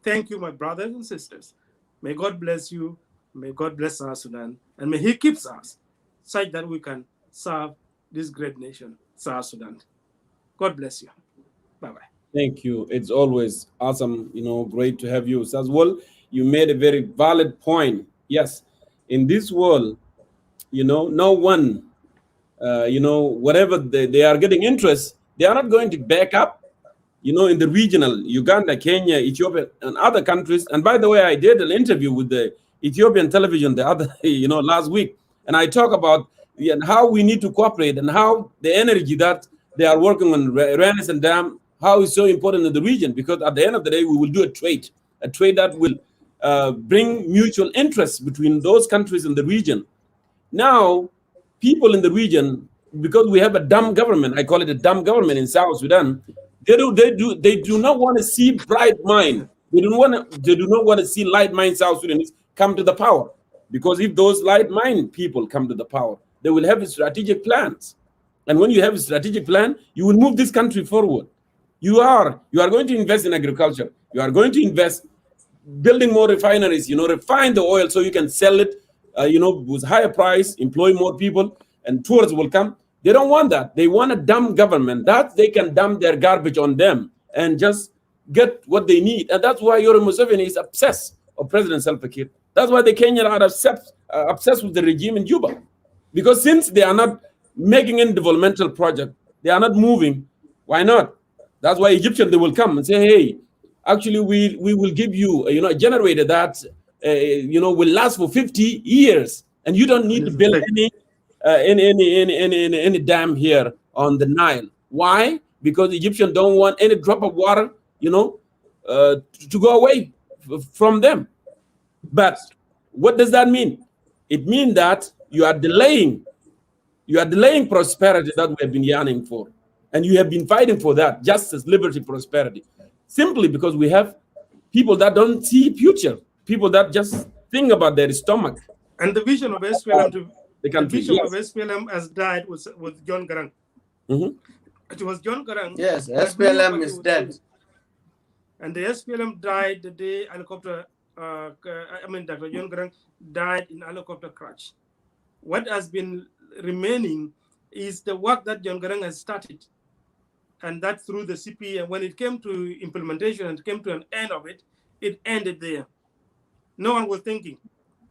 Thank you, my brothers and sisters. May God bless you. May God bless South Sudan, and may He keep us such that we can serve this great nation, South Sudan. God bless you. Bye-bye. Thank you. It's always awesome, great to have you as well. You made a very valid point. Yes, in this world, no one, whatever they are getting interest, they are not going to back up, in the regional, Uganda, Kenya, Ethiopia, and other countries. And by the way, I did an interview with the Ethiopian television the other, last week. And I talk about how we need to cooperate and how the energy that they are working on Renaissance and Dam, how it's so important in the region, because at the end of the day, we will do a trade that will bring mutual interests between those countries in the region. Now, people in the region, because we have a dumb government, I call it a dumb government in South Sudan, they do not want to see bright mind. They do not want to see light mind South Sudanese come to the power. Because if those light mind people come to the power, they will have strategic plans. And when you have a strategic plan, you will move this country forward. You are going to invest in agriculture. You are going to invest building more refineries, refine the oil so you can sell it, with higher price, employ more people, and tourists will come. They don't want that. They want a dumb government that they can dump their garbage on them and just get what they need. And that's why Yoweri Museveni is obsessed, or President Salva Kiir. That's why the Kenyans are obsessed with the regime in Juba. Because since they are not making any developmental project, they are not moving, why not? That's why Egyptians, they will come and say, hey, actually, we will give you, a generator that, will last for 50 years. And you don't need to build any dam here on the Nile. Why? Because Egyptians don't want any drop of water, to go away from them. But what does that mean? It means that you are delaying prosperity that we have been yearning for. And you have been fighting for that, justice, liberty, prosperity. Simply because we have people that don't see future, people that just think about their stomach. And the vision of SPLM of SPLM has died with John Garang. Mm-hmm. It was John Garang. Yes, SPLM is dead. And the SPLM died the day Dr. John Garang died in helicopter crash. What has been remaining is the work that John Garang has started. And that through the CP, and when it came to implementation and came to an end of it, it ended there. No one was thinking.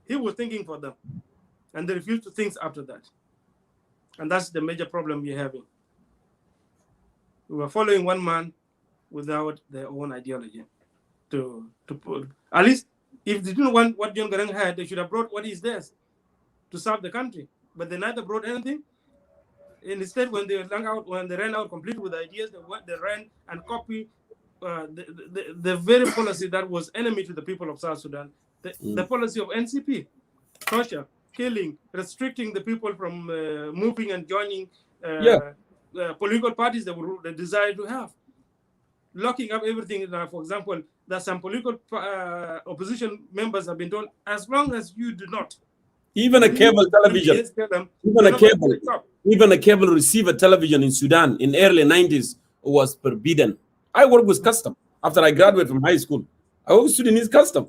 He was thinking for them. And they refused to think after that. And that's the major problem we're having. We were following one man without their own ideology. To put, at least, if they didn't want what John Garang had, they should have brought what is theirs to serve the country. But they neither brought anything. And instead, when they ran out completely with ideas, they ran and copied the very policy that was enemy to the people of South Sudan, the policy of NCP, torture, killing, restricting the people from moving and joining political parties they desire to have, locking up everything. For example, that some political opposition members have been told, as long as you do not. Even a cable television, even a cable receiver television in Sudan in early 90s was forbidden. I worked with custom after I graduated from high school. I worked with Sudanese custom.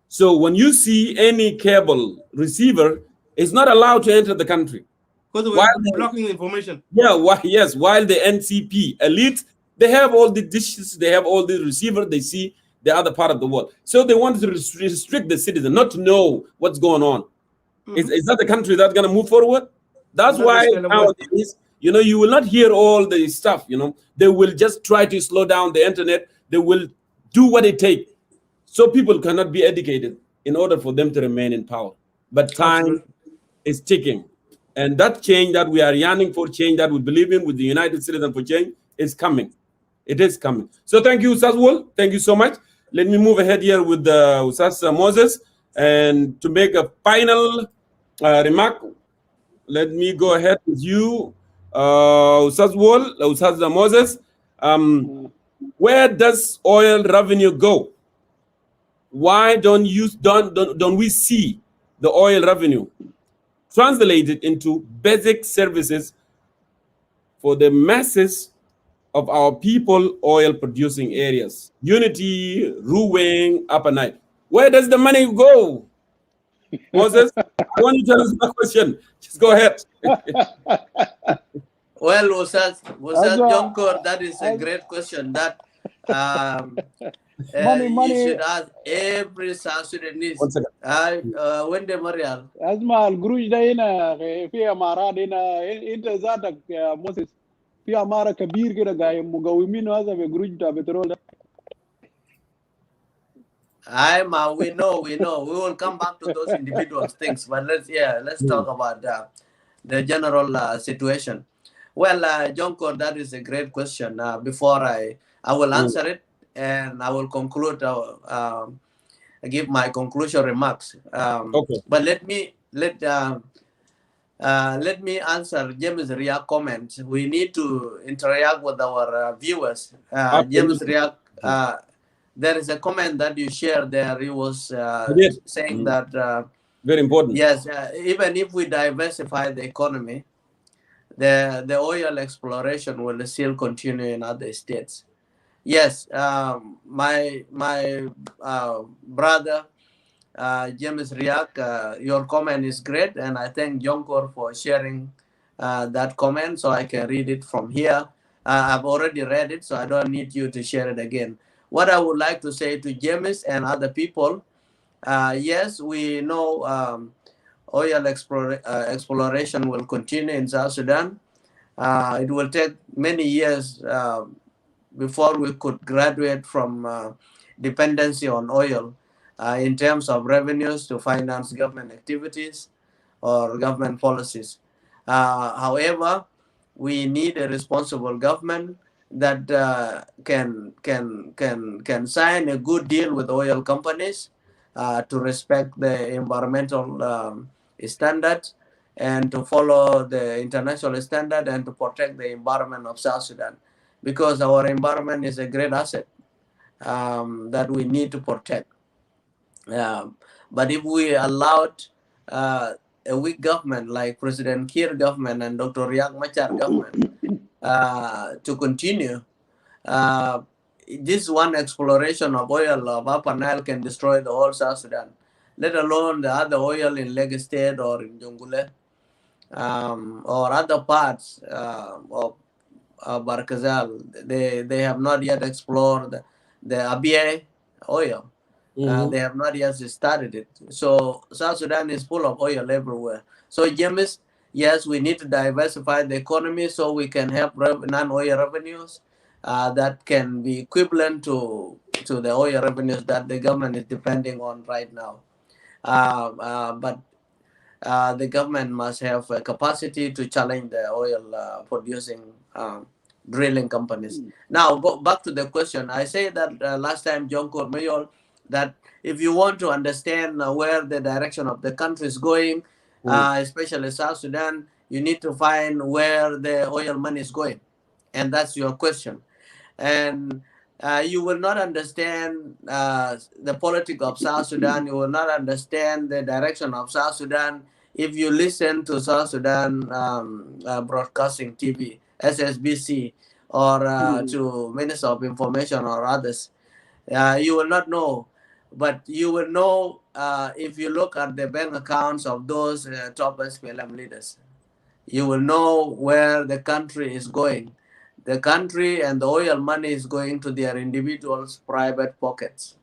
So when you see any cable receiver, it's not allowed to enter the country. Because they're blocking information. Yeah, while the NCP elite, they have all the dishes, they have all the receiver, they see the other part of the world. So they want to restrict the citizen, not to know what's going on. Is that the country that's going to move forward? That's why nowadays, you will not hear all the stuff, They will just try to slow down the internet. They will do what it takes. So people cannot be educated in order for them to remain in power. But time is ticking. And that change that we are yearning for, change that we believe in with the United Citizens for Change is coming. It is coming. So thank you, Ustaz Wall. Thank you so much. Let me move ahead here with Ustaz Moses. And to make a final remark, let me go ahead with you, Ustaz Wall, Ustaz Moses. Where does oil revenue go? Why don't we see the oil revenue translated into basic services for the masses of our people oil producing areas? Unity, Ruweng, Upper Nile. Where does the money go? Moses, I want you to answer the question. Just go ahead. Well, Ustaz Asma, Jonkor, that is a great question that you money should ask every South Sudanese. One second. When they Marial. اسمع القروش ده هنا في امارات هنا انت ذاتك يا موسيس في اماره كبير كده قايم مقومين هذا بقروش بتاع بترول ده. We know. We will come back to those individual things, but let's talk about the general situation. Well, Jonkor, that is a great question. Before I will answer it, and I will conclude. Give my conclusion remarks. Okay. But let me answer James Riak comments. We need to interact with our viewers. James Riak, there is a comment that you shared there. He was saying that very important. Yes, even if we diversify the economy, the oil exploration will still continue in other states. Yes, my brother James Riak, your comment is great, and I thank Jonkor for sharing that comment, so I can read it from here. I've already read it, so I don't need you to share it again. What I would like to say to James and other people, yes, we know oil exploration will continue in South Sudan. It will take many years before we could graduate from dependency on oil in terms of revenues to finance government activities or government policies. However, we need a responsible government that can sign a good deal with oil companies to respect the environmental standards and to follow the international standard and to protect the environment of South Sudan, because our environment is a great asset that we need to protect. But if we allowed a weak government like President Kiir government and Dr. Riek Machar government to continue, this one exploration of oil of Upper Nile can destroy the whole South Sudan, let alone the other oil in Lagos State or in Jongule or other parts of Barkazal. They have not yet explored the Abyei oil. They have not yet started it. So South Sudan is full of oil everywhere. So James, yes, we need to diversify the economy so we can have non-oil revenues that can be equivalent to the oil revenues that the government is depending on right now. But the government must have a capacity to challenge the oil producing drilling companies. Now, go back to the question. I said that last time, John Cormayol, that if you want to understand where the direction of the country is going, especially South Sudan, you need to find where the oil money is going. And that's your question. And you will not understand the politics of South Sudan. You will not understand the direction of South Sudan if you listen to South Sudan Broadcasting TV, SSBC, or to Minister of Information or others. You will not know. But you will know if you look at the bank accounts of those top SPLM leaders. You will know where the country is going. The country and the oil money is going to their individuals' private pockets.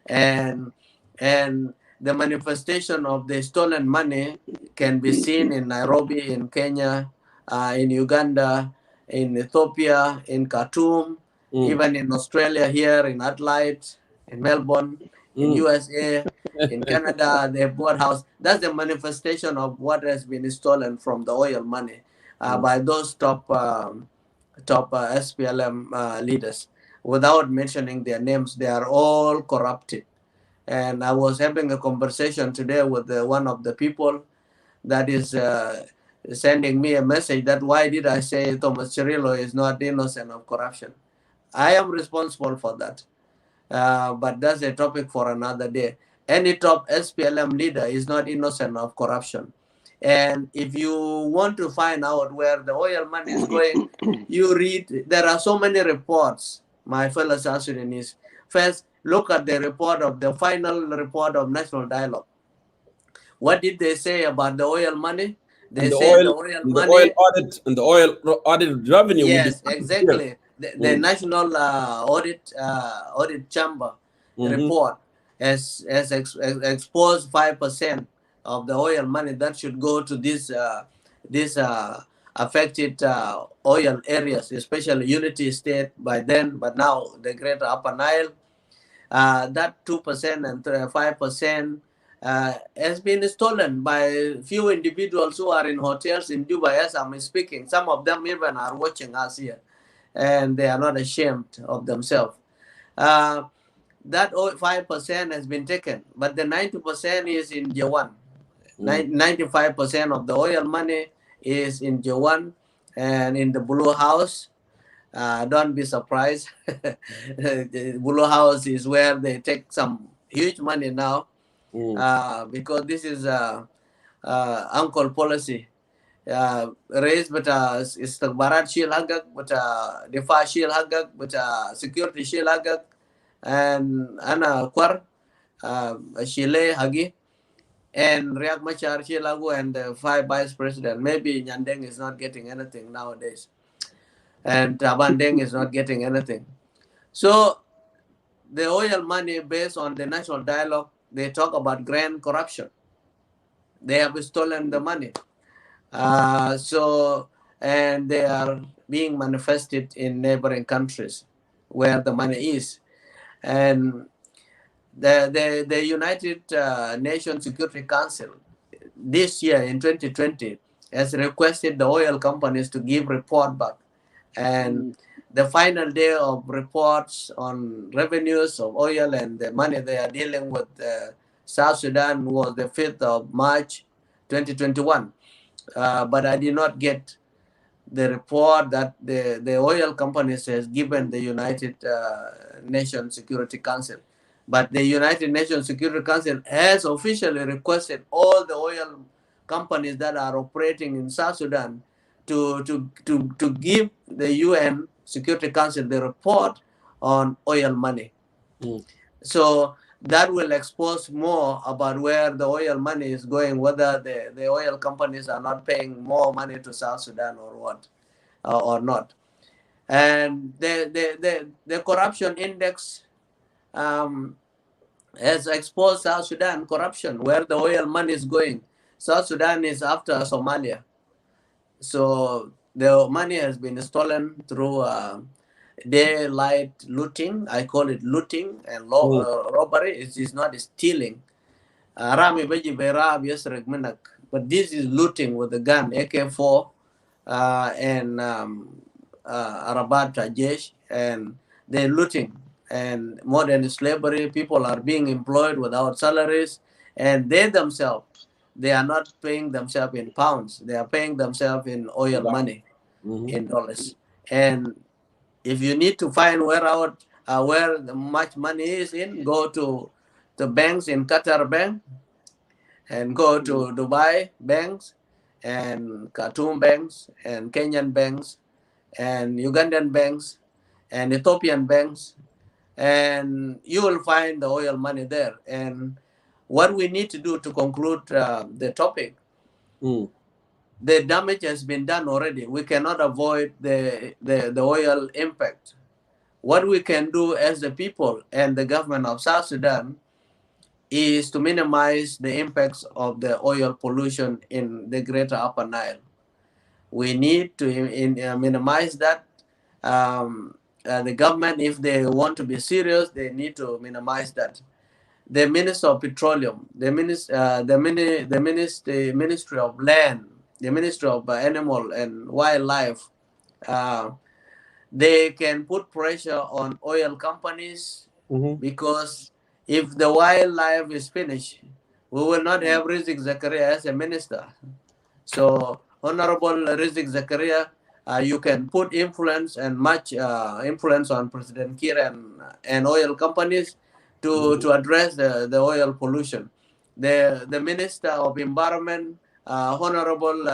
And the manifestation of the stolen money can be seen in Nairobi, in Kenya, in Uganda, in Ethiopia, in Khartoum, even in Australia here, in Adelaide, in Melbourne, in USA, in Canada, they bought house. That's the manifestation of what has been stolen from the oil money by those top SPLM leaders. Without mentioning their names, they are all corrupted. And I was having a conversation today with one of the people that is sending me a message that why did I say Thomas Cirillo is not innocent of corruption? I am responsible for that. But that's a topic for another day. Any top SPLM leader is not innocent of corruption. And if you want to find out where the oil money is going, you read, there are so many reports, my fellow South Sudanese. First, look at the report of the final report of National Dialogue. What did they say about the oil money? They the say oil, the oil and money. the oil audit, and the oil audit revenue. Yes, exactly. The National Audit Chamber report has exposed 5% of the oil money that should go to this affected oil areas, especially Unity State by then, but now the Greater Upper Nile. That 2% and 5% has been stolen by few individuals who are in hotels in Dubai as I'm speaking. Some of them even are watching us here, and they are not ashamed of themselves. That 5% has been taken, but the 90% is in J1. 95% of the oil money is in J1 and in the Blue House. Don't be surprised. The Blue House is where they take some huge money now, because this is uncle policy. Raise but istihbarat shil hagak, but difa shil hagak, but security shil hagak, and ana kwar shile hagi, and Riek Machar Shilagu and the 5 vice president. Maybe Nyandeng is not getting anything nowadays, and Tabandeng is not getting anything. So the oil money, based on the national dialogue, they talk about grand corruption. They have stolen the money. And they are being manifested in neighboring countries where the money is. And the United Nations Security Council this year in 2020 has requested the oil companies to give report back. And the final day of reports on revenues of oil and the money they are dealing with South Sudan was the 5th of March 2021. But I did not get the report that the oil companies has given the United Nations Security Council. But the United Nations Security Council has officially requested all the oil companies that are operating in South Sudan to give the UN Security Council the report on oil money. So that will expose more about where the oil money is going, whether the oil companies are not paying more money to South Sudan or what, or not. And the corruption index has exposed South Sudan corruption, where the oil money is going. South Sudan is after Somalia. So the money has been stolen through daylight looting. I call it looting and robbery. It is not stealing. But this is looting with a gun, AK-4 and Arabat Tajesh, and they're looting. And modern slavery, people are being employed without salaries, and they themselves, they are not paying themselves in pounds. They are paying themselves in oil money, in dollars. And if you need to find where the much money is in, go to the banks in Qatar Bank, and go to Dubai banks, and Khartoum banks, and Kenyan banks, and Ugandan banks, and Ethiopian banks, and you will find the oil money there. And what we need to do to conclude the topic, the damage has been done already. We cannot avoid the oil impact. What we can do as the people and the government of South Sudan is to minimize the impacts of the oil pollution in the Greater Upper Nile. We need to minimize that. The government, if they want to be serious, they need to minimize that. The Minister of Petroleum, the Ministry of Land, the Ministry of Animal and Wildlife, they can put pressure on oil companies, because if the wildlife is finished, we will not have Rizk Zakaria as a minister. So, Honorable Rizk Zakaria, you can put influence and much influence on President Kiir and oil companies to address the oil pollution. The Minister of Environment, Honorable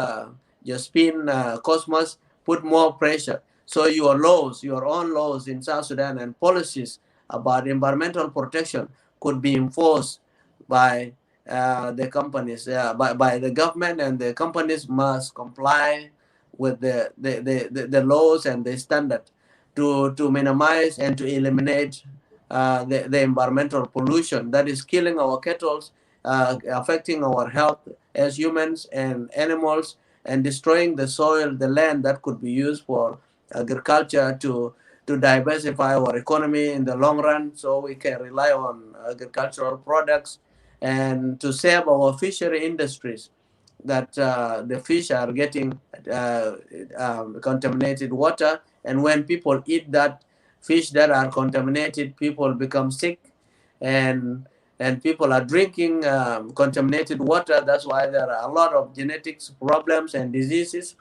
Josephine Cosmas, put more pressure. So your own laws in South Sudan and policies about environmental protection could be enforced by the companies by the government, and the companies must comply with the laws and the standard to minimize and to eliminate the environmental pollution that is killing our cattle, affecting our health as humans and animals, and destroying the soil, the land that could be used for agriculture to diversify our economy in the long run, so we can rely on agricultural products, and to save our fishery industries, that the fish are getting contaminated water, and when people eat that fish that are contaminated, people become sick, and people are drinking contaminated water. That's why there are a lot of genetics problems and diseases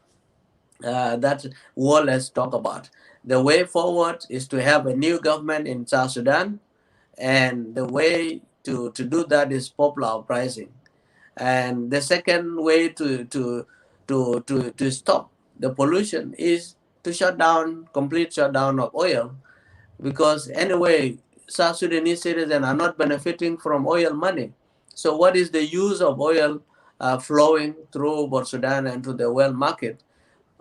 that world has talked about. The way forward is to have a new government in South Sudan, and the way to do that is popular uprising. And the second way to stop the pollution is to complete shutdown of oil, because anyway, South Sudanese citizens are not benefiting from oil money. So what is the use of oil flowing through Port Sudan and to the world market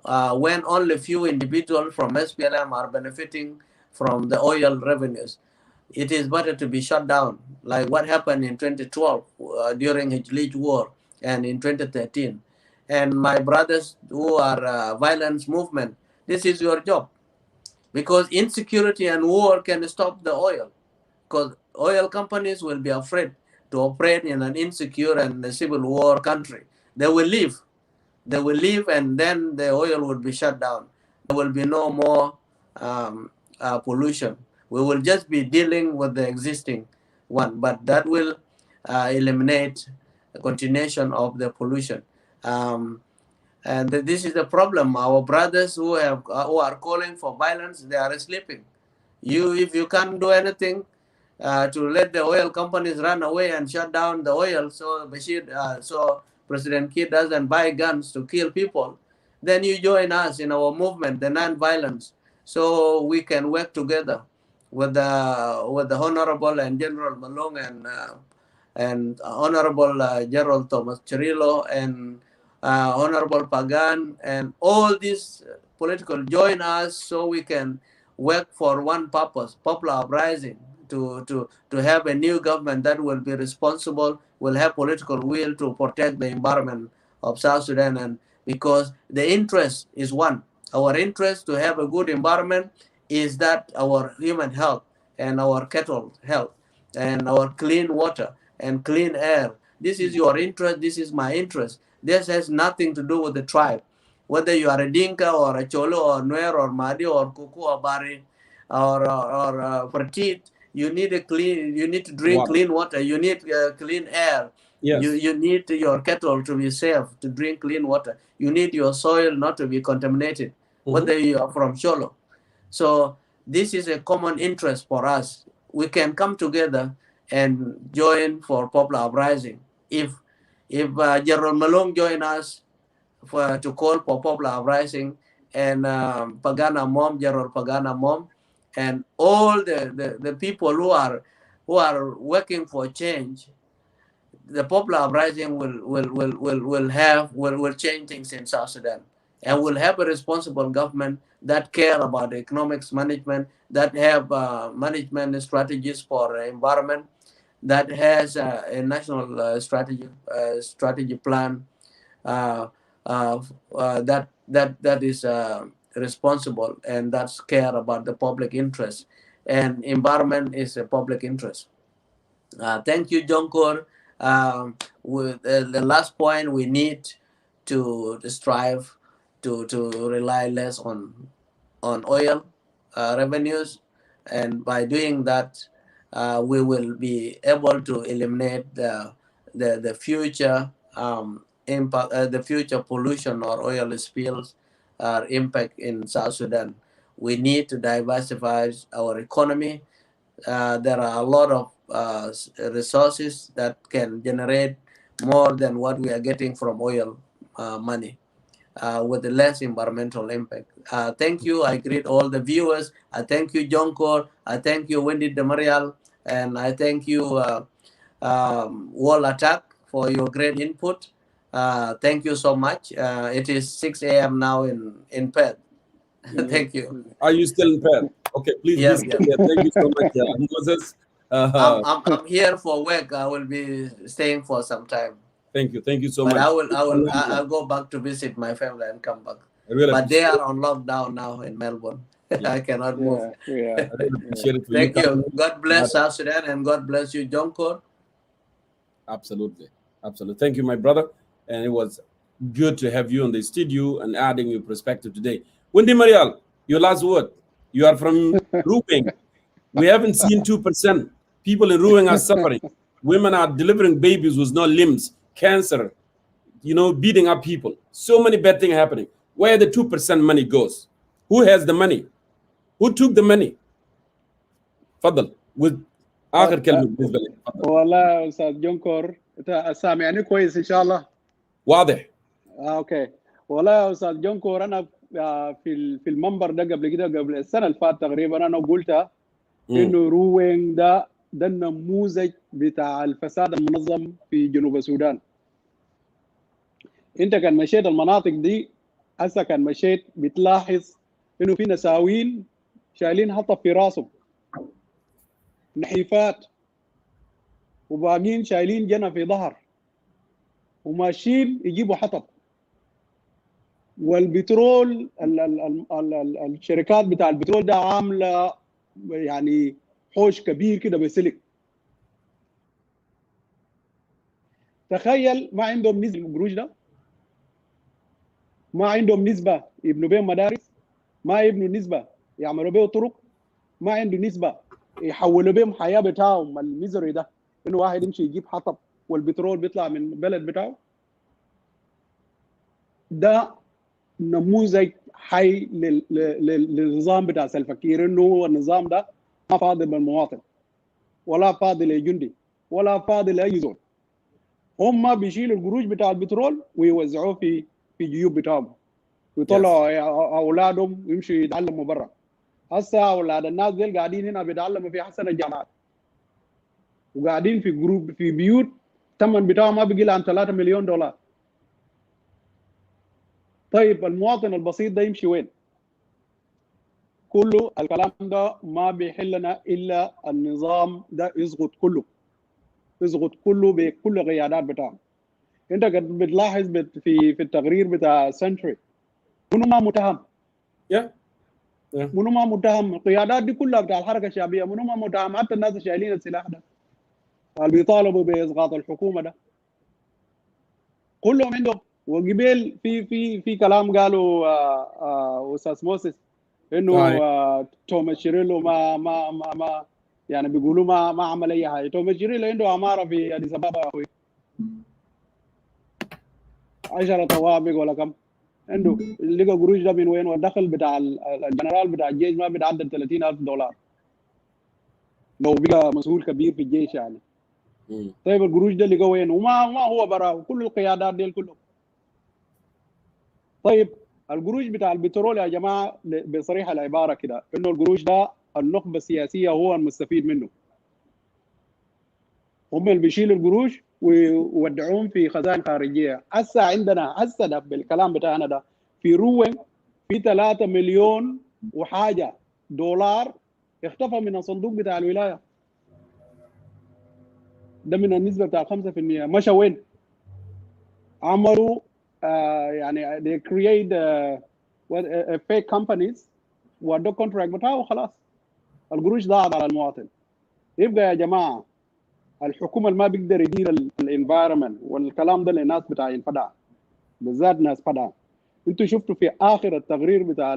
when only few individuals from SPLM are benefiting from the oil revenues? It is better to be shut down, like what happened in 2012 during Hijlich War, and in 2013. And my brothers who are violence movement, this is your job, because insecurity and war can stop the oil, because oil companies will be afraid to operate in an insecure and a civil war country. They will leave, and then the oil will be shut down. There will be no more pollution. We will just be dealing with the existing one, but that will eliminate the continuation of the pollution. And this is the problem. Our brothers who are calling for violence, they are sleeping. If you can't do anything to let the oil companies run away and shut down the oil, so President Kiir doesn't buy guns to kill people, then you join us in our movement, the non-violence, so we can work together with the Honorable and General Malong and Honorable Gerald Thomas Cirillo and Honorable Pagan, and all these political join us, so we can work for one purpose: popular uprising, to have a new government that will be responsible, will have political will to protect the environment of South Sudan. And because the interest is one, our interest to have a good environment is that our human health and our cattle health and our clean water and clean air. This is your interest, this is my interest. This has nothing to do with the tribe. Whether you are a Dinka or a Cholo or Nuer or Madi or Kuku or Bari or Fertit, you need to drink clean water. You need clean air. Yes. You need your cattle to be safe, to drink clean water. You need your soil not to be contaminated, whether you are from Cholo. So this is a common interest for us. We can come together and join for popular uprising. If General Malong join us to call for popular uprising, and Pagana Mom, General Pagana Mom, and all the people who are working for change, the popular uprising will change things in South Sudan, and will have a responsible government that care about economics management, that have management strategies for environment, that has a national strategy plan that is responsible, and that's care about the public interest, and environment is a public interest. Thank you, Jonkor. With the last point, we need to strive to rely less on oil revenues, and by doing that, we will be able to eliminate the future impact, the future pollution or oil spills impact in South Sudan. We need to diversify our economy. There are a lot of resources that can generate more than what we are getting from oil money with less environmental impact. Thank you. I greet all the viewers. I thank you, Jonkor. I thank you, Wendy Demarial. And I thank you, Wall Attack for your great input. Thank you so much. It is 6 a.m. now in Perth. Thank you. Are you still in Perth? Okay, please. Yes, Thank yes. you so much, Moses. I'm here for work. I will be staying for some time. Thank you so But much. I'll go back to visit my family and come back. Really But they are on lockdown now in Melbourne. Yeah. I cannot move. I really appreciate it for Thank you. you. God bless South Sudan and God bless you, Jonkor. Absolutely. Thank you, my brother. And it was good to have you on the studio and adding your perspective today. Wendy Marial, your last word. You are from Ruweng. We haven't seen 2%. People in Ruweng are suffering. Women are delivering babies with no limbs, cancer, beating up people. So many bad things happening. Where the 2% money goes? Who has the money? Who took the money? تفضل آخر كلمة بالنسبة لي. والله أستاذ جونكور أنت سامعني كويس إن شاء الله؟ واضح. أوكي. والله يا أستاذ جونكور أنا في المنبر ده قبل السنة اللي فاتت تقريبا أنا قلتها إنه روينغ ده النموذج بتاع الفساد المنظم في جنوب السودان. أنت كان مشيت المناطق دي هسه كان مشيت بتلاحظ إنه في نساوين شايلين حطب في راسهم، نحيفات، وباقين شايلين جنة في ظهر وماشيين يجيبوا حطب. والبترول الشركات بتاع البترول ده عامله يعني حوش كبير كده بسلك. تخيل ما عندهم نسبه القروش ده، ما عندهم نسبه يبنوا بهم مدارس، ما يبنوا نسبه يعملوا بهم طرق، ما عنده نسبه يحولوا بهم حياه بتاعهم الميزري ده، انه واحد يمشي يجيب حطب والبترول بيطلع من البلد بتاعه. ده نموذج حي للنظام بتاع سلفكير، انه النظام ده ما فاضل بالمواطن ولا فاضل لجندي ولا فاضل لاي زول. هم بيشيلوا القروش بتاع البترول ويوزعوه في جيوب بتاعهم ويطلعوا اولادهم ويمشوا يتعلموا برا. هسه اولاد الناس دول قاعدين هنا بيتعلموا في احسن الجامعات وقاعدين في جروب في بيوت الثمن بتاعهم ما بيقل عن 3 مليون دولار. طيب المواطن البسيط ده يمشي وين؟ كله الكلام ده ما بيحلنا الا النظام ده يسقط كله بكل القيادات بتاعه. انت قد بتلاحظ في التقرير بتاع سنتري منو ما متهم؟ منو ما متهم؟ القيادات دي كلها بتاع الحركه الشعبيه منو ما متهم؟ حتى الناس اللي شايلين السلاح ده اللي بيطالبوا باسقاط الحكومه ده كلهم عندهم. وقبل في كلام قالوا استاذ موسيس انه توماس شيريلو ما يعني بيقولوا ما عمل اي حاجه. توماس شيريلو عنده عماره في اديس ابابا يا اخوي 10 طوابق ولا كم عنده. لقى قروش ده من وين؟ والدخل بتاع الجنرال بتاع الجيش ما بيتعدى 30,000 دولار لو بقى مسؤول كبير في الجيش يعني. طيب القروش ده لقى وين؟ وما هو براه كل القيادات دي كلهم. طيب القروش بتاع البترول يا جماعه بصريح العباره كده انه القروش ده النخبه السياسيه هو المستفيد منه. هم اللي بيشيلوا القروش ويودعوهم في خزائن خارجيه. هسه عندنا ده بالكلام بتاعنا ده في روين في 3 مليون وحاجه دولار اختفى من الصندوق بتاع الولايه. ده من النسبه بتاع 5%. مشى وين؟ عملوا يعني they create fake companies وادوا كونتراكت بتاعه وخلاص. القروش ضاعت على المواطن. يبقى يا جماعه الحكومه اللي ما بيقدر يدير الانفايرمنت والكلام ده للناس بتاع الفدع بالذات ناس فدع. انتوا شفتوا في اخر التقرير بتاع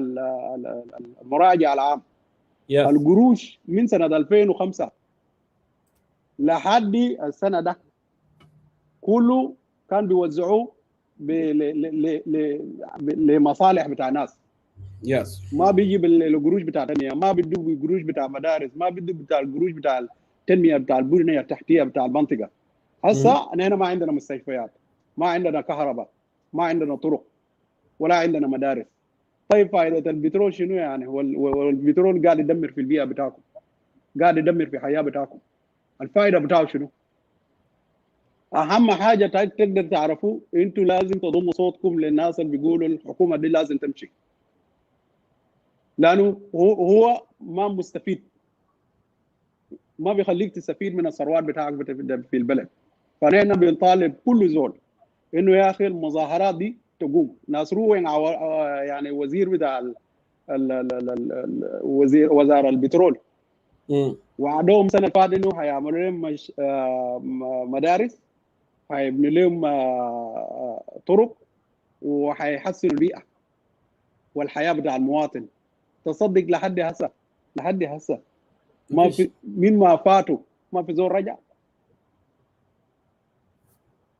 المراجعه العام القروش من سنه 2005 لحد السنه ده كله كان بيوزعوه لمصالح بتاع ناس. ما بيجي بالقروش بتاع التنميه، ما بيدوا بالقروش بتاع مدارس، ما بيدوا بتاع القروش بتاع التنميه بتاع البنيه التحتيه بتاع المنطقه. هسه نحن ما عندنا مستشفيات، ما عندنا كهرباء، ما عندنا طرق، ولا عندنا مدارس. طيب فائده البترول شنو يعني؟ والبترول قاعد يدمر في البيئه بتاعكم، قاعد يدمر في الحياه بتاعكم. الفائده بتاعه شنو؟ اهم حاجه تقدر تعرفوا انتوا لازم تضموا صوتكم للناس اللي بيقولوا الحكومه دي لازم تمشي، لانه هو ما مستفيد، ما بيخليك تستفيد من الثروات بتاعك في البلد. فنحن بنطالب كل زول انه يا اخي المظاهرات دي تقوم. ناس روين يعني وزير بتاع وزاره البترول وعدوهم سنه فاتت انه هيعملوا لهم مدارس، هيبنوا لهم طرق، وهيحسنوا البيئه والحياه بتاع المواطن. تصدق لحد هسه ما في مين ما فاتوا، ما في زول رجع،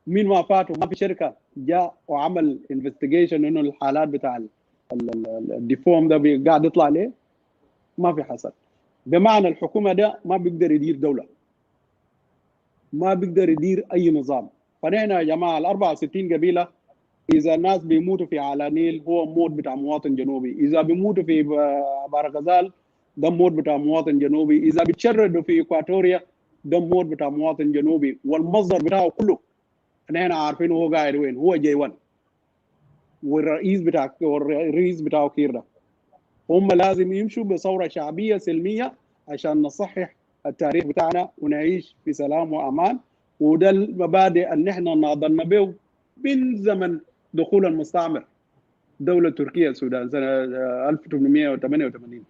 مين ما فاتوا، ما في شركه جاء وعمل انفستيجيشن انه الحالات بتاع الديفوم ده قاعد يطلع ليه، ما في حصل. بمعنى الحكومه ده ما بيقدر يدير دوله، ما بيقدر يدير اي نظام. فنحن يا جماعه ال 64 قبيله اذا الناس بيموتوا في على نيل هو موت بتاع مواطن جنوبي، اذا بيموتوا في بارغزال ده موت بتاع مواطن جنوبي، اذا بيتشردوا في اكواتوريا ده موت بتاع مواطن جنوبي، والمصدر بتاعه كله نحن عارفين هو قاعد وين، هو J1 والرئيس بتاعه كير ده. هم لازم يمشوا بثوره شعبيه سلميه عشان نصحح التاريخ بتاعنا ونعيش في سلام وامان. وده المبادئ اللي نحن ناضلنا به من زمن دخول المستعمر دولة تركيا السودان سنة 1888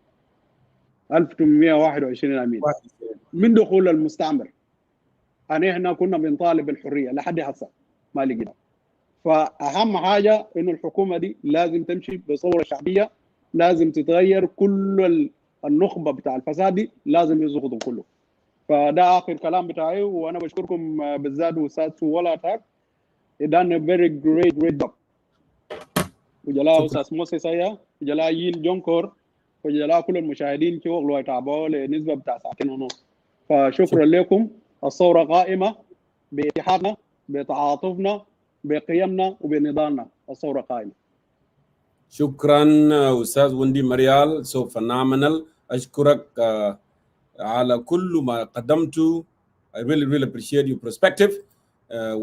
1821 امين من دخول المستعمر. احنا كنا بنطالب بالحريه لحد هسه ما لقينا. فاهم حاجه انه الحكومه دي لازم تمشي بثوره شعبيه، لازم تتغير، كل النخبه بتاع الفساد دي لازم يسقطوا كله. فده اخر كلام بتاعي، وانا بشكركم بالذات استاذ ولا تاك done a very great job. وجلاء استاذ موسى سايا، وجلاء يين جونكور، وجلاء كل المشاهدين في وقت يتابعوا لنسبه بتاع ساعتين ونص. فشكرا لكم. الثوره قائمه باتحادنا، بتعاطفنا، بقيمنا، وبنضالنا. الثوره قائمه. شكرا استاذ وندي مريال، سو phenomenal. اشكرك على كل ما قدمته. I really appreciate your perspective.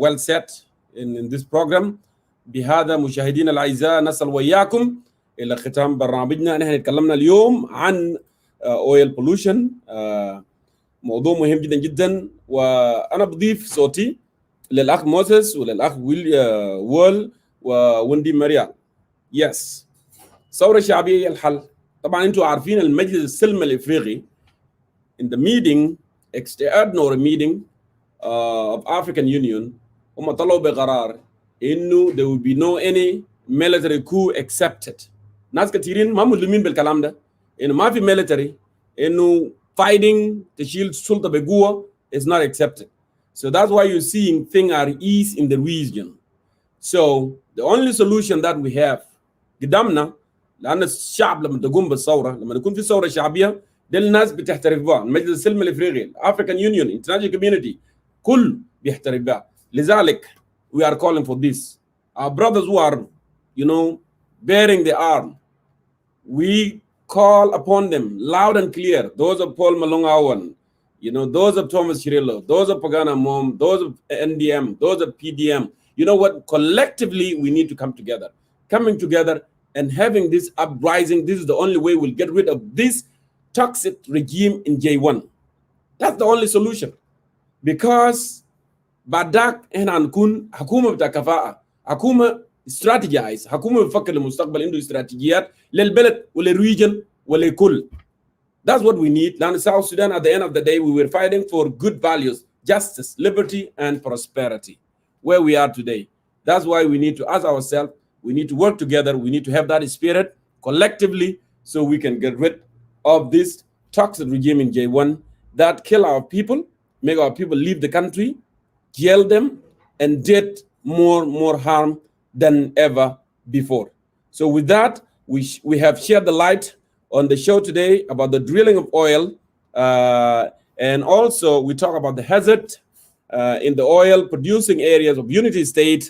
Well set in this program. بهذا مشاهدينا الاعزاء نصل وياكم الى ختام برنامجنا. نحن تكلمنا اليوم عن oil pollution، موضوع مهم جدا جدا، وانا بضيف صوتي للاخ موسيس وللاخ وول ووندي مريال. يس، ثوره شعبيه هي الحل. طبعا انتم عارفين المجلس السلمي الافريقي in the meeting extraordinary meeting of African Union هم طلعوا بقرار انه there will be no any military coup accepted. ناس كثيرين ما ملزمين بالكلام ده، انه ما في military، انه fighting تشيل السلطه بقوه is not accepted. So that's why you're seeing things are eased in the region. So the only solution that we have قدامنا، لان الشعب لما تقوم بالثوره، لما يكون في ثوره شعبيه، ده الناس بتحترف بها. المجلس السلمي الافريقي، الافريكان يونيون، انترناشونال كوميونتي، كل بيحترف بها. لذلك we are calling for this. Our brothers who are, bearing the arm, we call upon them loud and clear. Those of Paul Malonga, those of Thomas Cirillo, those of Pagana Mom, those of NDM, those of PDM. You know what? Collectively, we need to come together. Coming together and having this uprising, this is the only way we'll get rid of this toxic regime in J1. That's the only solution. Because بعدك احنا هنكون حكومه بتاع كفاءه، حكومه استراتيجايز، حكومه بتفكر للمستقبل، عنده استراتيجيات للبلد وللريجن وللكل. That's what we need. لأن South Sudan, at the end of the day, we were fighting for good values, justice, liberty, and prosperity. Where we are today. That's why we need to ask ourselves, we need to work together, we need to have that spirit collectively so we can get rid of this toxic regime in J1 that kill our people, make our people leave the country, jail them, and did more harm than ever before. So with that, we have shared the light on the show today about the drilling of oil, and also we talk about the hazard in the oil producing areas of Unity State,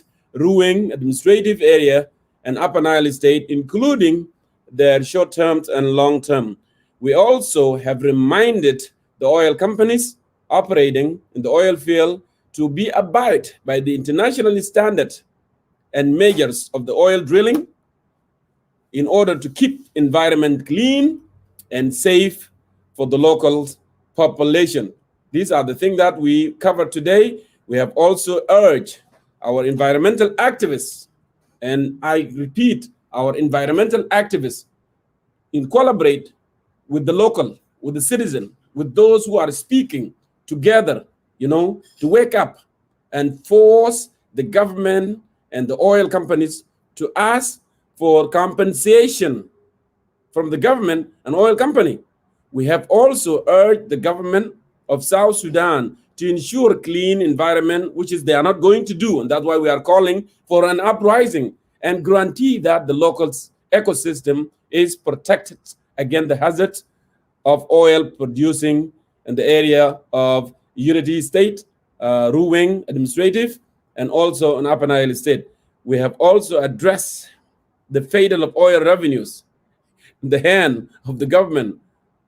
Ruwing administrative area, and Upper Nile State, including their short-term and long-term. We also have reminded the oil companies operating in the oil field to be abide by the international standard and measures of the oil drilling in order to keep environment clean and safe for the local population. These are the things that we covered today. We have also urged our environmental activists, and I repeat, our environmental activists, in collaborate with the local, with the citizen, with those who are speaking together, to wake up and force the government and the oil companies to ask for compensation from the government and oil company. We have also urged the government of South Sudan to ensure clean environment, which is they are not going to do. And that's why we are calling for an uprising and guarantee that the local ecosystem is protected against the hazards of oil producing in the area of Unity State, Ruweng Administrative, and also in Upper Nile State. We have also addressed the fatal of oil revenues in the hand of the government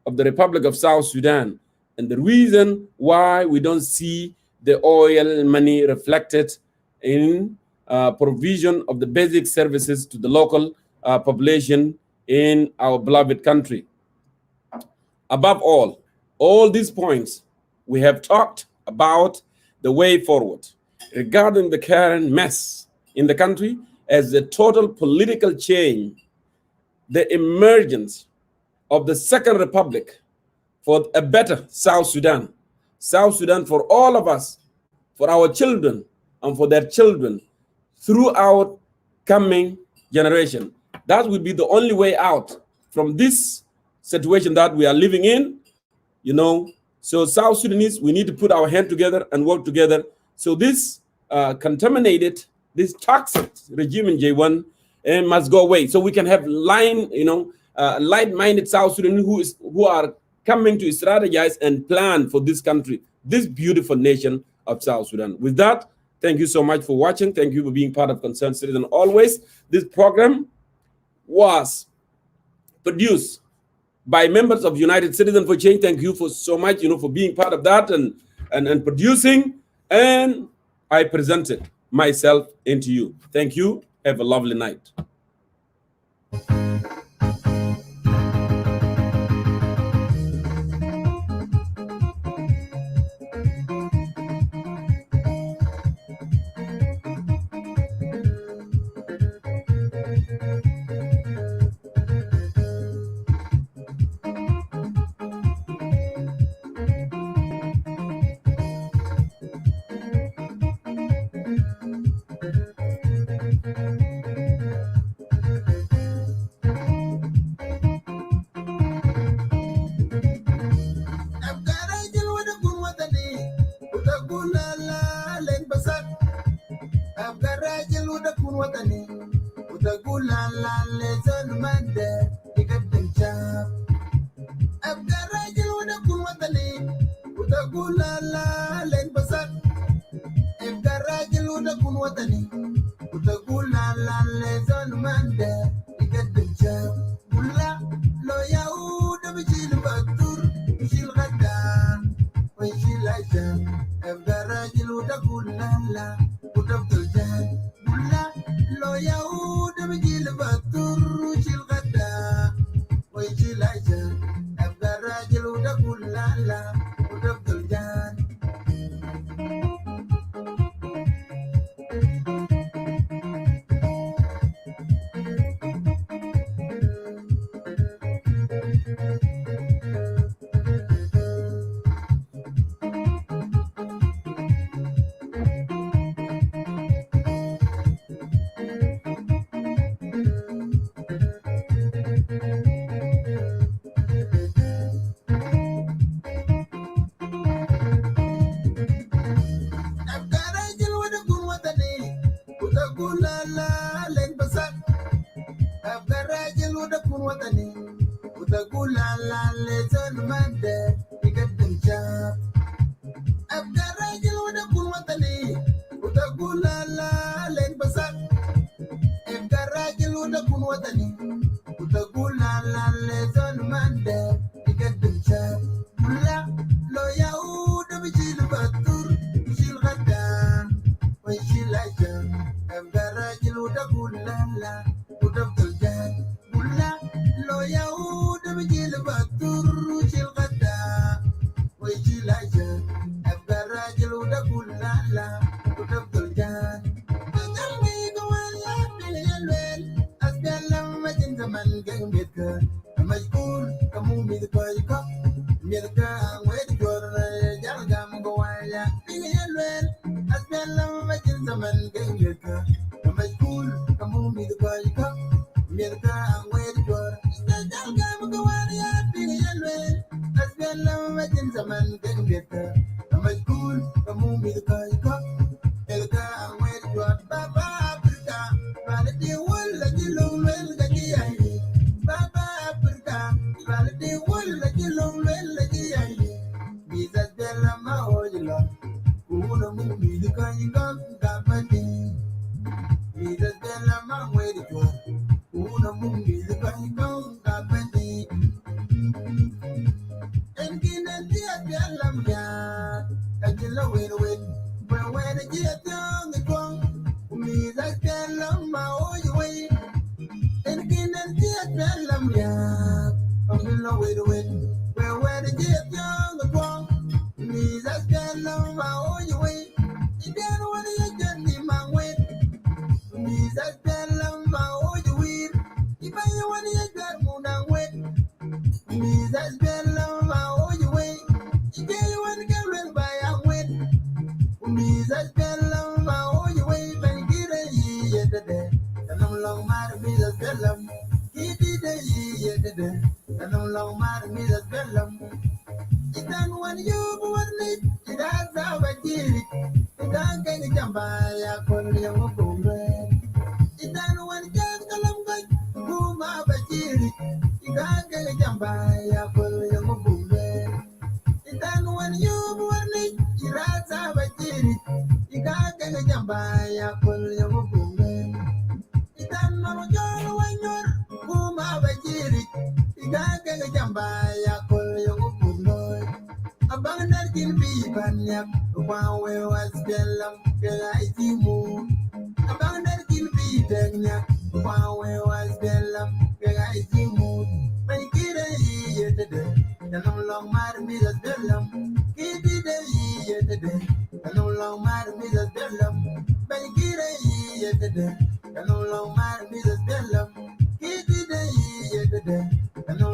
of the Republic of South Sudan, and the reason why we don't see the oil money reflected in provision of the basic services to the local population in our beloved country. Above all these points, we have talked about the way forward regarding the current mess in the country as a total political change, the emergence of the Second Republic for a better South Sudan for all of us, for our children and for their children throughout coming generation. That will be the only way out from this situation that we are living in, So South Sudanese, we need to put our hand together and work together. So this contaminated, this toxic regime in J1 must go away. So we can have light-minded South Sudanese who are coming to strategize and plan for this country, this beautiful nation of South Sudan. With that, thank you so much for watching. Thank you for being part of Concerned Citizen. Always, this program was produced by members of United Citizen for Change. Thank you for so much, for being part of that and producing. And I presented myself into you. Thank you. Have a lovely night. Lo Yahuda bijil batur bijil gada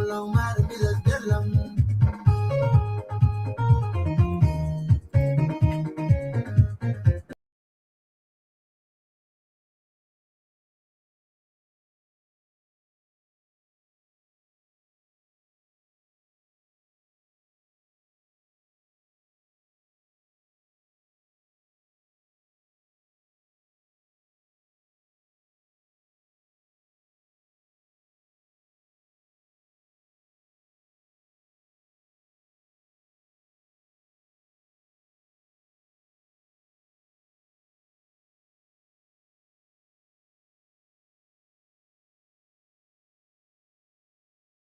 long